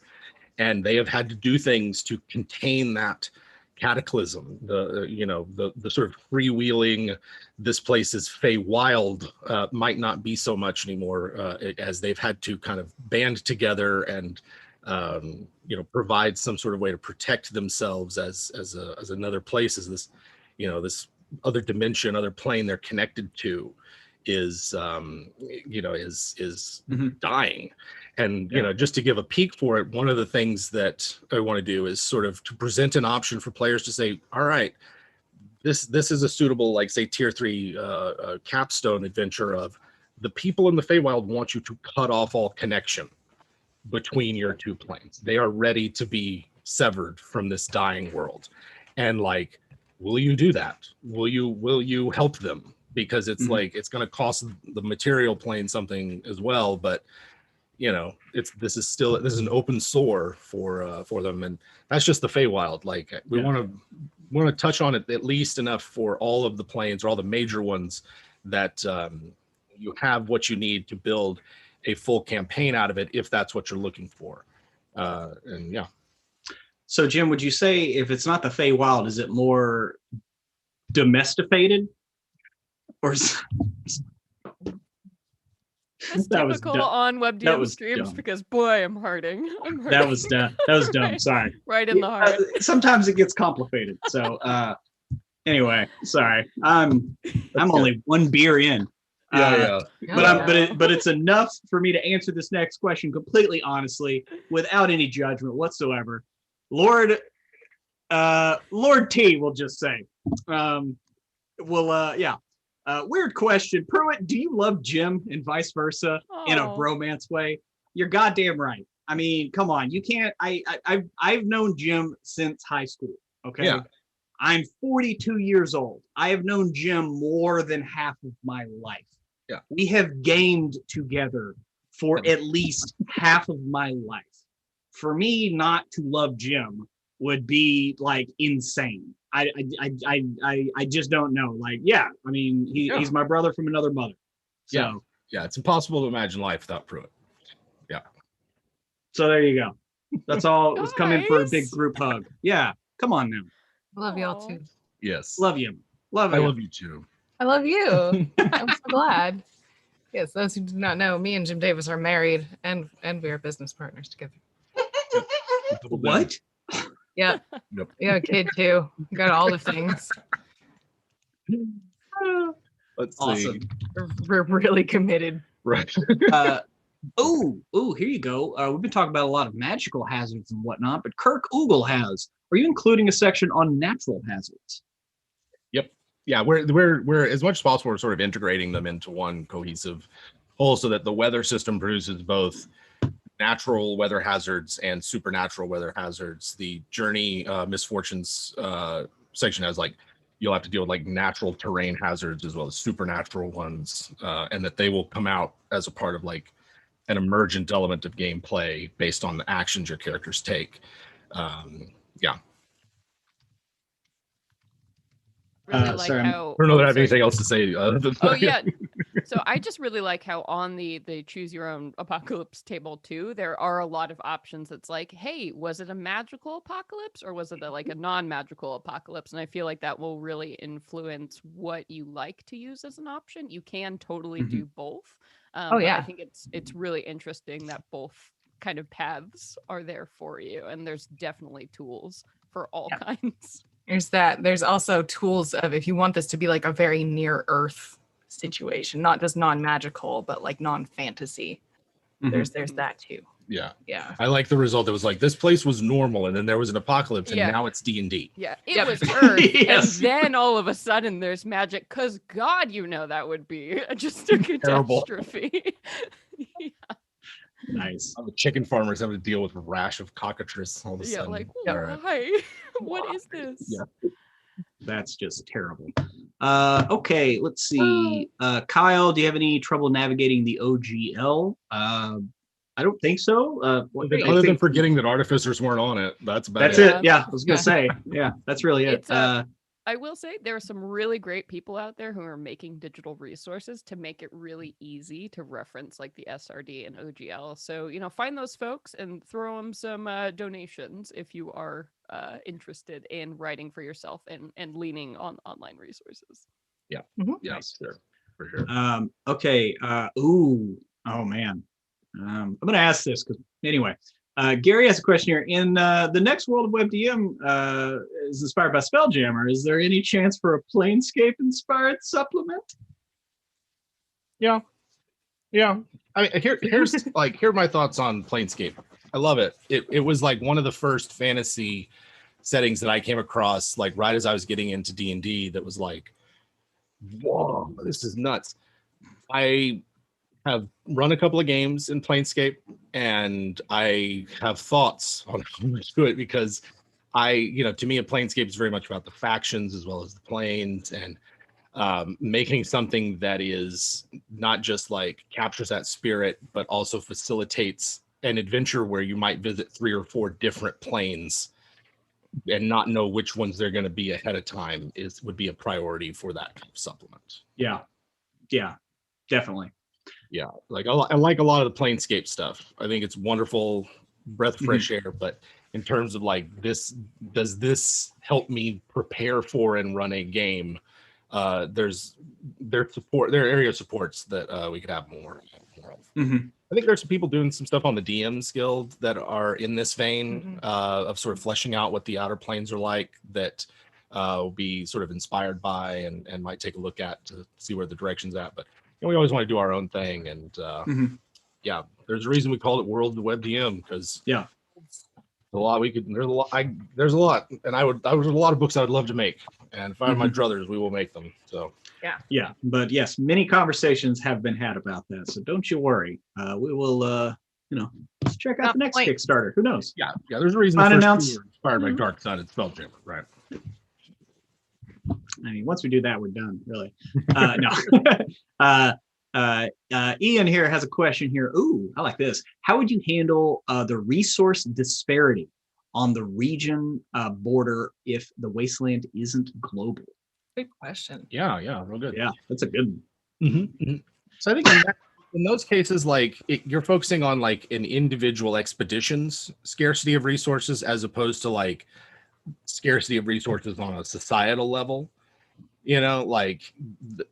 Speaker 3: And they have had to do things to contain that cataclysm. The sort of freewheeling, this place is Feywild, might not be so much anymore, as they've had to kind of band together and provide some sort of way to protect themselves as another place, as this this other dimension, other plane they're connected to is dying. And just to give a peek for it, one of the things that I want to do is sort of to present an option for players to say, all right, this is a suitable, like, say, tier 3 capstone adventure of the people in the Feywild want you to cut off all connection between your two planes. They are ready to be severed from this dying world. And like, will you do that? Will you help them? Because it's like, it's going to cost the material plane something as well, but this is an open sore for them. And that's just the Feywild. Like, we want to touch on it at least enough for all of the planes, or all the major ones, that you have what you need to build a full campaign out of it, if that's what you're looking for.
Speaker 2: So Jim, would you say if it's not the Feywild, is it more domesticated, or
Speaker 4: It's
Speaker 2: That was
Speaker 4: typical
Speaker 2: dumb.
Speaker 4: on
Speaker 2: That
Speaker 4: WebDM
Speaker 2: was
Speaker 4: streams
Speaker 2: dumb.
Speaker 4: because boy, I'm hurting.
Speaker 2: that was dumb? Sorry.
Speaker 4: Right in the heart.
Speaker 2: Sometimes it gets complicated. So anyway, sorry. I'm only one beer in. But it's enough for me to answer this next question completely honestly, without any judgment whatsoever. Lord T, we'll just say. Weird question. Pruitt, do you love Jim and vice versa in a bromance way? You're goddamn right. I mean, come on. You can't. I've known Jim since high school. Okay. Yeah. I'm 42 years old. I have known Jim more than half of my life. Yeah. We have gamed together for at least half of my life. For me not to love Jim would be like insane. I just don't know. Like, I mean, he's my brother from another mother. So
Speaker 3: yeah, it's impossible to imagine life without Pruitt. Yeah.
Speaker 2: So there you go. That's all. Let's come in for a big group hug. Yeah. Come on now.
Speaker 1: I love y'all too.
Speaker 3: Yes.
Speaker 2: Love you. I
Speaker 3: love you too.
Speaker 1: I love you. I'm so glad. Yes, those who do not know, me and Jim Davis are married, and we are business partners together.
Speaker 2: What?
Speaker 1: Yeah.
Speaker 3: Yep.
Speaker 1: Yeah, a kid too. Got all the things.
Speaker 3: Let's
Speaker 2: awesome.
Speaker 3: See.
Speaker 1: We're really committed.
Speaker 3: Right.
Speaker 2: Here you go. We've been talking about a lot of magical hazards and whatnot, but Kirk Oogle has. Are you including a section on natural hazards?
Speaker 3: Yep. Yeah, we're as much as possible, we're sort of integrating them into one cohesive whole, so that the weather system produces both natural weather hazards and supernatural weather hazards. The journey misfortunes section has, like, you'll have to deal with like natural terrain hazards as well as supernatural ones, and that they will come out as a part of like an emergent element of gameplay based on the actions your characters take.
Speaker 4: Really like how.
Speaker 3: I don't know that I have anything else to say.
Speaker 4: Yeah. So I just really like how on the choose your own apocalypse table too, there are a lot of options. It's like, hey, was it a magical apocalypse or was it a non-magical apocalypse? And I feel like that will really influence what you like to use as an option. You can totally do both. I think it's really interesting that both kind of paths are there for you, and there's definitely tools for all
Speaker 1: Yep.
Speaker 4: kinds.
Speaker 1: There's that. There's also tools of if you want this to be like a very near Earth situation, not just non-magical, but like non-fantasy.
Speaker 2: Mhm.
Speaker 1: There's that too.
Speaker 3: Yeah.
Speaker 1: Yeah.
Speaker 3: I like the result. It was like this place was normal, and then there was an apocalypse, and
Speaker 4: Yeah.
Speaker 3: now it's D&D.
Speaker 4: Yeah, it
Speaker 1: Yep.
Speaker 4: was Earth,
Speaker 2: Yes.
Speaker 4: and then all of a sudden there's magic, because God, that would be just a
Speaker 3: Terrible.
Speaker 4: catastrophe.
Speaker 2: Nice.
Speaker 3: All the chicken farmers having to deal with a rash of cockatrice all of a
Speaker 4: Yeah,
Speaker 3: sudden.
Speaker 4: like,
Speaker 3: All right.
Speaker 4: why? What is this?
Speaker 3: Yeah.
Speaker 2: That's just terrible. Okay, let's see. Kyle, do you have any trouble navigating the OGL? I don't think so.
Speaker 3: Other than forgetting that artificers weren't on it, that's about
Speaker 2: That's
Speaker 3: it.
Speaker 2: it. Yeah, I was gonna say. Yeah, that's really it.
Speaker 4: It's I will say there are some really great people out there who are making digital resources to make it really easy to reference like the SRD and OGL. So, find those folks and throw them some donations if you are interested in writing for yourself and leaning on online resources.
Speaker 3: Yeah.
Speaker 1: Mhm.
Speaker 3: Yeah,
Speaker 2: Nice.
Speaker 3: sure. For sure.
Speaker 2: Okay. Oh man. I'm gonna ask this because anyway. Gary has a question here. In the next World of WebDM is inspired by Spelljammer. Is there any chance for a Planescape-inspired supplement?
Speaker 3: Yeah. I mean, here's here are my thoughts on Planescape. I love it. It was like one of the first fantasy settings that I came across, like right as I was getting into D&D, that was like, whoa, this is nuts. I have run a couple of games in Planescape, and I have thoughts on how much to it, because to me, a Planescape is very much about the factions as well as the planes, and making something that is not just like captures that spirit, but also facilitates an adventure where you might visit 3 or 4 different planes and not know which ones they're going to be ahead of time would be a priority for that kind of supplement.
Speaker 2: Yeah, definitely.
Speaker 3: Yeah, like I like a lot of the Planescape stuff. I think it's wonderful, breath of fresh air. But in terms of like this, does this help me prepare for and run a game? There are area of supports that we could have more of. I think there's some people doing some stuff on the DMs Guild that are in this vein of sort of fleshing out what the outer planes are like, that will be sort of inspired by and might take a look at to see where the direction's at. But we always want to do our own thing, and yeah, there's a reason we called it World of WebDM, because
Speaker 2: yeah,
Speaker 3: a lot we could. There's a lot, and there's a lot of books I would love to make, and if I have my druthers, we will make them. So
Speaker 2: yeah, but yes, many conversations have been had about that, so don't you worry. We will, let's check out the next Kickstarter. Who knows?
Speaker 3: Yeah, there's a reason the first 2 were inspired by Dark Sun and Spelljammer, right?
Speaker 2: I mean, once we do that, we're done, really. No. Ian here has a question here. Ooh, I like this. How would you handle the resource disparity on the region border if the wasteland isn't global?
Speaker 1: Good question.
Speaker 3: Yeah, real good.
Speaker 2: Yeah, that's a good one.
Speaker 3: So I think in those cases, like you're focusing on like an individual expedition's scarcity of resources, as opposed to like scarcity of resources on a societal level. Like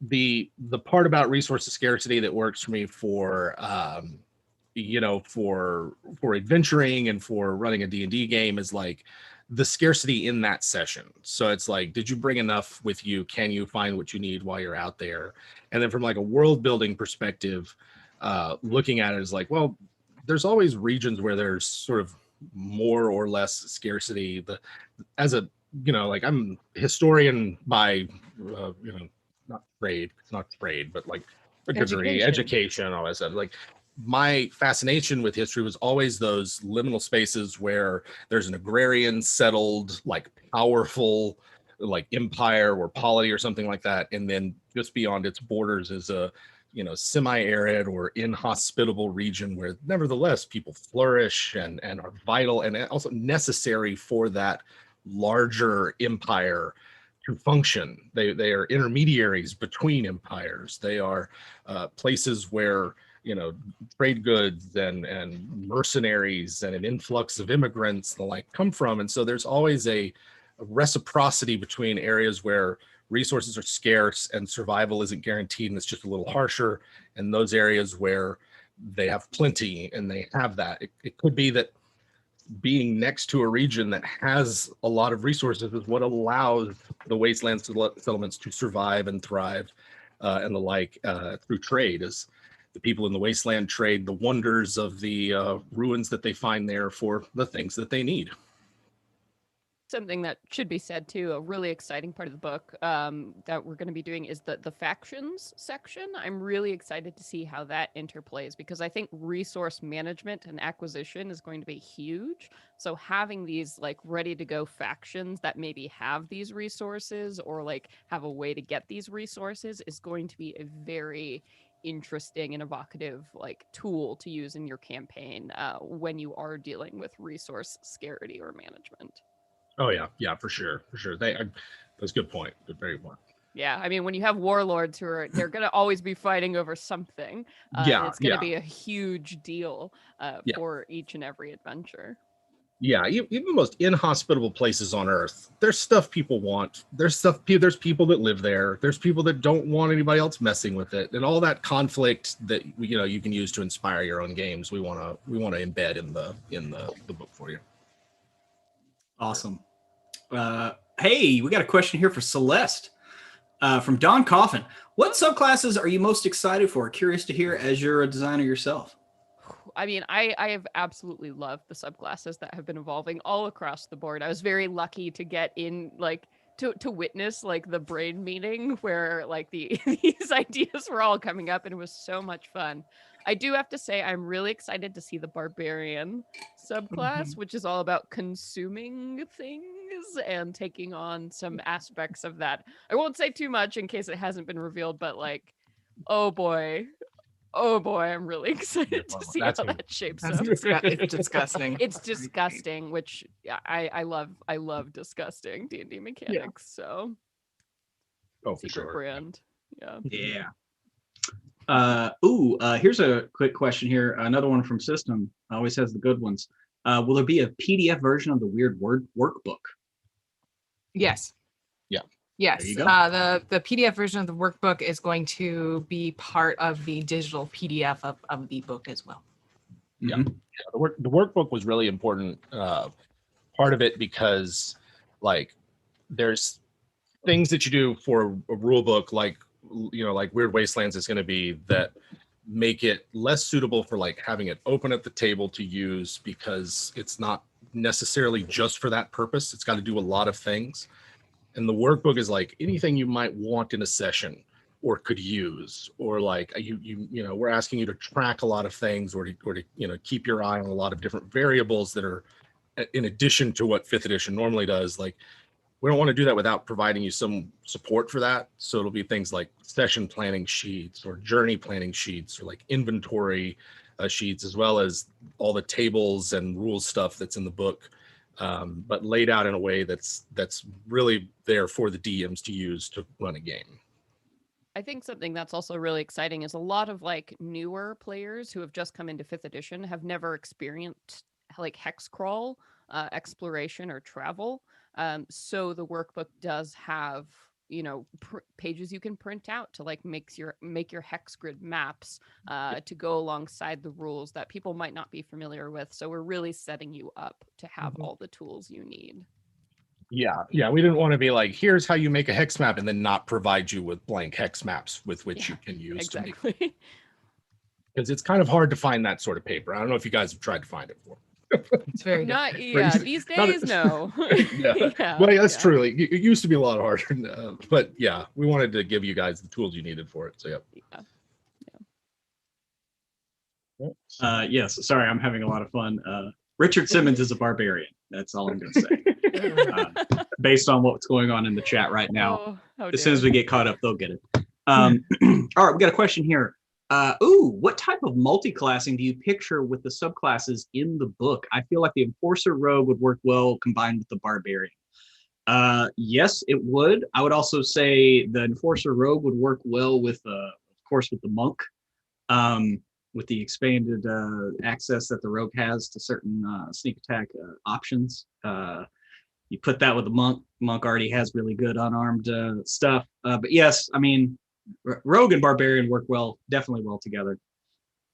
Speaker 3: the part about resources scarcity that works for me for for adventuring and for running a D&D game is like the scarcity in that session. So it's like, did you bring enough with you? Can you find what you need while you're out there? And then from like a world building perspective, looking at it is like, well, there's always regions where there's sort of more or less scarcity. Like I'm a historian by, not trade, but like a degree, education, all that stuff. Like my fascination with history was always those liminal spaces where there's an agrarian settled, like powerful, like empire or polity or something like that. And then just beyond its borders is a, semi-arid or inhospitable region where nevertheless people flourish and are vital and also necessary for that larger empire to function. They are intermediaries between empires. They are places where trade goods and mercenaries and an influx of immigrants and the like come from. And so there's always a reciprocity between areas where resources are scarce and survival isn't guaranteed and it's just a little harsher, and those areas where they have plenty and they have that. It could be that being next to a region that has a lot of resources is what allows the wasteland settlements to survive and thrive, and the like, through trade. As the people in the wasteland trade the wonders of the ruins that they find there for the things that they need.
Speaker 4: Something that should be said too, a really exciting part of the book that we're going to be doing is the factions section. I'm really excited to see how that interplays, because I think resource management and acquisition is going to be huge. So having these like ready to go factions that maybe have these resources or like have a way to get these resources is going to be a very interesting and evocative like tool to use in your campaign when you are dealing with resource scarcity or management.
Speaker 3: Oh yeah, for sure. That's a good point. Very point.
Speaker 4: Yeah, I mean, when you have warlords they're going to always be fighting over something. It's going to be a huge deal for each and every adventure.
Speaker 3: Yeah, even the most inhospitable places on Earth, there's stuff people want. There's people that live there. There's people that don't want anybody else messing with it, and all that conflict that you can use to inspire your own games. We want to embed in the book for you.
Speaker 2: Awesome. Hey, we got a question here for Celeste from Don Coffin. What subclasses are you most excited for? Curious to hear as you're a designer yourself.
Speaker 4: I mean, I have absolutely loved the subclasses that have been evolving all across the board. I was very lucky to get in, like, to witness, like, the brain meeting where, like, these ideas were all coming up, and it was so much fun. I do have to say I'm really excited to see the barbarian subclass, which is all about consuming things and taking on some aspects of that. I won't say too much in case it hasn't been revealed, but like, oh boy, I'm really excited to see how that shapes up.
Speaker 5: It's disgusting.
Speaker 4: It's disgusting, which I love disgusting D&D mechanics. So
Speaker 3: for
Speaker 4: secret
Speaker 3: sure.
Speaker 4: brand. Yeah.
Speaker 2: Here's a quick question here. Another one from System. Always has the good ones. Will there be a PDF version of the Weird Word workbook?
Speaker 5: Yes.
Speaker 3: Yeah.
Speaker 5: Yes.
Speaker 2: There you go.
Speaker 5: The PDF version of the workbook is going to be part of the digital PDF of the book as well.
Speaker 3: Yeah. The workbook was really important part of it, because like there's things that you do for a rule book, like like Weird Wastelands is going to be, that make it less suitable for like having it open at the table to use, because it's not necessarily just for that purpose. It's got to do a lot of things. And the workbook is like anything you might want in a session or could use, or like we're asking you to track a lot of things, or to keep your eye on a lot of different variables that are in addition to what 5th edition normally does. Like, we don't want to do that without providing you some support for that. So it'll be things like session planning sheets or journey planning sheets, or like inventory sheets, as well as all the tables and rules stuff that's in the book, but laid out in a way that's really there for the DMs to use to run a game.
Speaker 4: I think something that's also really exciting is a lot of like newer players who have just come into 5th edition have never experienced like hex crawl, exploration, or travel. So the workbook does have, pages you can print out to like make your hex grid maps to go alongside the rules that people might not be familiar with. So we're really setting you up to have all the tools you need.
Speaker 3: Yeah. We didn't want to be like, here's how you make a hex map, and then not provide you with blank hex maps with which you can use.
Speaker 4: Exactly.
Speaker 3: Because it's kind of hard to find that sort of paper. I don't know if you guys have tried to find it for.
Speaker 5: It's very
Speaker 4: these days, no.
Speaker 3: Well, that's true. Like, it used to be a lot harder, but yeah, we wanted to give you guys the tools you needed for it. So
Speaker 2: Yes. Sorry, I'm having a lot of fun. Richard Simmons is a barbarian. That's all I'm going to say. Based on what's going on in the chat right now. As soon as we get caught up, they'll get it. All right, we got a question here. What type of multi-classing do you picture with the subclasses in the book? I feel like the Enforcer Rogue would work well combined with the Barbarian. Yes, it would. I would also say the Enforcer Rogue would work well with, of course, with the Monk, with the expanded access that the Rogue has to certain sneak attack options. You put that with the Monk. Monk already has really good unarmed stuff. But yes, I mean, Rogue and Barbarian work definitely well together.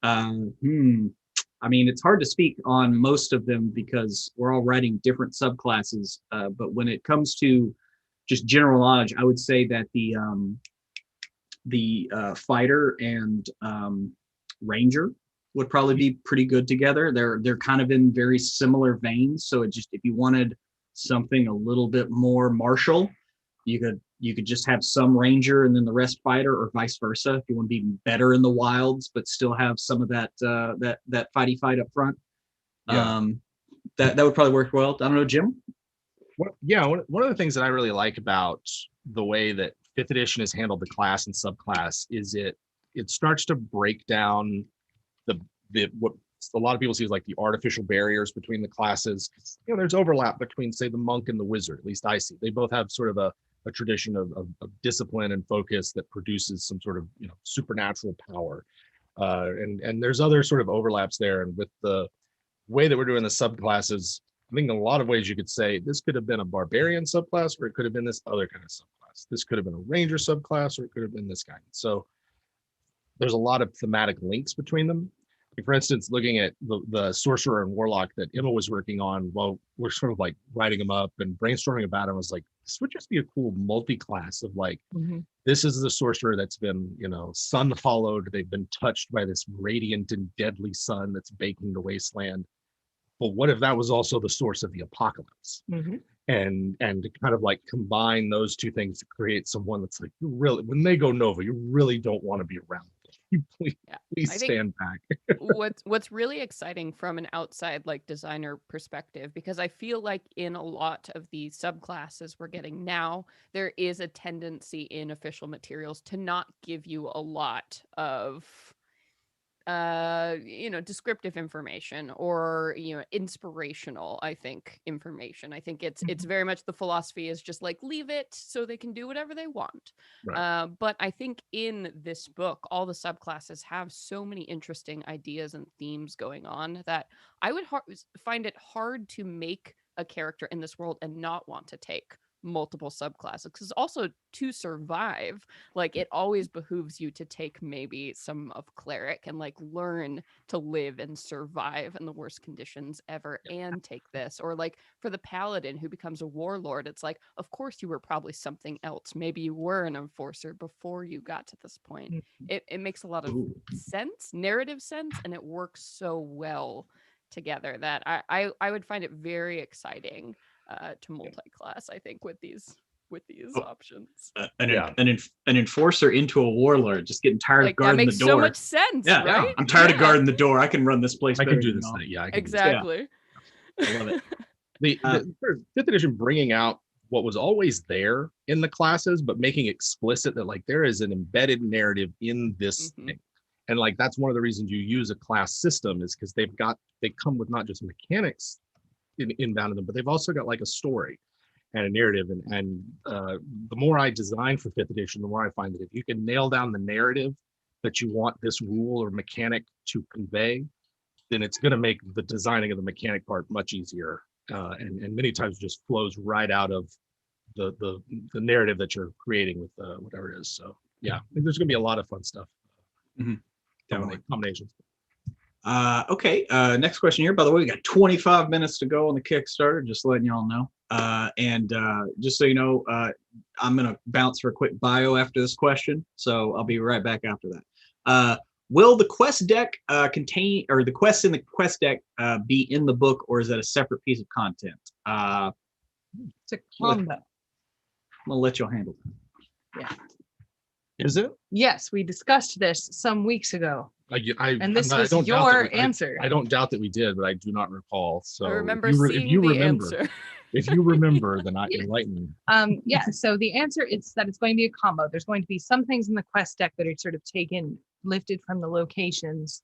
Speaker 2: I mean, it's hard to speak on most of them because we're all writing different subclasses. But when it comes to just general knowledge, I would say that the fighter and ranger would probably be pretty good together. They're kind of in very similar veins. So it just, if you wanted something a little bit more martial, you could just have some ranger and then the rest fighter, or vice versa. If you want to be better in the wilds but still have some of that that fighty fight up front, that would probably work well. I don't know, Jim.
Speaker 3: One of the things that I really like about the way that 5th edition has handled the class and subclass is it starts to break down the what a lot of people see as like the artificial barriers between the classes. There's overlap between, say, the monk and the wizard. At least I see. They both have sort of a tradition of discipline and focus that produces some sort of supernatural power. And there's other sort of overlaps there. And with the way that we're doing the subclasses, I think in a lot of ways you could say this could have been a barbarian subclass, or it could have been this other kind of subclass. This could have been a ranger subclass, or it could have been this kind. So there's a lot of thematic links between them. Like, for instance, looking at the sorcerer and warlock that Emma was working on while we're sort of like writing them up and brainstorming about it, I was like, this would just be a cool multi-class of like, this is the sorcerer that's been, sun followed. They've been touched by this radiant and deadly sun that's baking the wasteland. But what if that was also the source of the apocalypse? And to kind of like combine those two things to create someone that's like, you really, when they go Nova, you really don't want to be around. Please stand back.
Speaker 4: what's really exciting from an outside like designer perspective, because I feel like in a lot of the subclasses we're getting now, there is a tendency in official materials to not give you a lot of descriptive information or inspirational, I think, information. I think it's very much the philosophy is just like leave it so they can do whatever they want.
Speaker 3: Right.
Speaker 4: But I think in this book all the subclasses have so many interesting ideas and themes going on that I would find it hard to make a character in this world and not want to take multiple subclasses, because also to survive, like, it always behooves you to take maybe some of cleric and like learn to live and survive in the worst conditions ever, and take this. Or like for the paladin who becomes a warlord, it's like, of course you were probably something else. Maybe you were an enforcer before you got to this point. It makes a lot of sense, narrative sense, and it works so well together that I would find it very exciting to multi-class, I think, with these options.
Speaker 2: An enforcer into a warlord, just getting tired of guarding the door.
Speaker 4: That makes so much sense, right?
Speaker 2: I'm tired of guarding the door. I can run this place.
Speaker 3: I can do this thing. I can
Speaker 4: exactly.
Speaker 2: I love it.
Speaker 3: The 5th edition bringing out what was always there in the classes, but making explicit that like there is an embedded narrative in this thing. And like that's one of the reasons you use a class system, is because they come with not just mechanics inbound in them, but they've also got like a story and a narrative. And the more I design for 5th edition, the more I find that if you can nail down the narrative that you want this rule or mechanic to convey, then it's going to make the designing of the mechanic part much easier. And many times just flows right out of the narrative that you're creating with whatever it is. So yeah, there's going to be a lot of fun stuff. Combinations.
Speaker 2: Okay, next question here. By the way, we got 25 minutes to go on the Kickstarter, just letting y'all know. And just so you know, I'm going to bounce for a quick bio after this question, so I'll be right back after that. Will the quest deck contain, or the quests in the quest deck be in the book, or is that a separate piece of content?
Speaker 1: It's a combo.
Speaker 2: I'm going to let y'all handle that.
Speaker 1: Yeah.
Speaker 3: Is it?
Speaker 1: Yes, we discussed this some weeks ago. And this was your answer.
Speaker 3: I don't doubt that we did, but I do not recall. So
Speaker 4: I remember seeing the answer.
Speaker 3: If you remember, then I enlighten me.
Speaker 1: Yeah, so the answer is that it's going to be a combo. There's going to be some things in the quest deck that are sort of lifted from the locations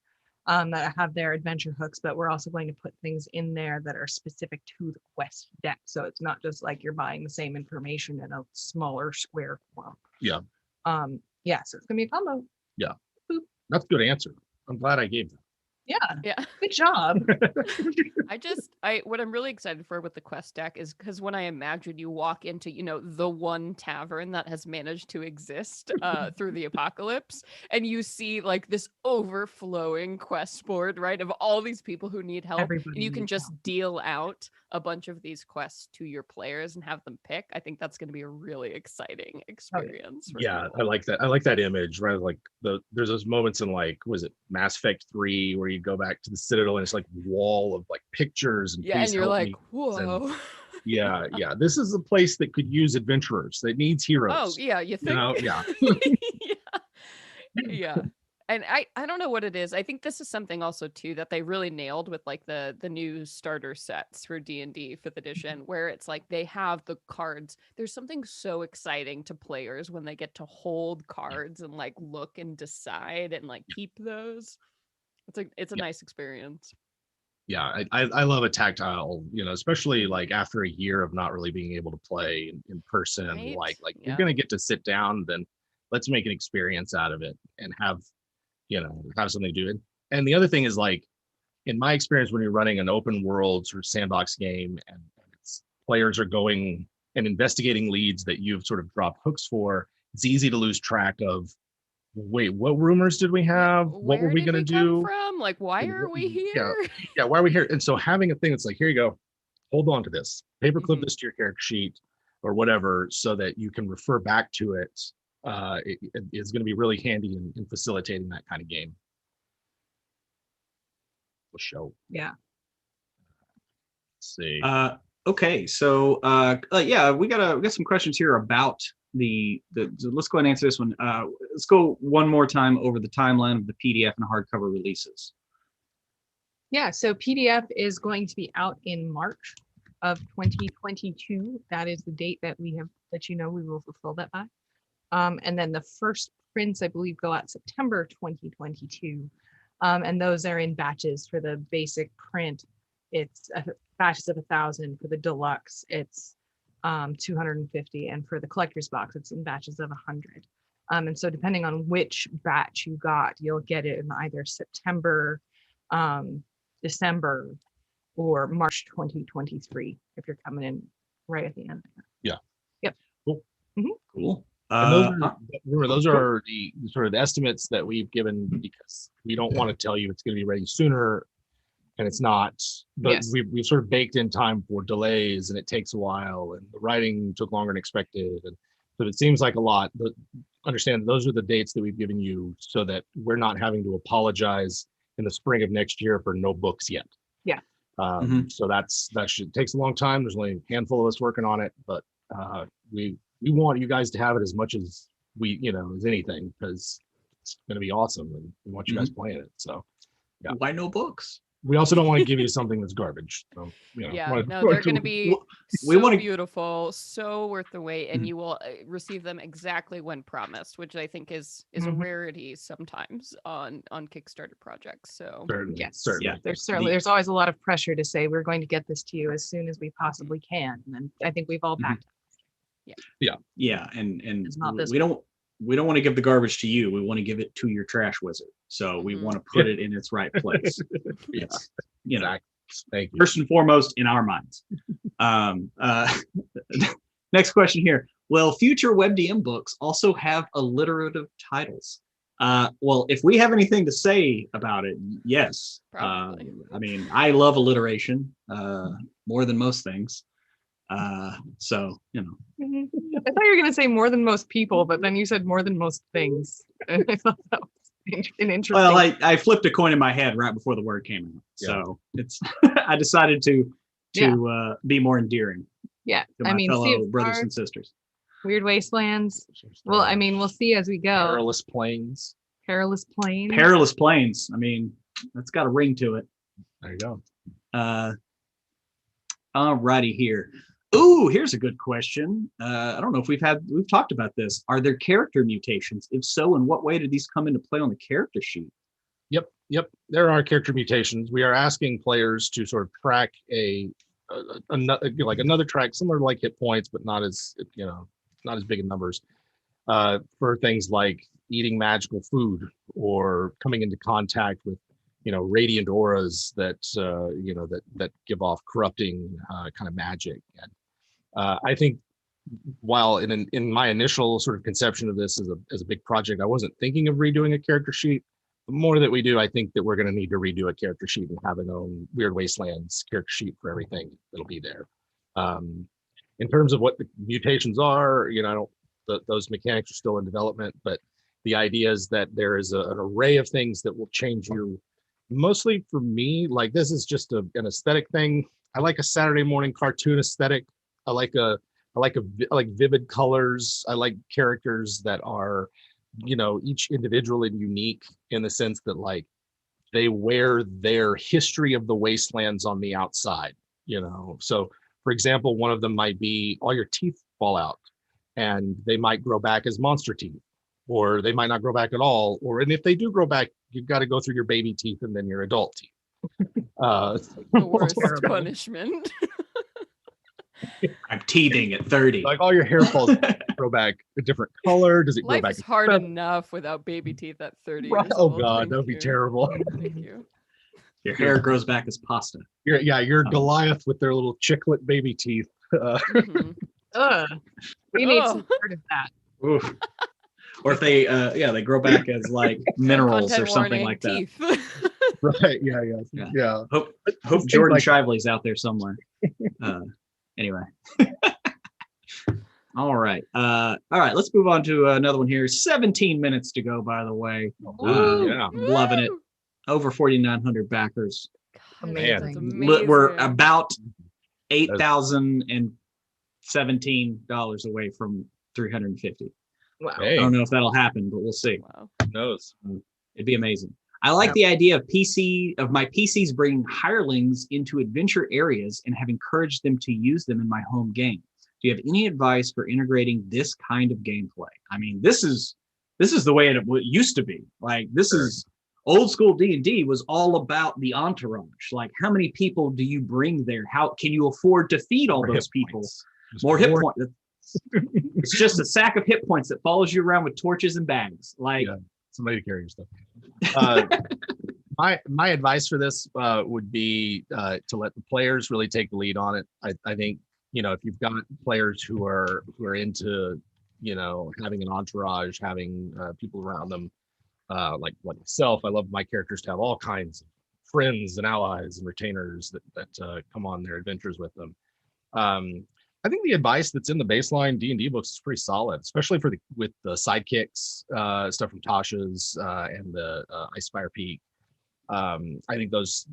Speaker 1: that have their adventure hooks, but we're also going to put things in there that are specific to the quest deck. So it's not just like you're buying the same information in a smaller square form.
Speaker 3: Yeah.
Speaker 1: Yeah, so it's gonna be a combo.
Speaker 3: Yeah. Boop. That's a good answer. I'm glad I gave that.
Speaker 4: Yeah.
Speaker 1: Good job.
Speaker 4: What I'm really excited for with the quest deck is because when I imagine you walk into, the one tavern that has managed to exist through the apocalypse, and you see like this overflowing quest board, right, of all these people who need help,
Speaker 1: Everybody
Speaker 4: and you can
Speaker 1: needs
Speaker 4: just
Speaker 1: help.
Speaker 4: deal out a bunch of these quests to your players and have them pick. I think that's going to be a really exciting experience. For
Speaker 3: Yeah,
Speaker 4: people.
Speaker 3: I like that. I like that image, right? Like there's those moments in like, was it Mass Effect 3 where you go back to the Citadel and it's like wall of like pictures and
Speaker 4: Yeah,
Speaker 3: please
Speaker 4: and you're
Speaker 3: help
Speaker 4: like,
Speaker 3: me. And
Speaker 4: whoa.
Speaker 3: yeah. This is a place that could use adventurers, that needs heroes.
Speaker 4: Oh, yeah, you think?
Speaker 3: Yeah.
Speaker 4: Yeah. And I don't know what it is. I think this is something also too that they really nailed with like the new starter sets for D&D 5th edition, where it's like they have the cards. There's something so exciting to players when they get to hold cards and like look and decide and like keep those. It's a nice experience.
Speaker 3: Yeah, I love a tactile, especially like after a year of not really being able to play in person.
Speaker 4: Right?
Speaker 3: Like
Speaker 4: Yeah.
Speaker 3: you're gonna get to sit down, then let's make an experience out of it and have something to do. And the other thing is, like, in my experience, when you're running an open world sort of sandbox game and players are going and investigating leads that you've sort of dropped hooks for, it's easy to lose track of, wait, what rumors did we have? What were we going to do?
Speaker 4: Come from? Like, why are we here?
Speaker 3: Yeah, why are we here? And so having a thing that's like, here you go, hold on to this, paperclip this to your character sheet or whatever, so that you can refer back to it. It is going to be really handy in facilitating that kind of game. Show.
Speaker 1: Yeah.
Speaker 3: Let's see.
Speaker 2: Okay, so yeah, we got some questions here about the let's go ahead and answer this one. Let's go one more time over the timeline of the PDF and hardcover releases.
Speaker 1: Yeah, so PDF is going to be out in March of 2022. That is the date that we have let you know we will fulfill that by. And then the first prints, I believe, go out September 2022. And those are in batches. For the basic print, it's batches of 1,000. For the deluxe, it's 250. And for the collector's box, it's in batches of 100. And so depending on which batch you got, you'll get it in either September, December, or March 2023 if you're coming in right at the end.
Speaker 3: Yeah.
Speaker 1: Yep.
Speaker 3: Cool.
Speaker 1: Mm-hmm.
Speaker 2: Cool.
Speaker 3: Those are the sort of estimates that we've given, because we don't want to tell you it's going to be ready sooner and it's not. But
Speaker 1: yes.
Speaker 3: we've sort of baked in time for delays, and it takes a while, and the writing took longer than expected, and so it seems like a lot. But understand, those are the dates that we've given you so that we're not having to apologize in the spring of next year for no books yet.
Speaker 1: Yeah.
Speaker 3: So that takes a long time. There's only a handful of us working on it, but we want you guys to have it as much as as anything, because it's going to be awesome, and we want you guys playing it. So yeah.
Speaker 2: Why no books?
Speaker 3: We also don't want to give you something that's garbage. So,
Speaker 4: yeah, no, they're going to be beautiful, so worth the wait, and you will receive them exactly when promised, which I think is a rarity sometimes on Kickstarter projects. So
Speaker 3: certainly.
Speaker 1: Yeah, there's always a lot of pressure to say we're going to get this to you as soon as we possibly can, and I think we've all backed up.
Speaker 2: Yeah, and we don't want to give the garbage to you. We want to give it to your trash wizard. So we want to put it in its right place.
Speaker 3: Thank you.
Speaker 2: First and foremost in our minds. Next question here. Will future WebDM books also have alliterative titles? Well, if we have anything to say about it, yes.
Speaker 4: Probably.
Speaker 2: I mean, I love alliteration more than most things. So,
Speaker 1: I thought you were going to say more than most people, but then you said more than most things. And I thought that was an interesting.
Speaker 2: Well, I flipped a coin in my head right before the word came out. So it's, I decided to be more endearing.
Speaker 1: Yeah.
Speaker 2: To my fellow brothers and sisters.
Speaker 1: Weird Wastelands. Well, I mean, we'll see as we go.
Speaker 3: Perilous Plains.
Speaker 1: Perilous Plains.
Speaker 2: Perilous Plains. I mean, that's got a ring to it.
Speaker 3: There you go.
Speaker 2: All righty here. Ooh, here's a good question. I don't know if we've talked about this. Are there character mutations? If so, in what way do these come into play on the character sheet?
Speaker 3: Yep. There are character mutations. We are asking players to sort of track another track, similar to like hit points, but not as big in numbers, for things like eating magical food or coming into contact with radiant auras that that give off corrupting kind of magic. And I think while in my initial sort of conception of this as a big project, I wasn't thinking of redoing a character sheet. The more that we do, I think that we're going to need to redo a character sheet and have an own Weird Wastelands character sheet for everything that'll be there. In terms of what the mutations are, I don't. Those mechanics are still in development, but the idea is that there is an array of things that will change you. Mostly for me, like this is just an aesthetic thing. I like a Saturday morning cartoon aesthetic. I like vivid colors. I like characters that are, each individual and unique in the sense that like they wear their history of the wastelands on the outside, So for example, one of them might be all your teeth fall out and they might grow back as monster teeth, or they might not grow back at all. And if they do grow back, you've got to go through your baby teeth and then your adult teeth.
Speaker 4: The worst punishment.
Speaker 2: I'm teething at 30.
Speaker 3: Like all your hair falls grow back a different color. Does it grow
Speaker 4: Life
Speaker 3: back?
Speaker 4: is hard enough without baby teeth at 30
Speaker 3: Right.
Speaker 4: years
Speaker 3: Oh
Speaker 4: old.
Speaker 3: God,
Speaker 4: Thank
Speaker 3: that would be
Speaker 4: you.
Speaker 3: terrible.
Speaker 4: Thank you.
Speaker 2: Your hair grows back as pasta.
Speaker 3: You're Goliath with their little chiclet baby teeth.
Speaker 4: Mhm.
Speaker 1: We need
Speaker 4: Ugh.
Speaker 1: some part of that.
Speaker 2: Oof. Or if they they grow back as like minerals or
Speaker 4: Content
Speaker 2: something
Speaker 4: warning,
Speaker 2: like that.
Speaker 4: teeth.
Speaker 3: Right. Yeah.
Speaker 2: Hope Jordan
Speaker 3: like
Speaker 2: Shively's out there somewhere. Anyway. All right. Let's move on to another one here. 17 minutes to go, by the way.
Speaker 3: Yeah.
Speaker 2: I'm loving it. Over 4,900 backers.
Speaker 4: God,
Speaker 1: Amazing.
Speaker 4: that's
Speaker 2: We're
Speaker 4: amazing.
Speaker 2: about $8,017 away from 350.
Speaker 1: Wow.
Speaker 2: I
Speaker 3: Hey,
Speaker 2: don't know if that'll happen, but we'll see.
Speaker 4: Wow.
Speaker 3: who knows?
Speaker 2: It'd be amazing. I like the idea of my PCs bringing hirelings into adventure areas and have encouraged them to use them in my home game. Do you have any advice for integrating this kind of gameplay? I mean, this is the way it used to be. Like this is old school D&D was all about the entourage. Like how many people do you bring there? How can you afford to feed all those people? More hit points. It's just a sack of hit points that follows you around with torches and bags. Like
Speaker 3: Somebody to carry your stuff. My advice for this would be to let the players really take the lead on it. I think if you've got players who are into having an entourage, having people around them, like myself, I love my characters to have all kinds of friends and allies and retainers that come on their adventures with them. I think the advice that's in the baseline D&D books is pretty solid, especially with the sidekicks, stuff from Tasha's and the Icefire Peak. I think there's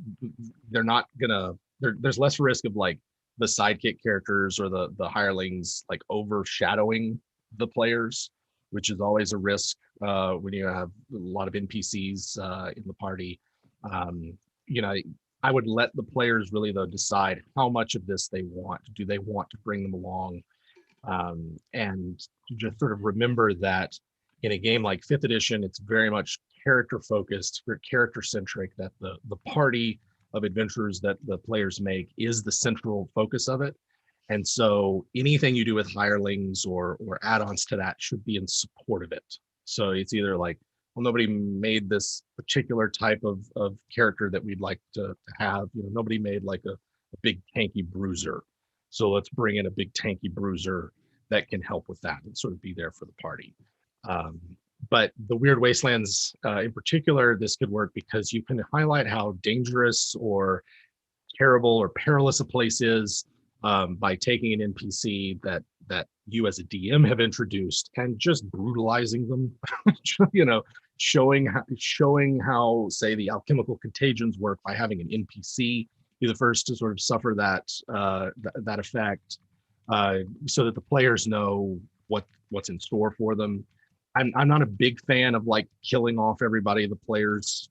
Speaker 3: less risk of like the sidekick characters or the hirelings like overshadowing the players, which is always a risk when you have a lot of NPCs in the party. I would let the players really though decide how much of this they want. Do they want to bring them along? And just sort of remember that in a game like 5th edition, it's very much character focused, character centric, that the party of adventurers that the players make is the central focus of it. And so anything you do with hirelings or add-ons to that should be in support of it. So it's either like, well, nobody made this particular type of character that we'd like to have. Nobody made like a big tanky bruiser. So let's bring in a big tanky bruiser that can help with that and sort of be there for the party. But the Weird Wastelands in particular, this could work because you can highlight how dangerous or terrible or perilous a place is by taking an NPC that you as a DM have introduced and just brutalizing them, showing how say the alchemical contagions work by having an NPC be the first to sort of suffer that effect, so that the players know what's in store for them. I'm not a big fan of like killing off everybody the players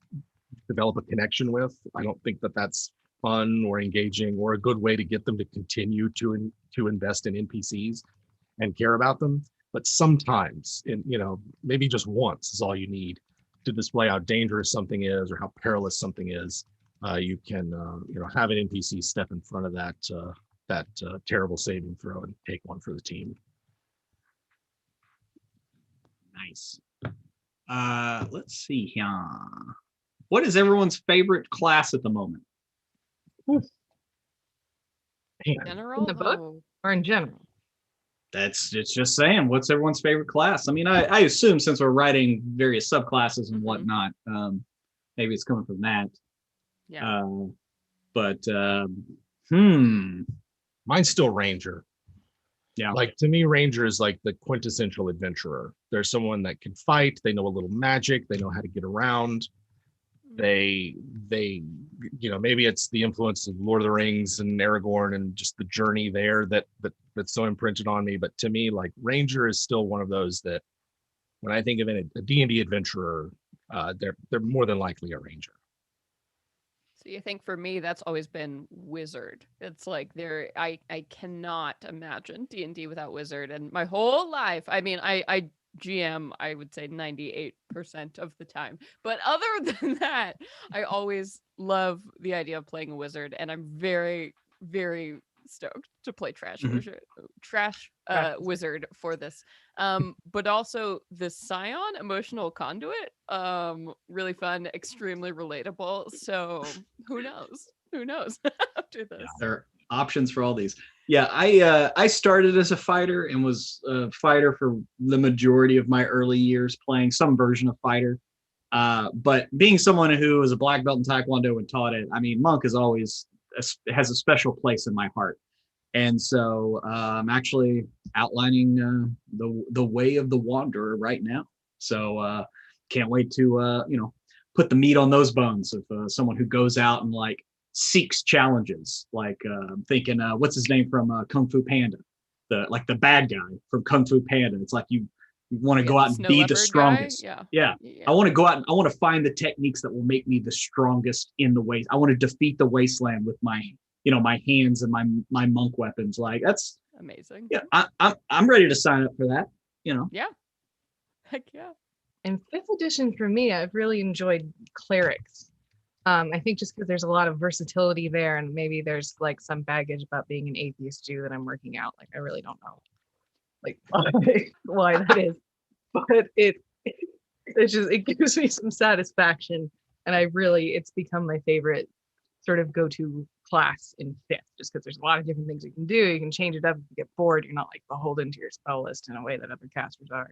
Speaker 3: develop a connection with. I don't think that's fun or engaging or a good way to get them to continue to invest in NPCs and care about them. But sometimes, maybe just once is all you need to display how dangerous something is or how perilous something is. You can have an NPC step in front of that terrible saving throw and take one for the team.
Speaker 2: Nice. Let's see here. What is everyone's favorite class at the moment?
Speaker 4: General?
Speaker 1: In the book?
Speaker 4: Oh,
Speaker 1: Or in general?
Speaker 2: It's just saying, what's everyone's favorite class? I mean, I assume since we're writing various subclasses and
Speaker 4: Mhm.
Speaker 2: whatnot, maybe it's coming from that.
Speaker 4: yeah.
Speaker 2: But
Speaker 3: Mine's still Ranger.
Speaker 2: Yeah.
Speaker 3: Like to me, Ranger is like the quintessential adventurer. They're someone that can fight. They know a little magic. They know how to get around. They, maybe it's the influence of Lord of the Rings and Aragorn and just the journey there that's so imprinted on me. But to me, like Ranger is still one of those that when I think of a D&D adventurer, they're more than likely a Ranger.
Speaker 4: See, I think for me, that's always been Wizard. It's like I cannot imagine D&D without Wizard. And my whole life, I mean, I GM, I would say 98% of the time. But other than that, I always love the idea of playing a wizard. And I'm very, very stoked to play trash wizard for this. But also the Scion emotional conduit, really fun, extremely relatable. So who knows after this.
Speaker 2: Yeah, there are options for all these. Yeah, I started as a fighter and was a fighter for the majority of my early years, playing some version of fighter. But being someone who was a black belt in Taekwondo and taught it, I mean, monk is always has a special place in my heart. And so I'm actually outlining the way of the wanderer right now. So can't wait to put the meat on those bones of someone who goes out and like seeks challenges. Like I'm thinking, what's his name from Kung Fu Panda? The bad guy from Kung Fu Panda. It's like you want to go out and be the strongest. Yeah. I want to go out and I want to find the techniques that will make me the strongest in the waste. I want to defeat the wasteland with my my hands and my monk weapons. Like that's
Speaker 4: amazing.
Speaker 2: Yeah, I'm ready to sign up for that.
Speaker 4: Yeah. Heck yeah.
Speaker 1: In 5th edition for me, I've really enjoyed Clerics. I think just because there's a lot of versatility there, and maybe there's like some baggage about being an atheist Jew that I'm working out. Like I really don't know, like why that is, but it gives me some satisfaction, and it's become my favorite sort of go-to class in 5th, just because there's a lot of different things you can do. You can change it up if you get bored. You're not like beholden to your spell list in a way that other casters are.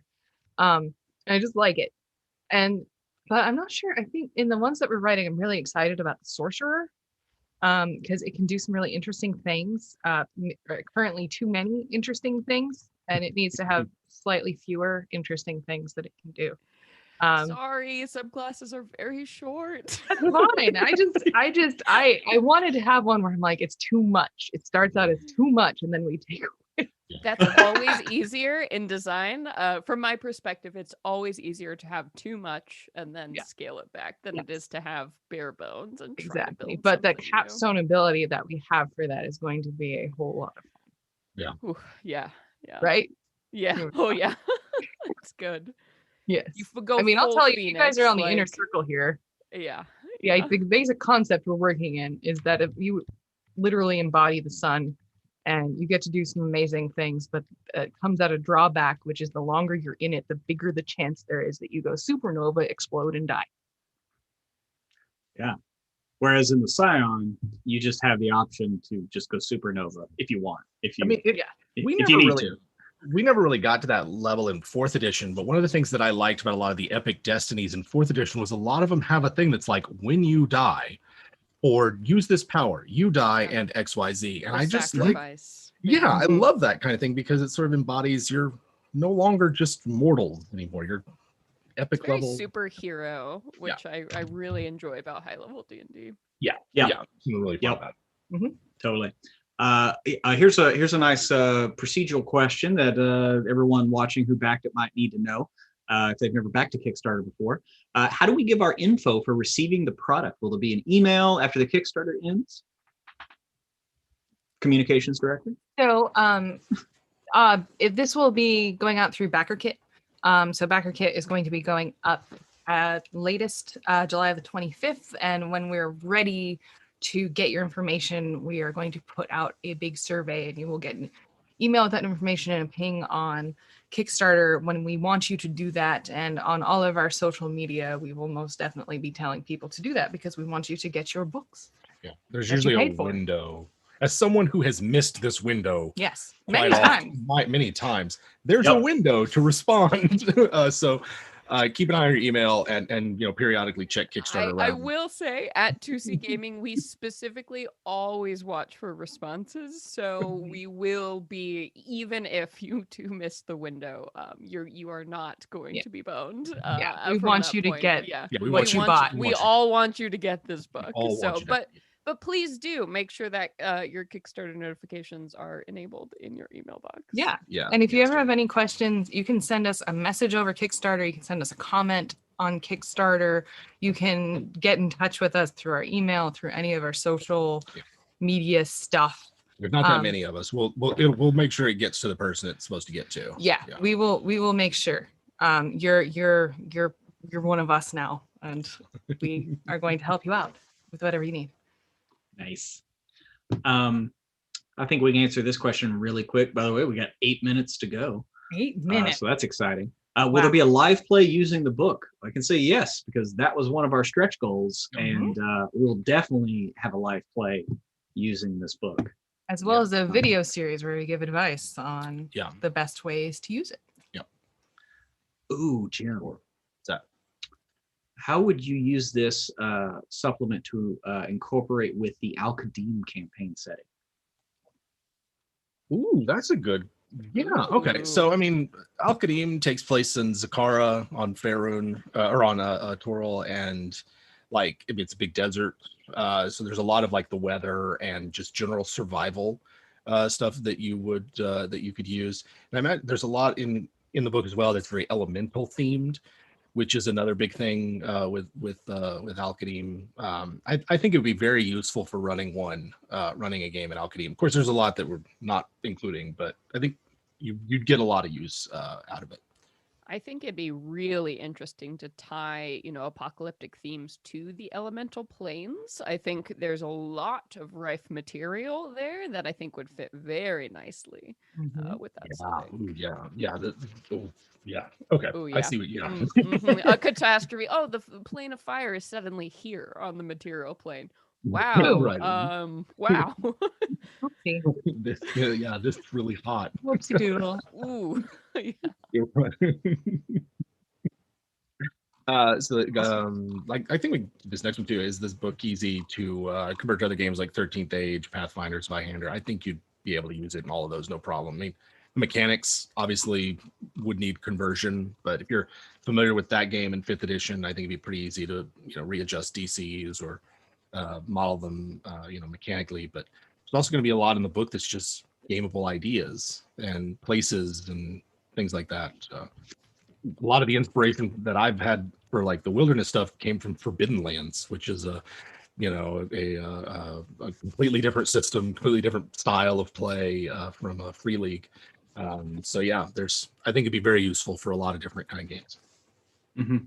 Speaker 1: I just like it. But I'm not sure. I think in the ones that we're writing, I'm really excited about the sorcerer, because it can do some really interesting things. Currently too many interesting things, and it needs to have slightly fewer interesting things that it can do.
Speaker 4: Sorry, subclasses are very short.
Speaker 1: That's fine. I wanted to have one where I'm like, it's too much. It starts out as too much, and then we take away.
Speaker 4: That's always easier in design. From my perspective, it's always easier to have too much and then scale it back than it is to have bare bones and
Speaker 1: exactly. But the capstone ability that we have for that is going to be a whole lot of fun.
Speaker 3: Yeah.
Speaker 4: Ooh, yeah.
Speaker 1: Right?
Speaker 4: Yeah. Oh yeah. It's good.
Speaker 1: Yes.
Speaker 4: Go
Speaker 1: I mean, I'll tell you,
Speaker 4: Phoenix,
Speaker 1: you guys are on the inner circle here.
Speaker 4: Yeah.
Speaker 1: The basic concept we're working in is that if you literally embody the sun and you get to do some amazing things, but it comes at a drawback, which is the longer you're in it, the bigger the chance there is that you go supernova, explode, and die.
Speaker 2: Yeah. Whereas in the Scion, you just have the option to just go supernova if you want.
Speaker 3: We never really got to that level in 4th edition, but one of the things that I liked about a lot of the epic destinies in 4th edition was a lot of them have a thing that's like, when you die or use this power, you die and XYZ. And I just
Speaker 4: sacrifice.
Speaker 3: I love that kind of thing because it sort of embodies you're no longer just mortal anymore. You're epic level
Speaker 4: superhero, which I really enjoy about high level D&D.
Speaker 3: Yeah. It's really fun about it.
Speaker 2: Mm-hmm. Totally. Here's a nice procedural question that everyone watching who backed it might need to know if they've never backed a Kickstarter before. How do we give our info for receiving the product? Will there be an email after the Kickstarter ends? Communications director?
Speaker 1: So if this will be going out through BackerKit. So BackerKit is going to be going up at latest July the 25th, and when we're ready to get your information, we are going to put out a big survey, and you will get
Speaker 5: email with that information and a ping on Kickstarter when we want you to do that. And on all of our social media, we will most definitely be telling people to do that because we want you to get your books.
Speaker 6: Yeah, there's
Speaker 5: that you
Speaker 6: usually a
Speaker 5: paid for.
Speaker 6: window. As someone who has missed this window
Speaker 5: Yes,
Speaker 6: quite
Speaker 5: many
Speaker 6: often,
Speaker 5: times.
Speaker 6: many times, there's
Speaker 2: Yep.
Speaker 6: a window to respond. So keep an eye on your email and periodically check Kickstarter
Speaker 4: I
Speaker 6: around.
Speaker 4: will say at 2C Gaming, we specifically always watch for responses. So we will be, even if you do miss the window, you are not going
Speaker 5: Yeah.
Speaker 4: to be boned.
Speaker 5: Yeah, we
Speaker 4: from
Speaker 5: want
Speaker 4: that
Speaker 5: you to
Speaker 4: point.
Speaker 5: get
Speaker 4: Yeah,
Speaker 6: Yeah, we
Speaker 5: what
Speaker 6: want
Speaker 5: you
Speaker 6: you
Speaker 5: bought.
Speaker 4: we all want you to get this book.
Speaker 6: all want
Speaker 4: So,
Speaker 6: you to-
Speaker 4: but please do make sure that your Kickstarter notifications are enabled in your email box.
Speaker 5: Yeah.
Speaker 6: Yeah.
Speaker 5: And if you
Speaker 6: yes,
Speaker 5: ever have any questions, you can send us a message over Kickstarter. You can send us a comment on Kickstarter. You can get in touch with us through our email, through any of our social
Speaker 6: Yeah.
Speaker 5: media stuff.
Speaker 6: There's not that
Speaker 5: Um,
Speaker 6: many of us. We'll make sure it gets to the person it's supposed to get to.
Speaker 5: Yeah, we will make sure. You're one of us now, and we are going to help you out with whatever you need.
Speaker 2: Nice. I think we can answer this question really quick. By the way, we got 8 minutes to go.
Speaker 5: 8 minutes.
Speaker 2: So that's exciting. Will
Speaker 5: Wow.
Speaker 2: there be a live play using the book? I can say yes, because that was one of our stretch goals.
Speaker 5: Mhm.
Speaker 2: And we will definitely have a live play using this book.
Speaker 5: As well
Speaker 6: Yeah.
Speaker 5: as a video series where we give advice on
Speaker 6: Yeah.
Speaker 5: the best ways to use it.
Speaker 2: Ooh, Jim.
Speaker 6: What's that?
Speaker 2: How would you use this supplement to incorporate with the Al-Qadim campaign setting?
Speaker 6: Ooh, that's a good. Yeah. Okay. So I mean, Al Qadim takes place in Zakara on Faerun or on Toril, and like it's a big desert. So there's a lot of like the weather and just general survival stuff that you could use. And I imagine there's a lot in the book as well that's very elemental themed, which is another big thing with Al Qadim. I think it would be very useful for running a game at Al Qadim. Of course, there's a lot that we're not including, but I think you'd get a lot of use out of it.
Speaker 4: I think it'd be really interesting to tie, apocalyptic themes to the elemental planes. I think there's a lot of rife material there that I think would fit very nicely with that setting.
Speaker 6: Ooh, yeah. Okay,
Speaker 4: Oh,
Speaker 6: I
Speaker 4: yeah.
Speaker 6: see what you.
Speaker 4: A catastrophe. Oh, the plane of fire is suddenly here on the material plane. Wow.
Speaker 6: Right.
Speaker 4: Wow.
Speaker 5: Oopsie.
Speaker 6: This is really hot.
Speaker 5: Whoopsie doodle.
Speaker 4: Ooh.
Speaker 6: Like I think this next one too is this book easy to convert to other games like 13th Age, Pathfinder, Spyhander. I think you'd be able to use it in all of those, no problem. I mean, the mechanics obviously would need conversion, but if you're familiar with that game in 5th edition, I think it'd be pretty easy to readjust DCs or model them mechanically. But there's also going to be a lot in the book that's just gameable ideas and places and things like that. A lot of the inspiration that I've had for like the wilderness stuff came from Forbidden Lands, which is a completely different system, completely different style of play from a Free League. So yeah, I think it'd be very useful for a lot of different kind of games.
Speaker 2: Mm-hmm.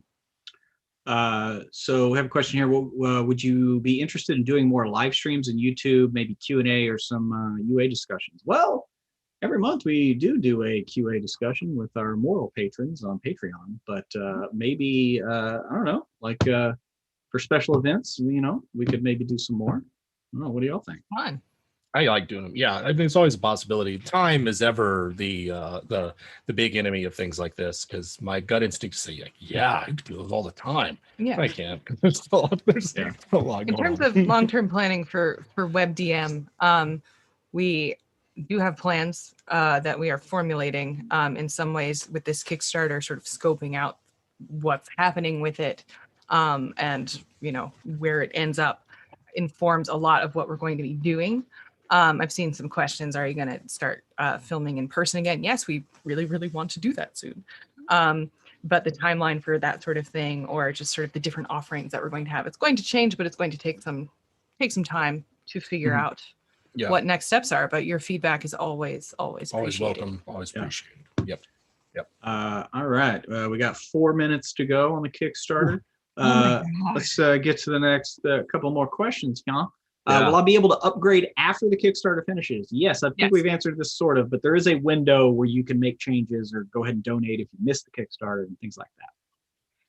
Speaker 2: So we have a question here. Would you be interested in doing more live streams on YouTube, maybe Q&A or some UA discussions? Well, every month we do a QA discussion with our moral patrons on Patreon, but maybe, I don't know, like for special events, we could maybe do some more. I don't know, what do y'all think?
Speaker 5: Fun.
Speaker 6: I like doing them. Yeah, I think it's always a possibility. Time is ever the big enemy of things like this, because my gut instinct to say, like, yeah, I can do those all the time.
Speaker 5: Yeah.
Speaker 6: I can't. There's a lot going
Speaker 5: In terms
Speaker 6: on.
Speaker 5: of long-term planning for WebDM, we do have plans that we are formulating in some ways with this Kickstarter, sort of scoping out what's happening with it, and where it ends up informs a lot of what we're going to be doing. I've seen some questions. Are you going to start filming in person again? Yes, we really, really want to do that soon. But the timeline for that sort of thing, or just sort of the different offerings that we're going to have, it's going to change, but it's going to take some time to figure out what next steps are. But your feedback is always appreciated.
Speaker 6: Welcome, always appreciated. Yep.
Speaker 2: All right, we got 4 minutes to go on the Kickstarter.
Speaker 5: Oh my gosh.
Speaker 2: Let's get to the next couple more questions, y'all. Will I be able to upgrade after the Kickstarter finishes? Yes, I think
Speaker 5: Yes.
Speaker 2: we've answered this sort of, but there is a window where you can make changes or go ahead and donate if you missed the Kickstarter and things like that.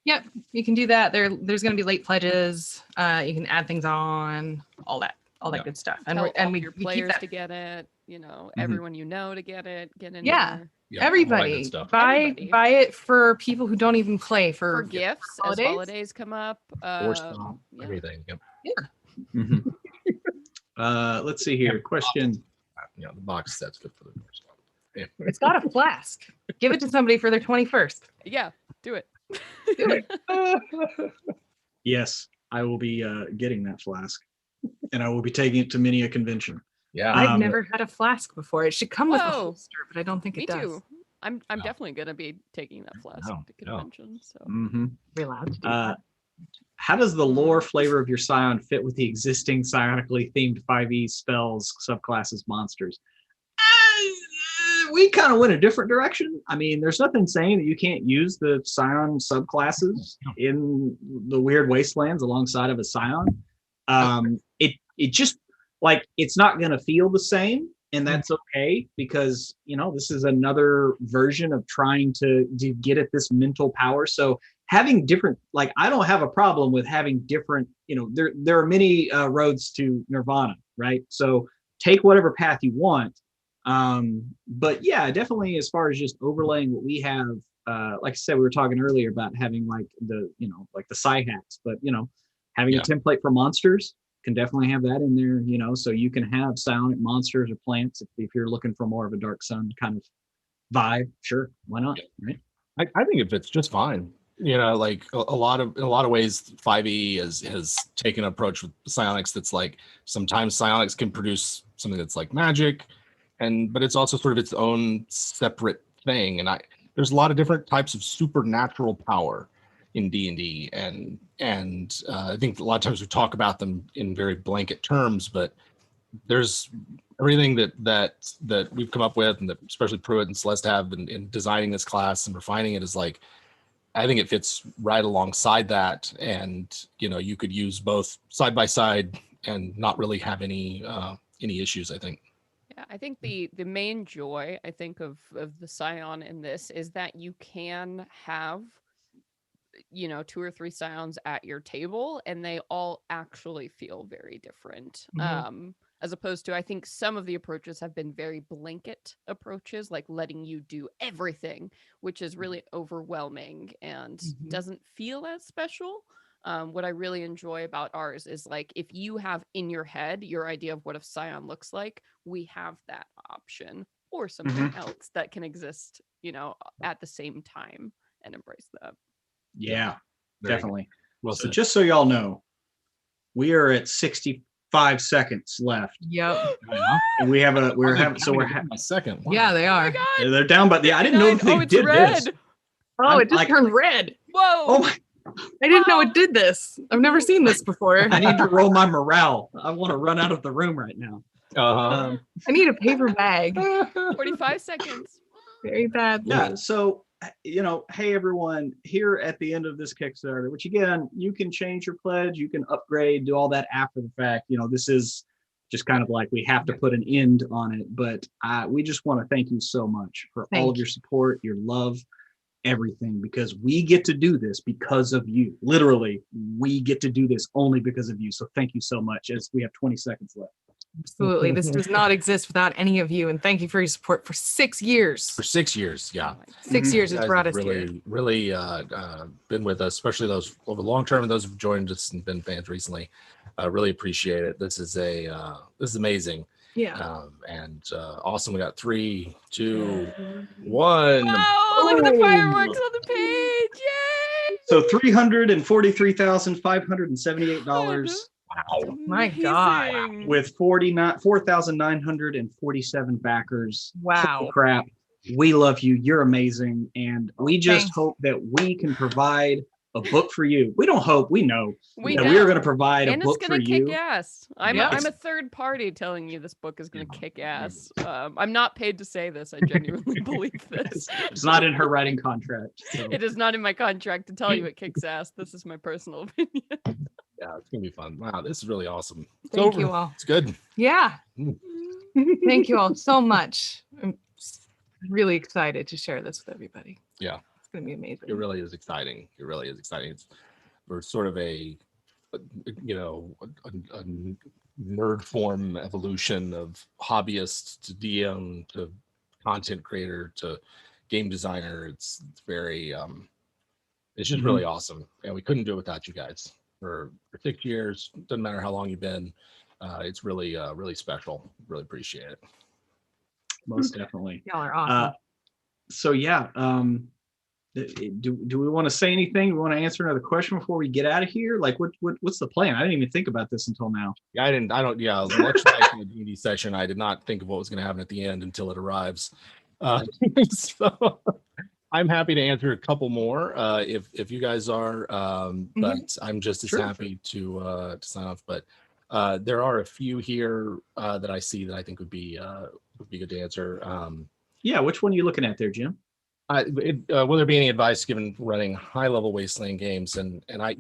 Speaker 5: Yep, you can do that. There's going to be late pledges. You can add things on, all that good stuff.
Speaker 4: Tell all
Speaker 5: we
Speaker 4: your
Speaker 5: keep
Speaker 4: players
Speaker 5: that.
Speaker 4: to get it. You know,
Speaker 3: Mhm.
Speaker 4: everyone you know to get it. Get in
Speaker 5: Yeah.
Speaker 4: there.
Speaker 3: Yeah, all that good
Speaker 5: Everybody
Speaker 3: stuff.
Speaker 4: Everybody.
Speaker 5: buy it for people who don't even play
Speaker 4: For
Speaker 5: for
Speaker 4: gifts
Speaker 5: holidays?
Speaker 4: as holidays come up.
Speaker 3: Or stuff,
Speaker 4: Yeah.
Speaker 3: everything. Yep.
Speaker 2: Mhm. Let's see here. Question.
Speaker 3: Yeah, the box set's good for the first one. Yeah.
Speaker 5: It's got a flask. Give it to somebody for their 21st.
Speaker 4: Yeah, do it.
Speaker 5: Do it.
Speaker 2: Yes, I will be getting that flask, and I will be taking it to many a convention.
Speaker 3: Yeah.
Speaker 5: I've
Speaker 2: Um,
Speaker 5: never had a flask before. It should come with a
Speaker 4: Whoa.
Speaker 5: holster, but I don't think
Speaker 4: Me
Speaker 5: it does.
Speaker 4: too. I'm
Speaker 3: No.
Speaker 4: definitely gonna be taking that flask
Speaker 3: No,
Speaker 4: to
Speaker 3: no.
Speaker 4: convention. So
Speaker 2: mhm.
Speaker 5: We're allowed to do
Speaker 2: Uh,
Speaker 5: that.
Speaker 2: How does the lore flavor of your Scion fit with the existing psionically themed 5e spells, subclasses, monsters? We kind of went a different direction. I mean, there's nothing saying that you can't use the Scion subclasses in the weird wastelands alongside of a Scion. It just like it's not going to feel the same, and that's okay because this is another version of trying to get at this mental power. So having different, like, I don't have a problem with having different. There are many roads to nirvana, right? So take whatever path you want. But yeah, definitely as far as just overlaying what we have, like I said, we were talking earlier about having like the psi hacks, but having a template for monsters can definitely have that in there, so you can have psionic monsters or plants if you're looking for more of a Dark Sun kind of vibe. Sure, why not? Right?
Speaker 3: I think it fits just fine. Like in a lot of ways, 5e has taken an approach with psionics that's like sometimes psionics can produce something that's like magic, but it's also sort of its own separate thing. And there's a lot of different types of supernatural power in D&D, and I think a lot of times we talk about them in very blanket terms, but there's everything that we've come up with, and that especially Pruitt and Celeste have in designing this class and refining it, is like, I think it fits right alongside that, and you could use both side by side and not really have any issues, I think.
Speaker 4: yeah, I think the main joy I think of the Scion in this is that you can have 2 or 3 scions at your table and they all actually feel very different. As opposed to, I think some of the approaches have been very blanket approaches, like letting you do everything, which is really overwhelming and doesn't feel as special. What I really enjoy about ours is like, if you have in your head your idea of what a scion looks like, we have that option or something else that can exist, at the same time, and embrace that.
Speaker 2: Yeah,
Speaker 3: Very
Speaker 2: definitely.
Speaker 3: well
Speaker 2: So
Speaker 3: said.
Speaker 2: just so y'all know, we are at 65 seconds left,
Speaker 5: Yep.
Speaker 2: and we're having
Speaker 3: a second. Wow.
Speaker 5: Yeah, they
Speaker 4: Oh
Speaker 5: are.
Speaker 4: my god!
Speaker 2: they're down, but I didn't know if they
Speaker 4: Oh, it's
Speaker 2: did
Speaker 4: red.
Speaker 2: this.
Speaker 5: Oh, it just
Speaker 2: like-
Speaker 5: turned red.
Speaker 4: Whoa!
Speaker 2: Oh my!
Speaker 5: I didn't know it did this. I've never seen this before.
Speaker 2: I need to roll my morale. I want to run out of the room right now.
Speaker 3: Uh-huh.
Speaker 5: I need a paper bag
Speaker 4: 45 seconds.
Speaker 5: very badly.
Speaker 2: Yeah. So, hey everyone, here at the end of this Kickstarter, which again, you can change your pledge, you can upgrade, do all that after the fact. This is just kind of like we have to put an end on it. But we just want to thank you so much for all of your support, your love, everything, because we get to do this because of you. Literally, we get to do this only because of you. So thank you so much. As we have 20 seconds left.
Speaker 5: Absolutely. This does not exist without any of you. And thank you for your support for 6 years.
Speaker 3: For 6 years, yeah.
Speaker 5: 6 years
Speaker 3: You
Speaker 5: has
Speaker 3: guys
Speaker 5: brought
Speaker 3: have
Speaker 5: us here.
Speaker 3: really been with us, especially those over the long term and those who've joined us and been fans recently. Really appreciate it. This is amazing.
Speaker 5: Yeah.
Speaker 3: And awesome. We got 3, 2, 1.
Speaker 4: Wow, look at the fireworks on the page. Yay!
Speaker 2: So $343,578
Speaker 3: Wow.
Speaker 5: My God.
Speaker 4: Amazing.
Speaker 2: with 4,947 backers.
Speaker 5: Wow.
Speaker 2: Holy crap. We love you. You're amazing. And we just
Speaker 5: Thanks.
Speaker 2: hope that we can provide a book for you. We don't hope, we know
Speaker 4: We
Speaker 2: that
Speaker 4: know.
Speaker 2: we are going to provide
Speaker 4: And
Speaker 2: a
Speaker 4: it's
Speaker 2: book for
Speaker 4: gonna kick
Speaker 2: you.
Speaker 4: ass. I'm
Speaker 5: Yeah.
Speaker 4: a third party telling you this book is gonna kick ass. I'm not paid to say this. I genuinely believe this.
Speaker 2: It's not in her writing contract. So.
Speaker 4: It is not in my contract to tell you it kicks ass. This is my personal opinion.
Speaker 3: Yeah.
Speaker 6: Yeah, it's gonna be fun. Wow, this is really awesome. It's
Speaker 5: Thank
Speaker 6: over.
Speaker 5: you all.
Speaker 6: It's good.
Speaker 5: Yeah.
Speaker 6: Mm.
Speaker 5: Thank you all so much. I'm really excited to share this with everybody.
Speaker 6: Yeah.
Speaker 5: It's going to be amazing.
Speaker 6: It really is exciting. It really is exciting. We're sort of a nerd form evolution of hobbyist to DM to content creator to game designer. It's very it's just really awesome, and we couldn't do it without you guys for 6 years. Doesn't matter how long you've been. It's really really special. Really appreciate it.
Speaker 2: Most definitely.
Speaker 5: Y'all are awesome.
Speaker 2: So yeah, do we want to say anything? We want to answer another question before we get out of here? Like, what's the plan? I didn't even think about this until now.
Speaker 6: Yeah, I don't. Yeah, much like in the D&D session, I did not think of what was going to happen at the end until it arrives. So I'm happy to answer a couple more if you guys are. But I'm just as happy to sign off. But there are a few here that I see that I think would be good to answer.
Speaker 2: Yeah, which one are you looking at there, Jim?
Speaker 6: Will there be any advice given running high-level Wasteland games? And I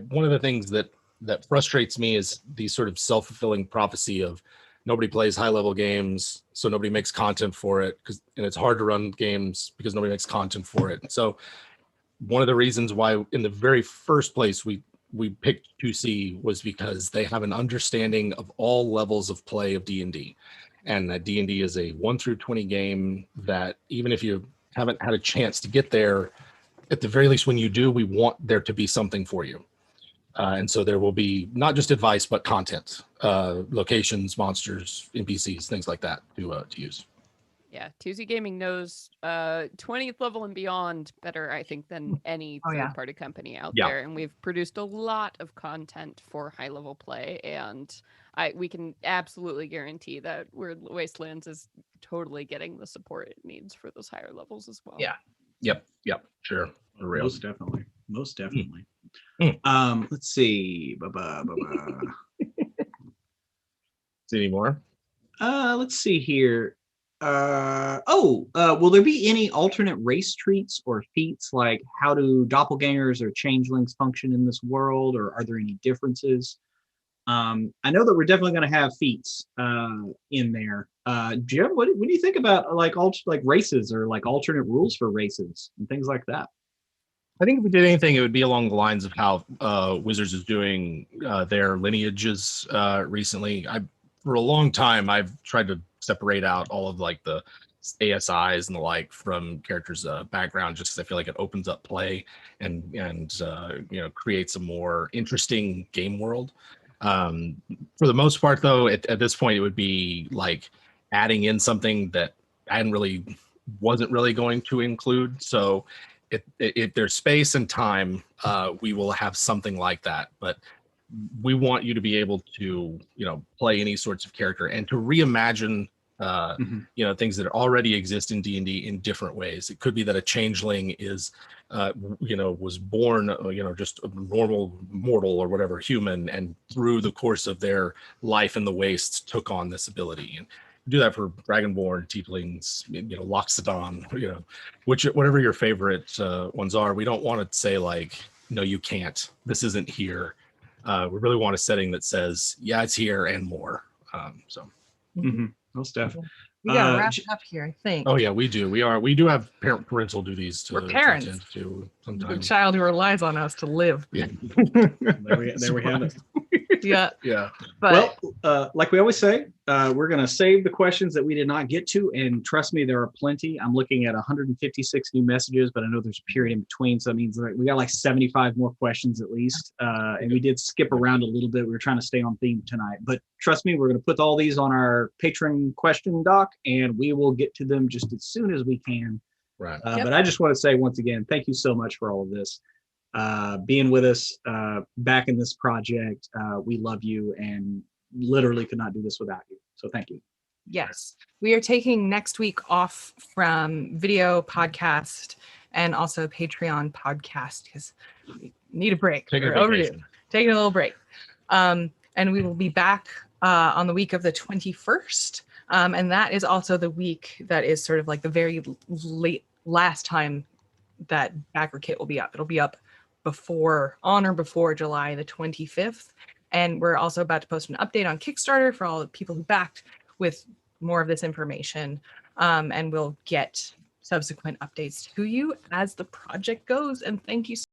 Speaker 6: one of the things that frustrates me is the sort of self-fulfilling prophecy of nobody plays high-level games, so nobody makes content for it, and it's hard to run games because nobody makes content for it. So one of the reasons why in the very first place we picked 2C was because they have an understanding of all levels of play of D&D. And that D&D is a 1 through 20 game that even if you haven't had a chance to get there, at the very least when you do, we want there to be something for you. And so there will be not just advice, but content, locations, monsters, NPCs, things like that to use.
Speaker 4: Yeah, 2Z Gaming knows 20th level and beyond better, I think, than any third-party company out there. And we've produced a lot of content for high-level play, and we can absolutely guarantee that Wastelands is totally getting the support it needs for those higher levels as well.
Speaker 6: Yeah. Yep. Sure. For real.
Speaker 2: Most definitely.
Speaker 6: Mm.
Speaker 2: Let's see.
Speaker 3: See any more?
Speaker 2: Let's see here. Will there be any alternate race treats or feats? Like, how do doppelgangers or changelings function in this world, or are there any differences? I know that we're definitely going to have feats in there. Jim, what do you think about like races or like alternate rules for races and things like that?
Speaker 6: I think if we did anything, it would be along the lines of how Wizards is doing their lineages recently. For a long time, I've tried to separate out all of like the ASIs and the like from characters' background, just because I feel like it opens up play and creates a more interesting game world. For the most part, though, at this point, it would be like adding in something that I wasn't really going to include. So if there's space and time, we will have something like that. But we want you to be able to, play any sorts of character and to reimagine, things that already exist in D&D in different ways. It could be that a changeling is, was born, just a normal mortal or whatever human, and through the course of their life in the wastes took on this ability. And do that for Dragonborn, Tieflings, Loxodon, whatever your favorite ones are. We don't want to say like, no, you can't. This isn't here. We really want a setting that says, yeah, it's here and more.
Speaker 2: Most definitely.
Speaker 5: We gotta wrap it up here, I think.
Speaker 6: Oh yeah, we do. We do have parental duties to
Speaker 5: We're parents.
Speaker 6: attend to
Speaker 5: The
Speaker 6: sometimes.
Speaker 5: child who relies on us to live.
Speaker 6: Yeah.
Speaker 2: There we have it.
Speaker 5: Yeah.
Speaker 6: Yeah.
Speaker 5: But
Speaker 2: Like we always say, we're going to save the questions that we did not get to. And trust me, there are plenty. I'm looking at 156 new messages, but I know there's a period in between. So that means we got like 75 more questions at least. And we did skip around a little bit. We were trying to stay on theme tonight. But trust me, we're going to put all these on our patron question doc, and we will get to them just as soon as we can.
Speaker 6: Right.
Speaker 2: But I just want to say once again, thank you so much for all of this. Being with us back in this project. We love you and literally could not do this without you. So thank you.
Speaker 5: yes, we are taking next week off from video podcast and also Patreon podcast because we need a break.
Speaker 6: Taking
Speaker 5: We're
Speaker 6: a
Speaker 5: overdue.
Speaker 6: vacation.
Speaker 5: Taking a little break. And we will be back on the week of the 21st. And that is also the week that is sort of like the very last time that backer kit will be up. It'll be up on or before July the 25th. And we're also about to post an update on Kickstarter for all the people who backed with more of this information. And we'll get subsequent updates to you as the project goes. And thank you